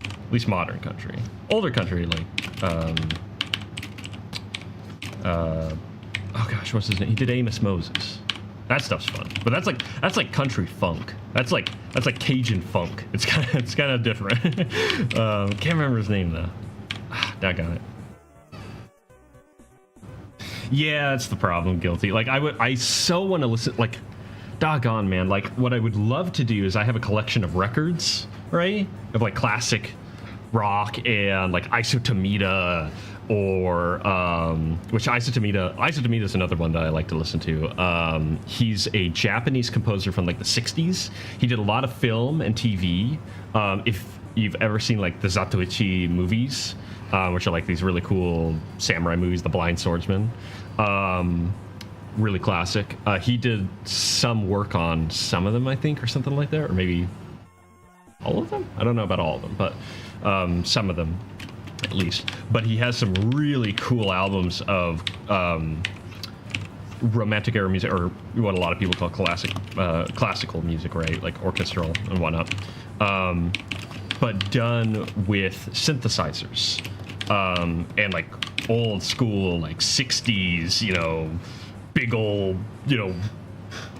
at least modern country. Older country, like oh gosh, what's his name? He did Amos Moses. That stuff's fun, but that's like country funk. That's like Cajun funk. It's kind of different. Can't remember his name though. Doggone it. Yeah, that's the problem. Guilty. Like I so want to listen. Like, doggone man. Like what I would love to do is I have a collection of records, right? Of like classic rock and like Isotomita or which Isotomita is another one that I like to listen to. He's a Japanese composer from like the 60s. He did a lot of film and TV. If you've ever seen like the Zatoichi movies, which are like these really cool samurai movies, The Blind Swordsman, really classic. He did some work on some of them, I think, or something like that, or maybe all of them. I don't know about all of them, but some of them at least. But he has some really cool albums of romantic era music, or what a lot of people call classical music, right? Like orchestral and whatnot. But done with synthesizers and like old school, like 60s, you know, big old, you know,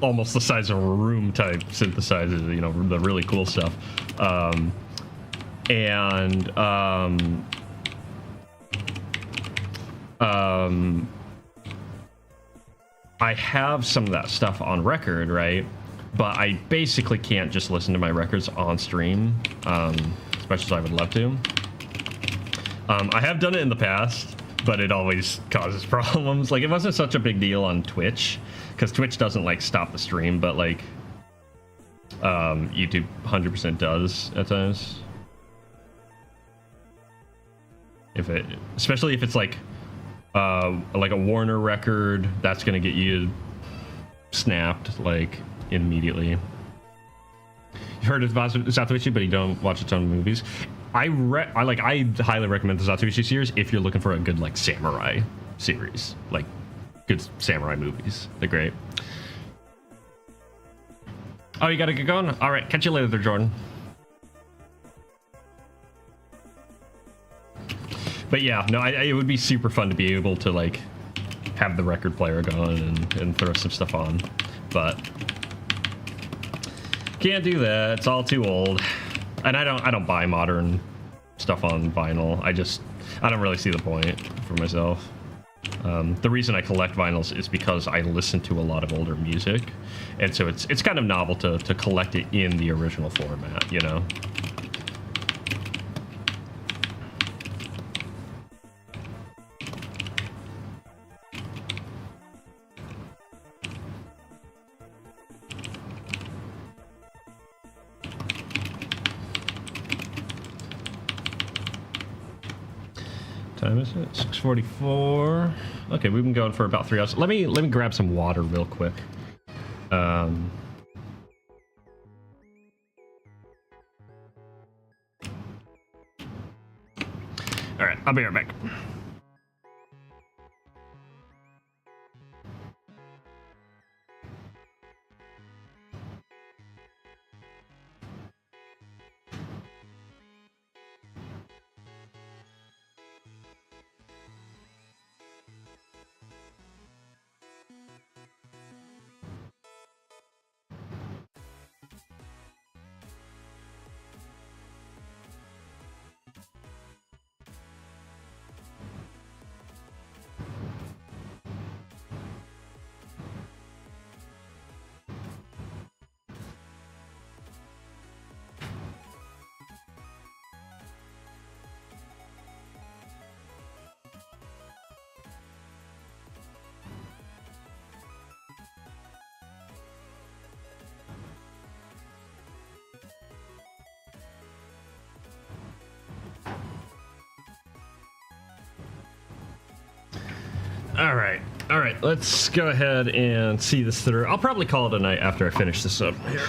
almost the size of a room type synthesizers, you know, the really cool stuff. I have some of that stuff on record, right? But I basically can't just listen to my records on stream, as much as I would love to. I have done it in the past, but it always causes problems. Like, it wasn't such a big deal on Twitch, because Twitch doesn't, like, stop the stream, but, like, YouTube 100% does at times. Especially if it's, like a Warner record, that's gonna get you snapped, like, immediately. You've heard of Zatoichi, but you don't watch a ton of movies. I highly recommend the Zatoichi series if you're looking for a good, like, samurai series, like good samurai movies. They're great. Oh, you gotta get going? All right, catch you later there, Jordan. But yeah, no, it would be super fun to be able to, like, have the record player going and throw some stuff on, but can't do that. It's all too old, and I don't buy modern stuff on vinyl. I don't really see the point for myself. The reason I collect vinyls is because I listen to a lot of older music, and so it's kind of novel to collect it in the original format, you know. Time is it? 6:44. Okay, we've been going for about 3 hours. Let me grab some water real quick. All right, I'll be right back. All right, let's go ahead and see this through. I'll probably call it a night after I finish this up here.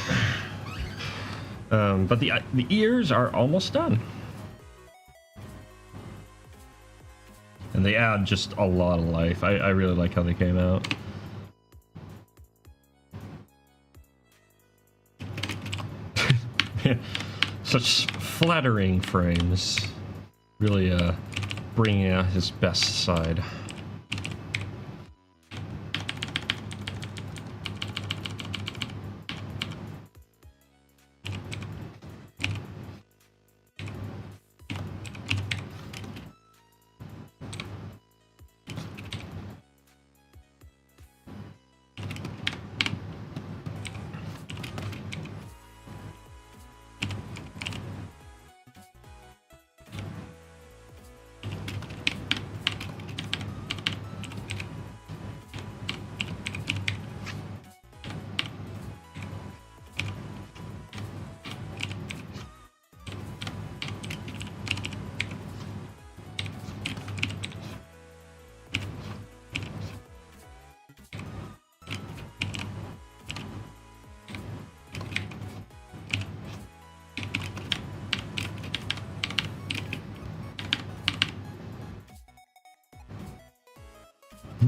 But the ears are almost done. And they add just a lot of life. I really like how they came out. Such flattering frames. Really bringing out his best side.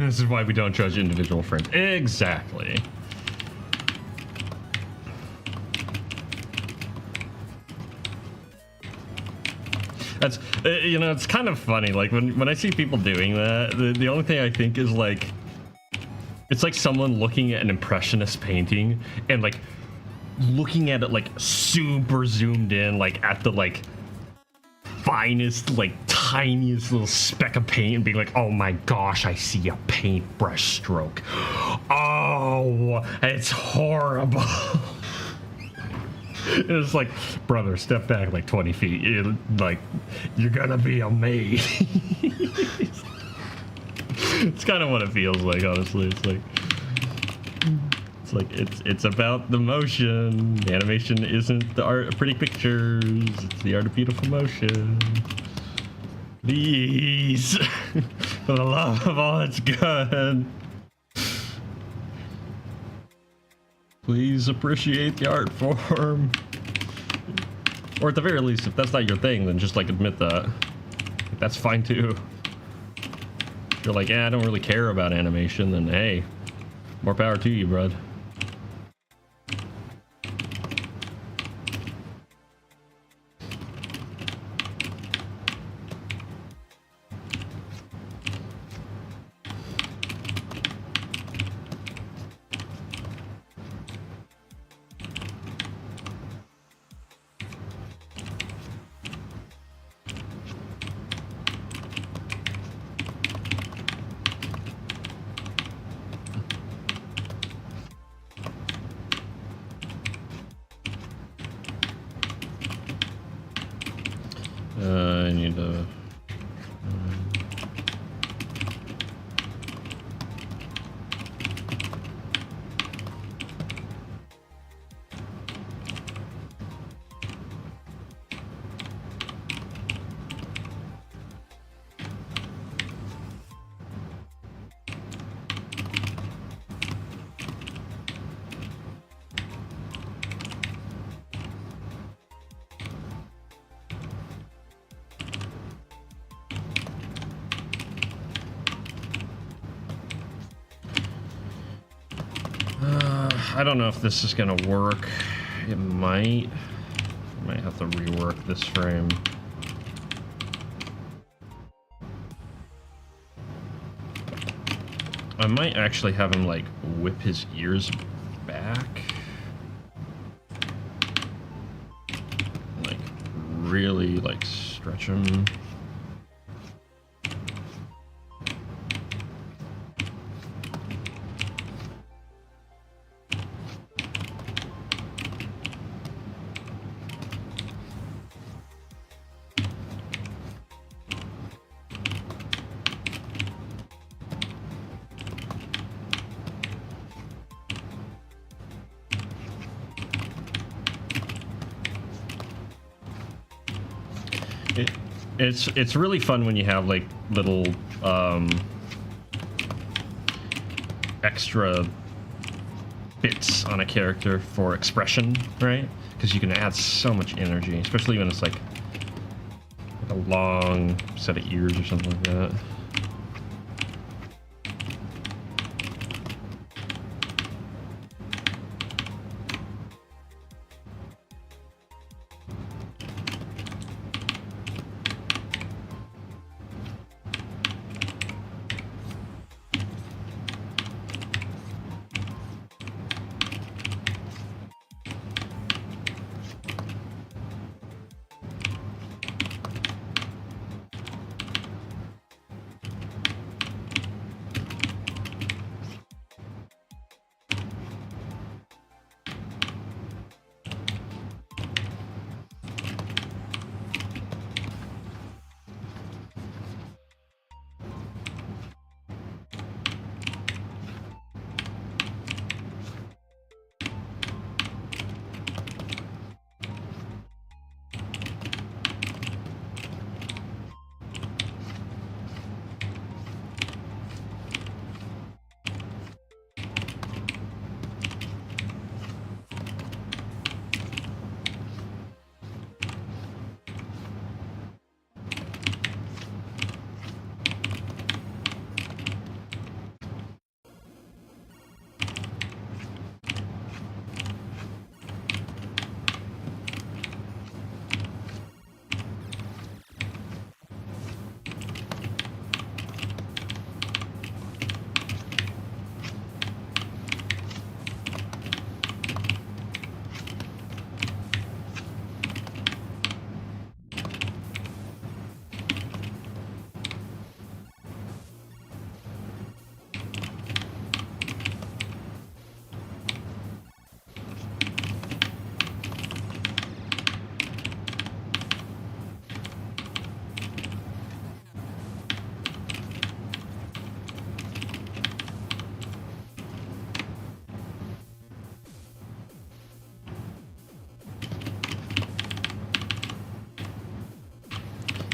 This is why we don't judge individual frames. Exactly. That's, you know, it's kind of funny. Like when I see people doing that, the only thing I think is like, it's like someone looking at an impressionist painting and like looking at it like super zoomed in, like at the like finest, like tiniest little speck of paint and being like, oh my gosh, I see a paintbrush stroke. Oh, it's horrible. It's like, brother, step back like 20 feet. You're gonna be amazed. It's kind of what it feels like, honestly. It's about the motion. The animation isn't the art of pretty pictures. It's the art of beautiful motion. Please, for the love of all that's good, please appreciate the art form. Or at the very least, if that's not your thing, then just like admit that. That's fine too. If you're like, yeah, I don't really care about animation, then hey, more power to you, bud. I need to... I don't know if this is gonna work. It might. I might have to rework this frame. I might actually have him like whip his ears back. Like really like stretch him. It's really fun when you have like little extra bits on a character for expression, right? Because you can add so much energy, especially when it's like a long set of ears or something like that.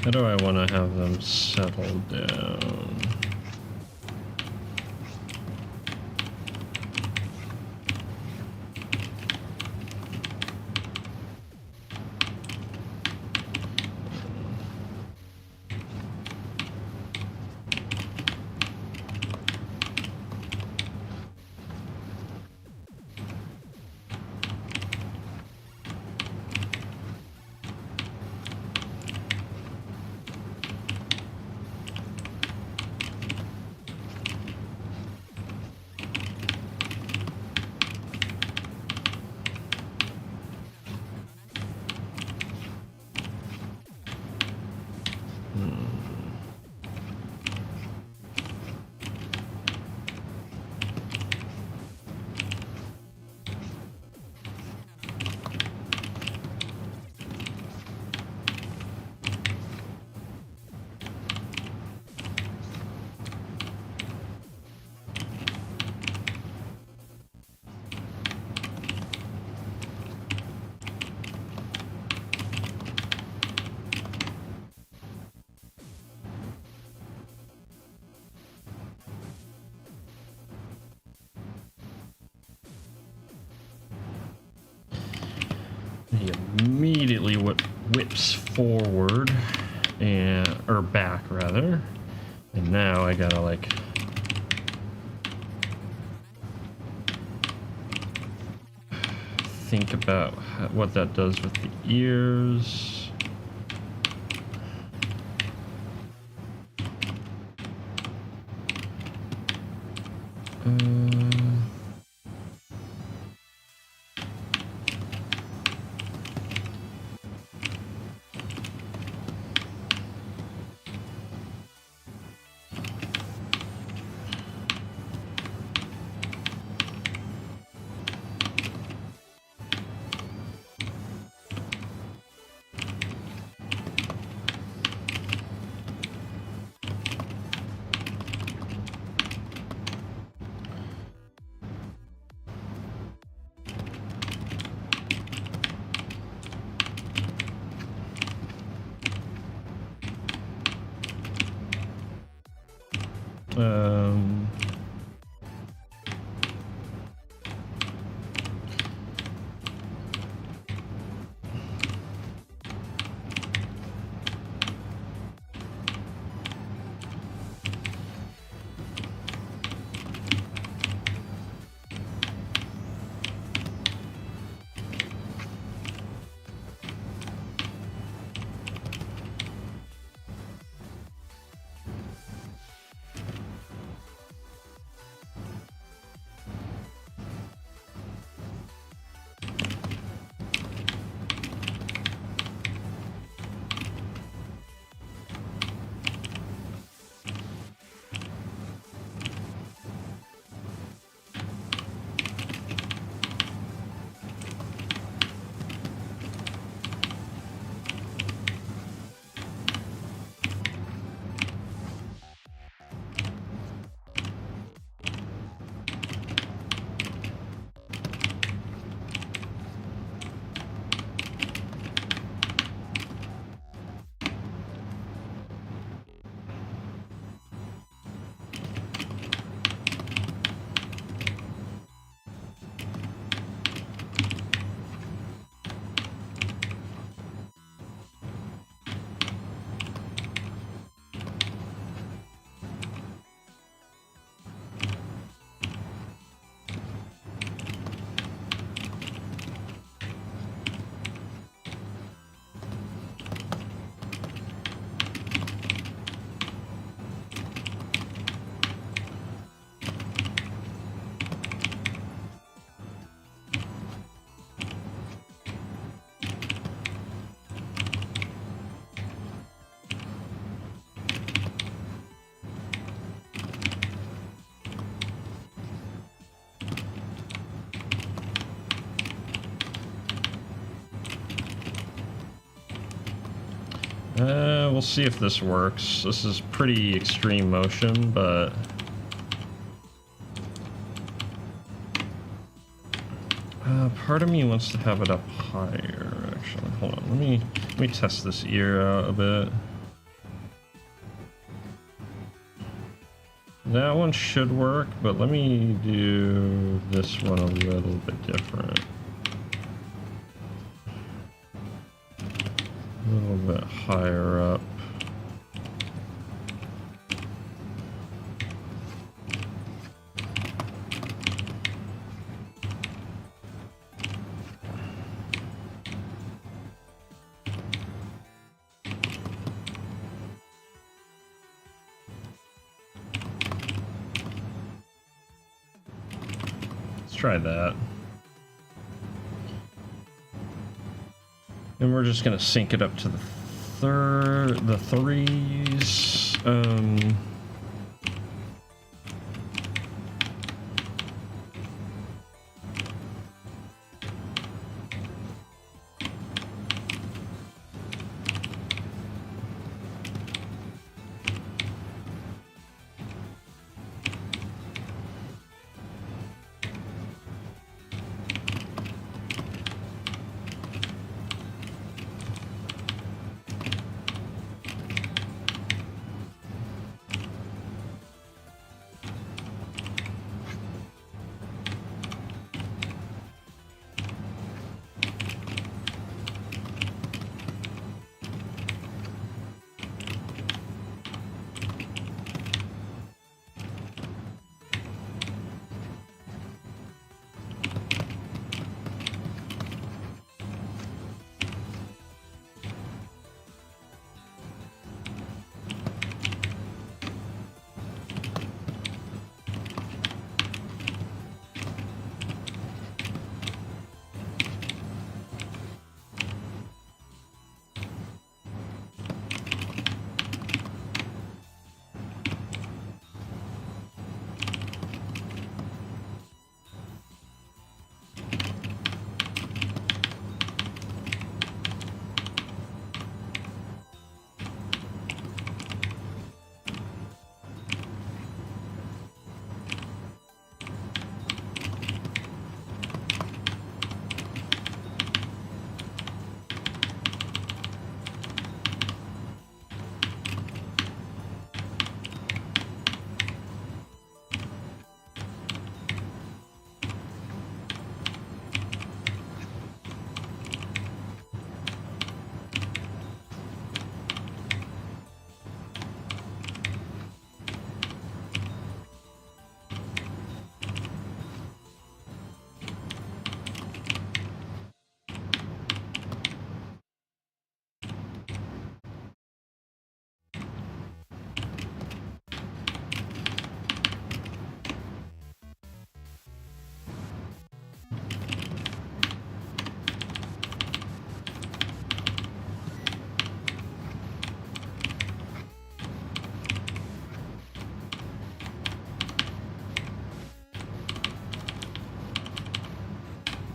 How do I want to have them settle down? He immediately whips forward and or back rather, and now I gotta like think about what that does with the ears. Um, we'll see if this works. This is pretty extreme motion, but part of me wants to have it up higher. Actually, hold on. Let me test this ear out a bit. That one should work, but let me do this one a little bit different. A little bit higher up. Try that. And we're just gonna sync it up to the threes.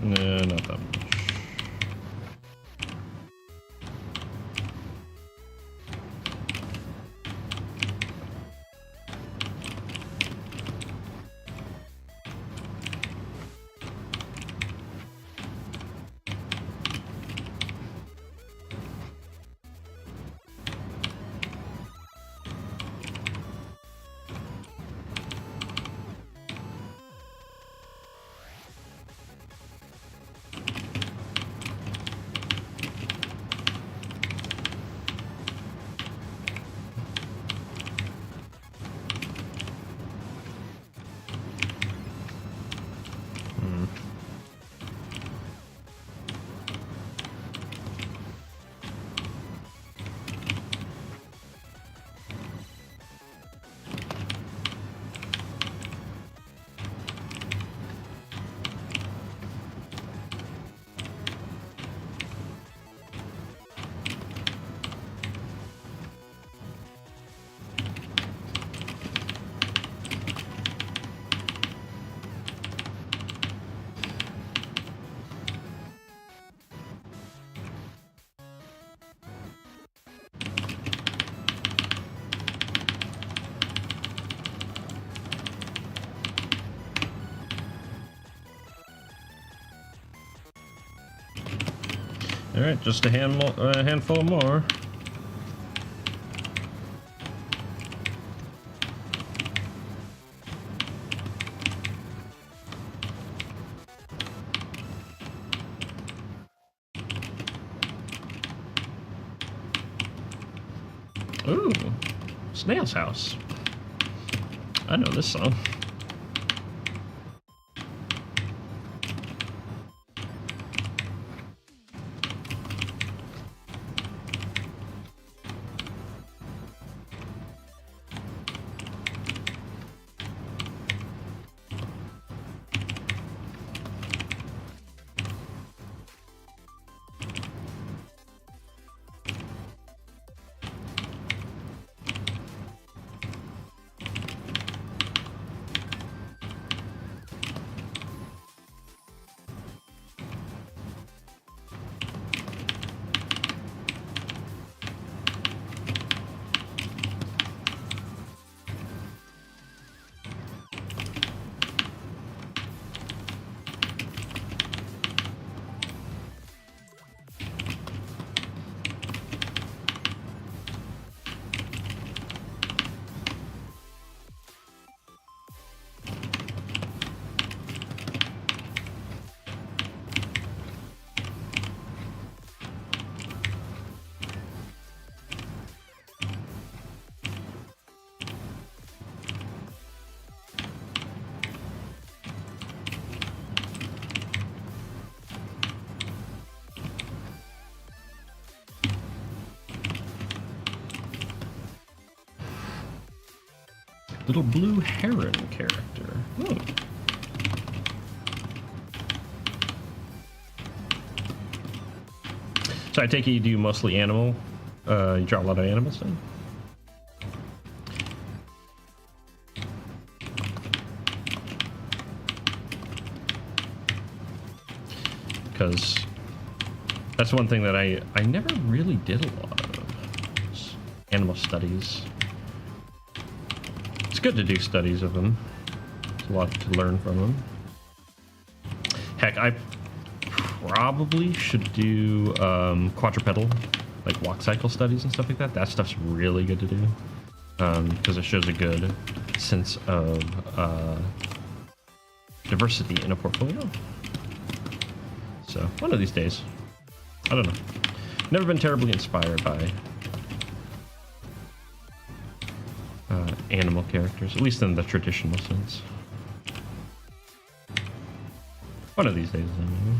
Nah, not that much. All right, just a handful more. Ooh, Snail's House. I know this song. Little blue heron character. Oh. So I take it you do mostly animal. You draw a lot of animals then? Because that's one thing that I never really did a lot of. Animal studies. It's good to do studies of them. There's a lot to learn from them. Heck, I probably should do quadrupedal, like walk cycle studies and stuff like that. That stuff's really good to do because it shows a good sense of diversity in a portfolio. So one of these days, I don't know. Never been terribly inspired by animal characters, at least in the traditional sense. One of these days, anyway.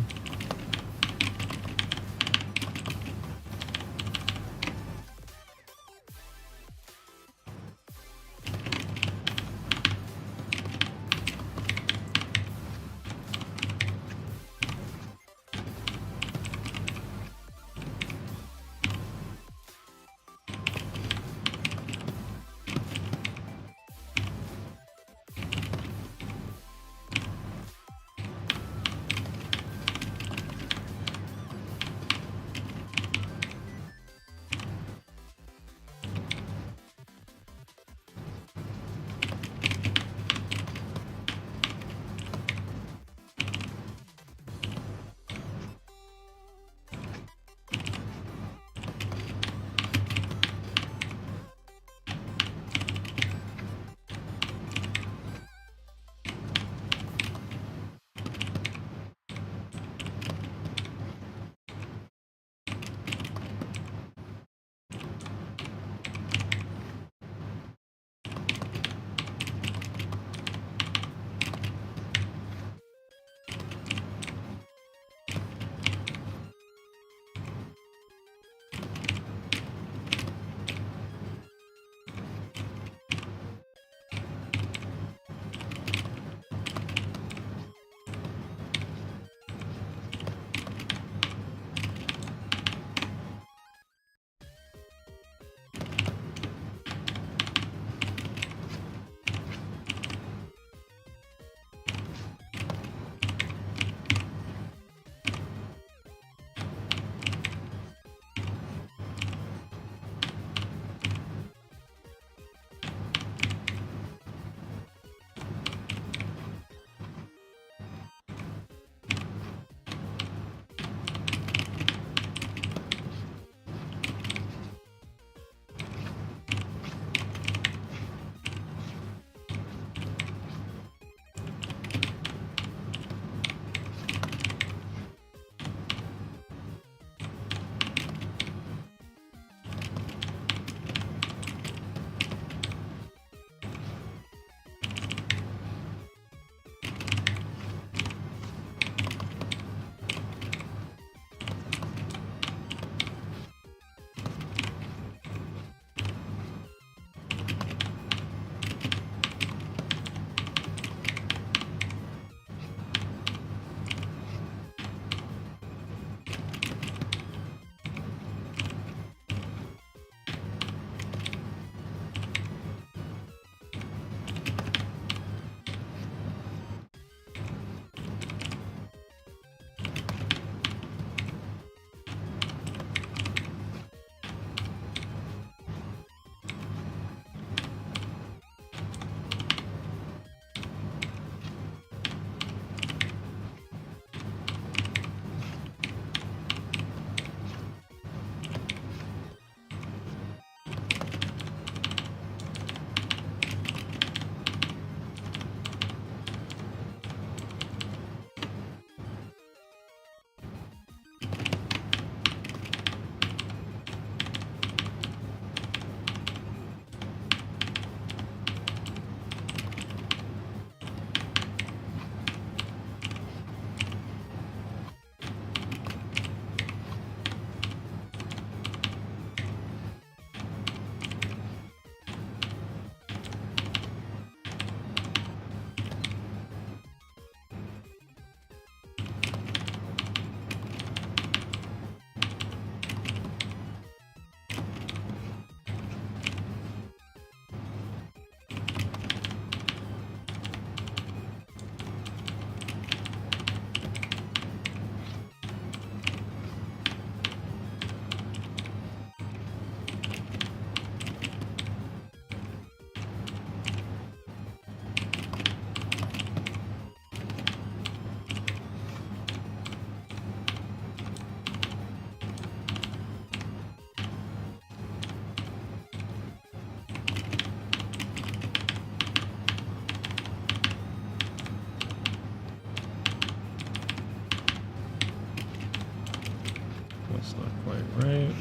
That's not quite right.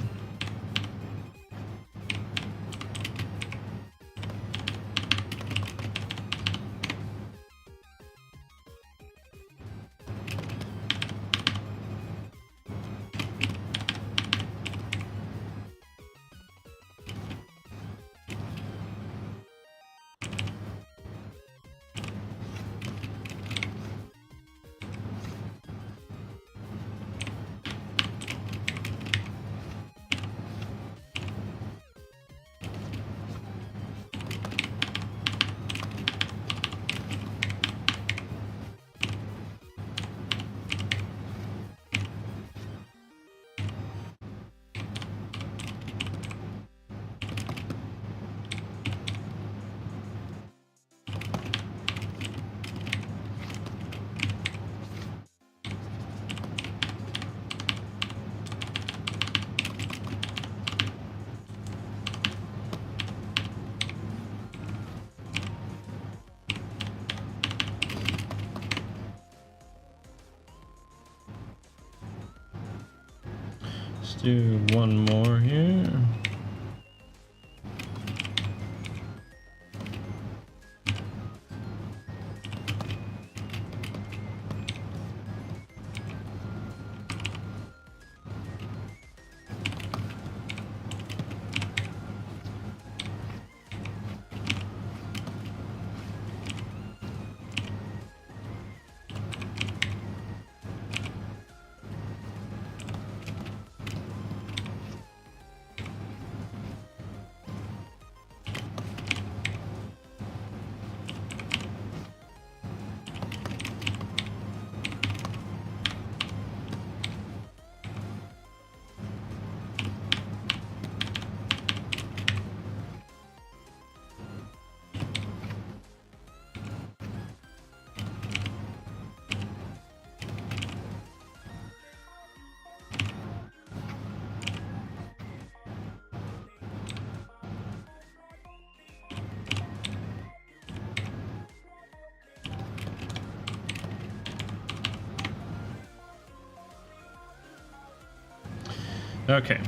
Let's do one more here. Okay,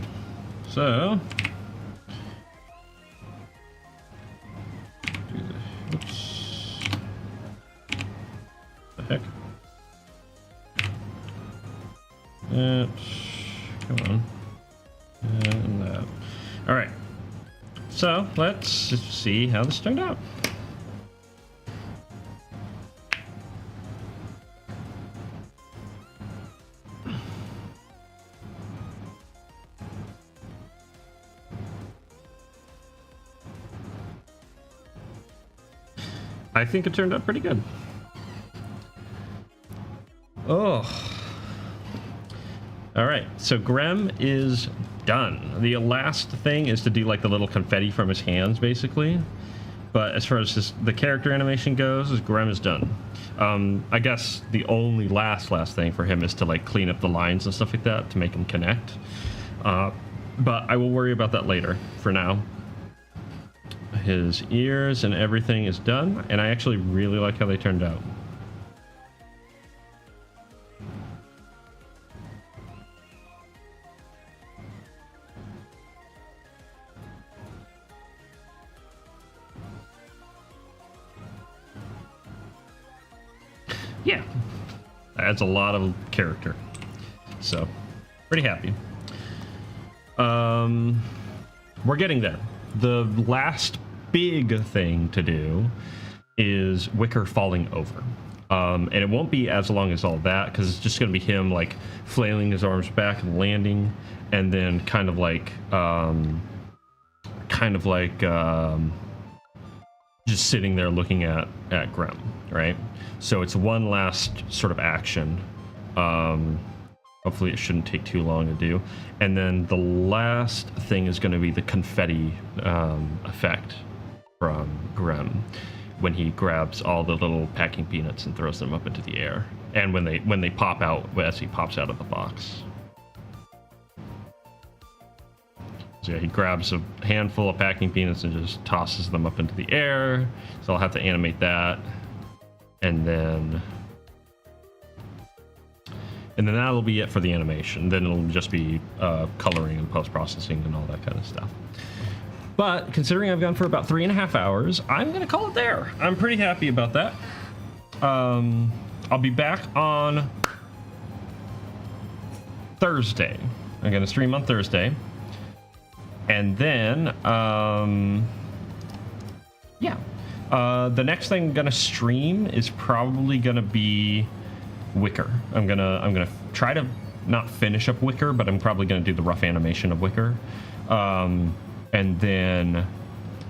so oops, the heck? Come on, and that. All right, so let's see how this turned out. I think it turned out pretty good. Oh. All right, so Grem is done. The last thing is to do like the little confetti from his hands, basically. But as far as the character animation goes, Grem is done. I guess the only last thing for him is to like clean up the lines and stuff like that to make them connect. But I will worry about that later. For now, his ears and everything is done, and I actually really like how they turned out. Yeah, adds a lot of character, so pretty happy. We're getting there. The last big thing to do is Wicker falling over, and it won't be as long as all that because it's just going to be him like flailing his arms back and landing, and then kind of like just sitting there looking at Grem, right? So it's one last sort of action. Hopefully it shouldn't take too long to do. And then the last thing is going to be the confetti effect from Grem when he grabs all the little packing peanuts and throws them up into the air. And when they pop out as he pops out of the box. So yeah, he grabs a handful of packing peanuts and just tosses them up into the air. So I'll have to animate that. And then And then that'll be it for the animation. Then it'll just be coloring and post-processing and all that kind of stuff. But considering I've gone for about 3.5 hours, I'm going to call it there. I'm pretty happy about that. I'll be back on Thursday. I'm going to stream on Thursday. And then, yeah. The next thing I'm going to stream is probably going to be Wicker. I'm gonna try to not finish up Wicker, but I'm probably gonna do the rough animation of Wicker, and then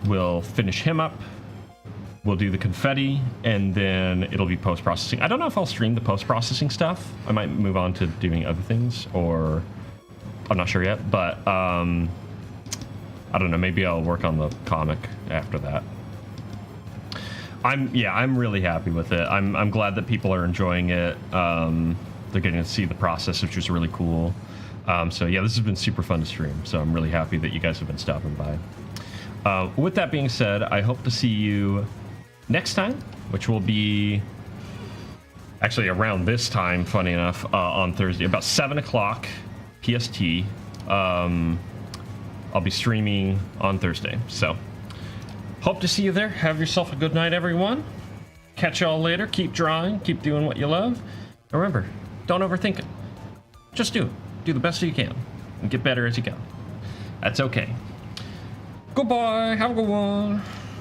we'll finish him up. We'll do the confetti, and then it'll be post-processing. I don't know if I'll stream the post-processing stuff. I might move on to doing other things, or I'm not sure yet. But I don't know. Maybe I'll work on the comic after that. I'm really happy with it. I'm glad that people are enjoying it. They're getting to see the process, which is really cool. So yeah, this has been super fun to stream. So I'm really happy that you guys have been stopping by. With that being said, I hope to see you next time, which will be actually around this time, funny enough, on Thursday, about 7 o'clock PST. I'll be streaming on Thursday. So hope to see you there. Have yourself a good night, everyone. Catch y'all later. Keep drawing. Keep doing what you love. And remember, don't overthink it. Just do it. Do the best you can. And get better as you go. That's okay. Goodbye. Have a good one.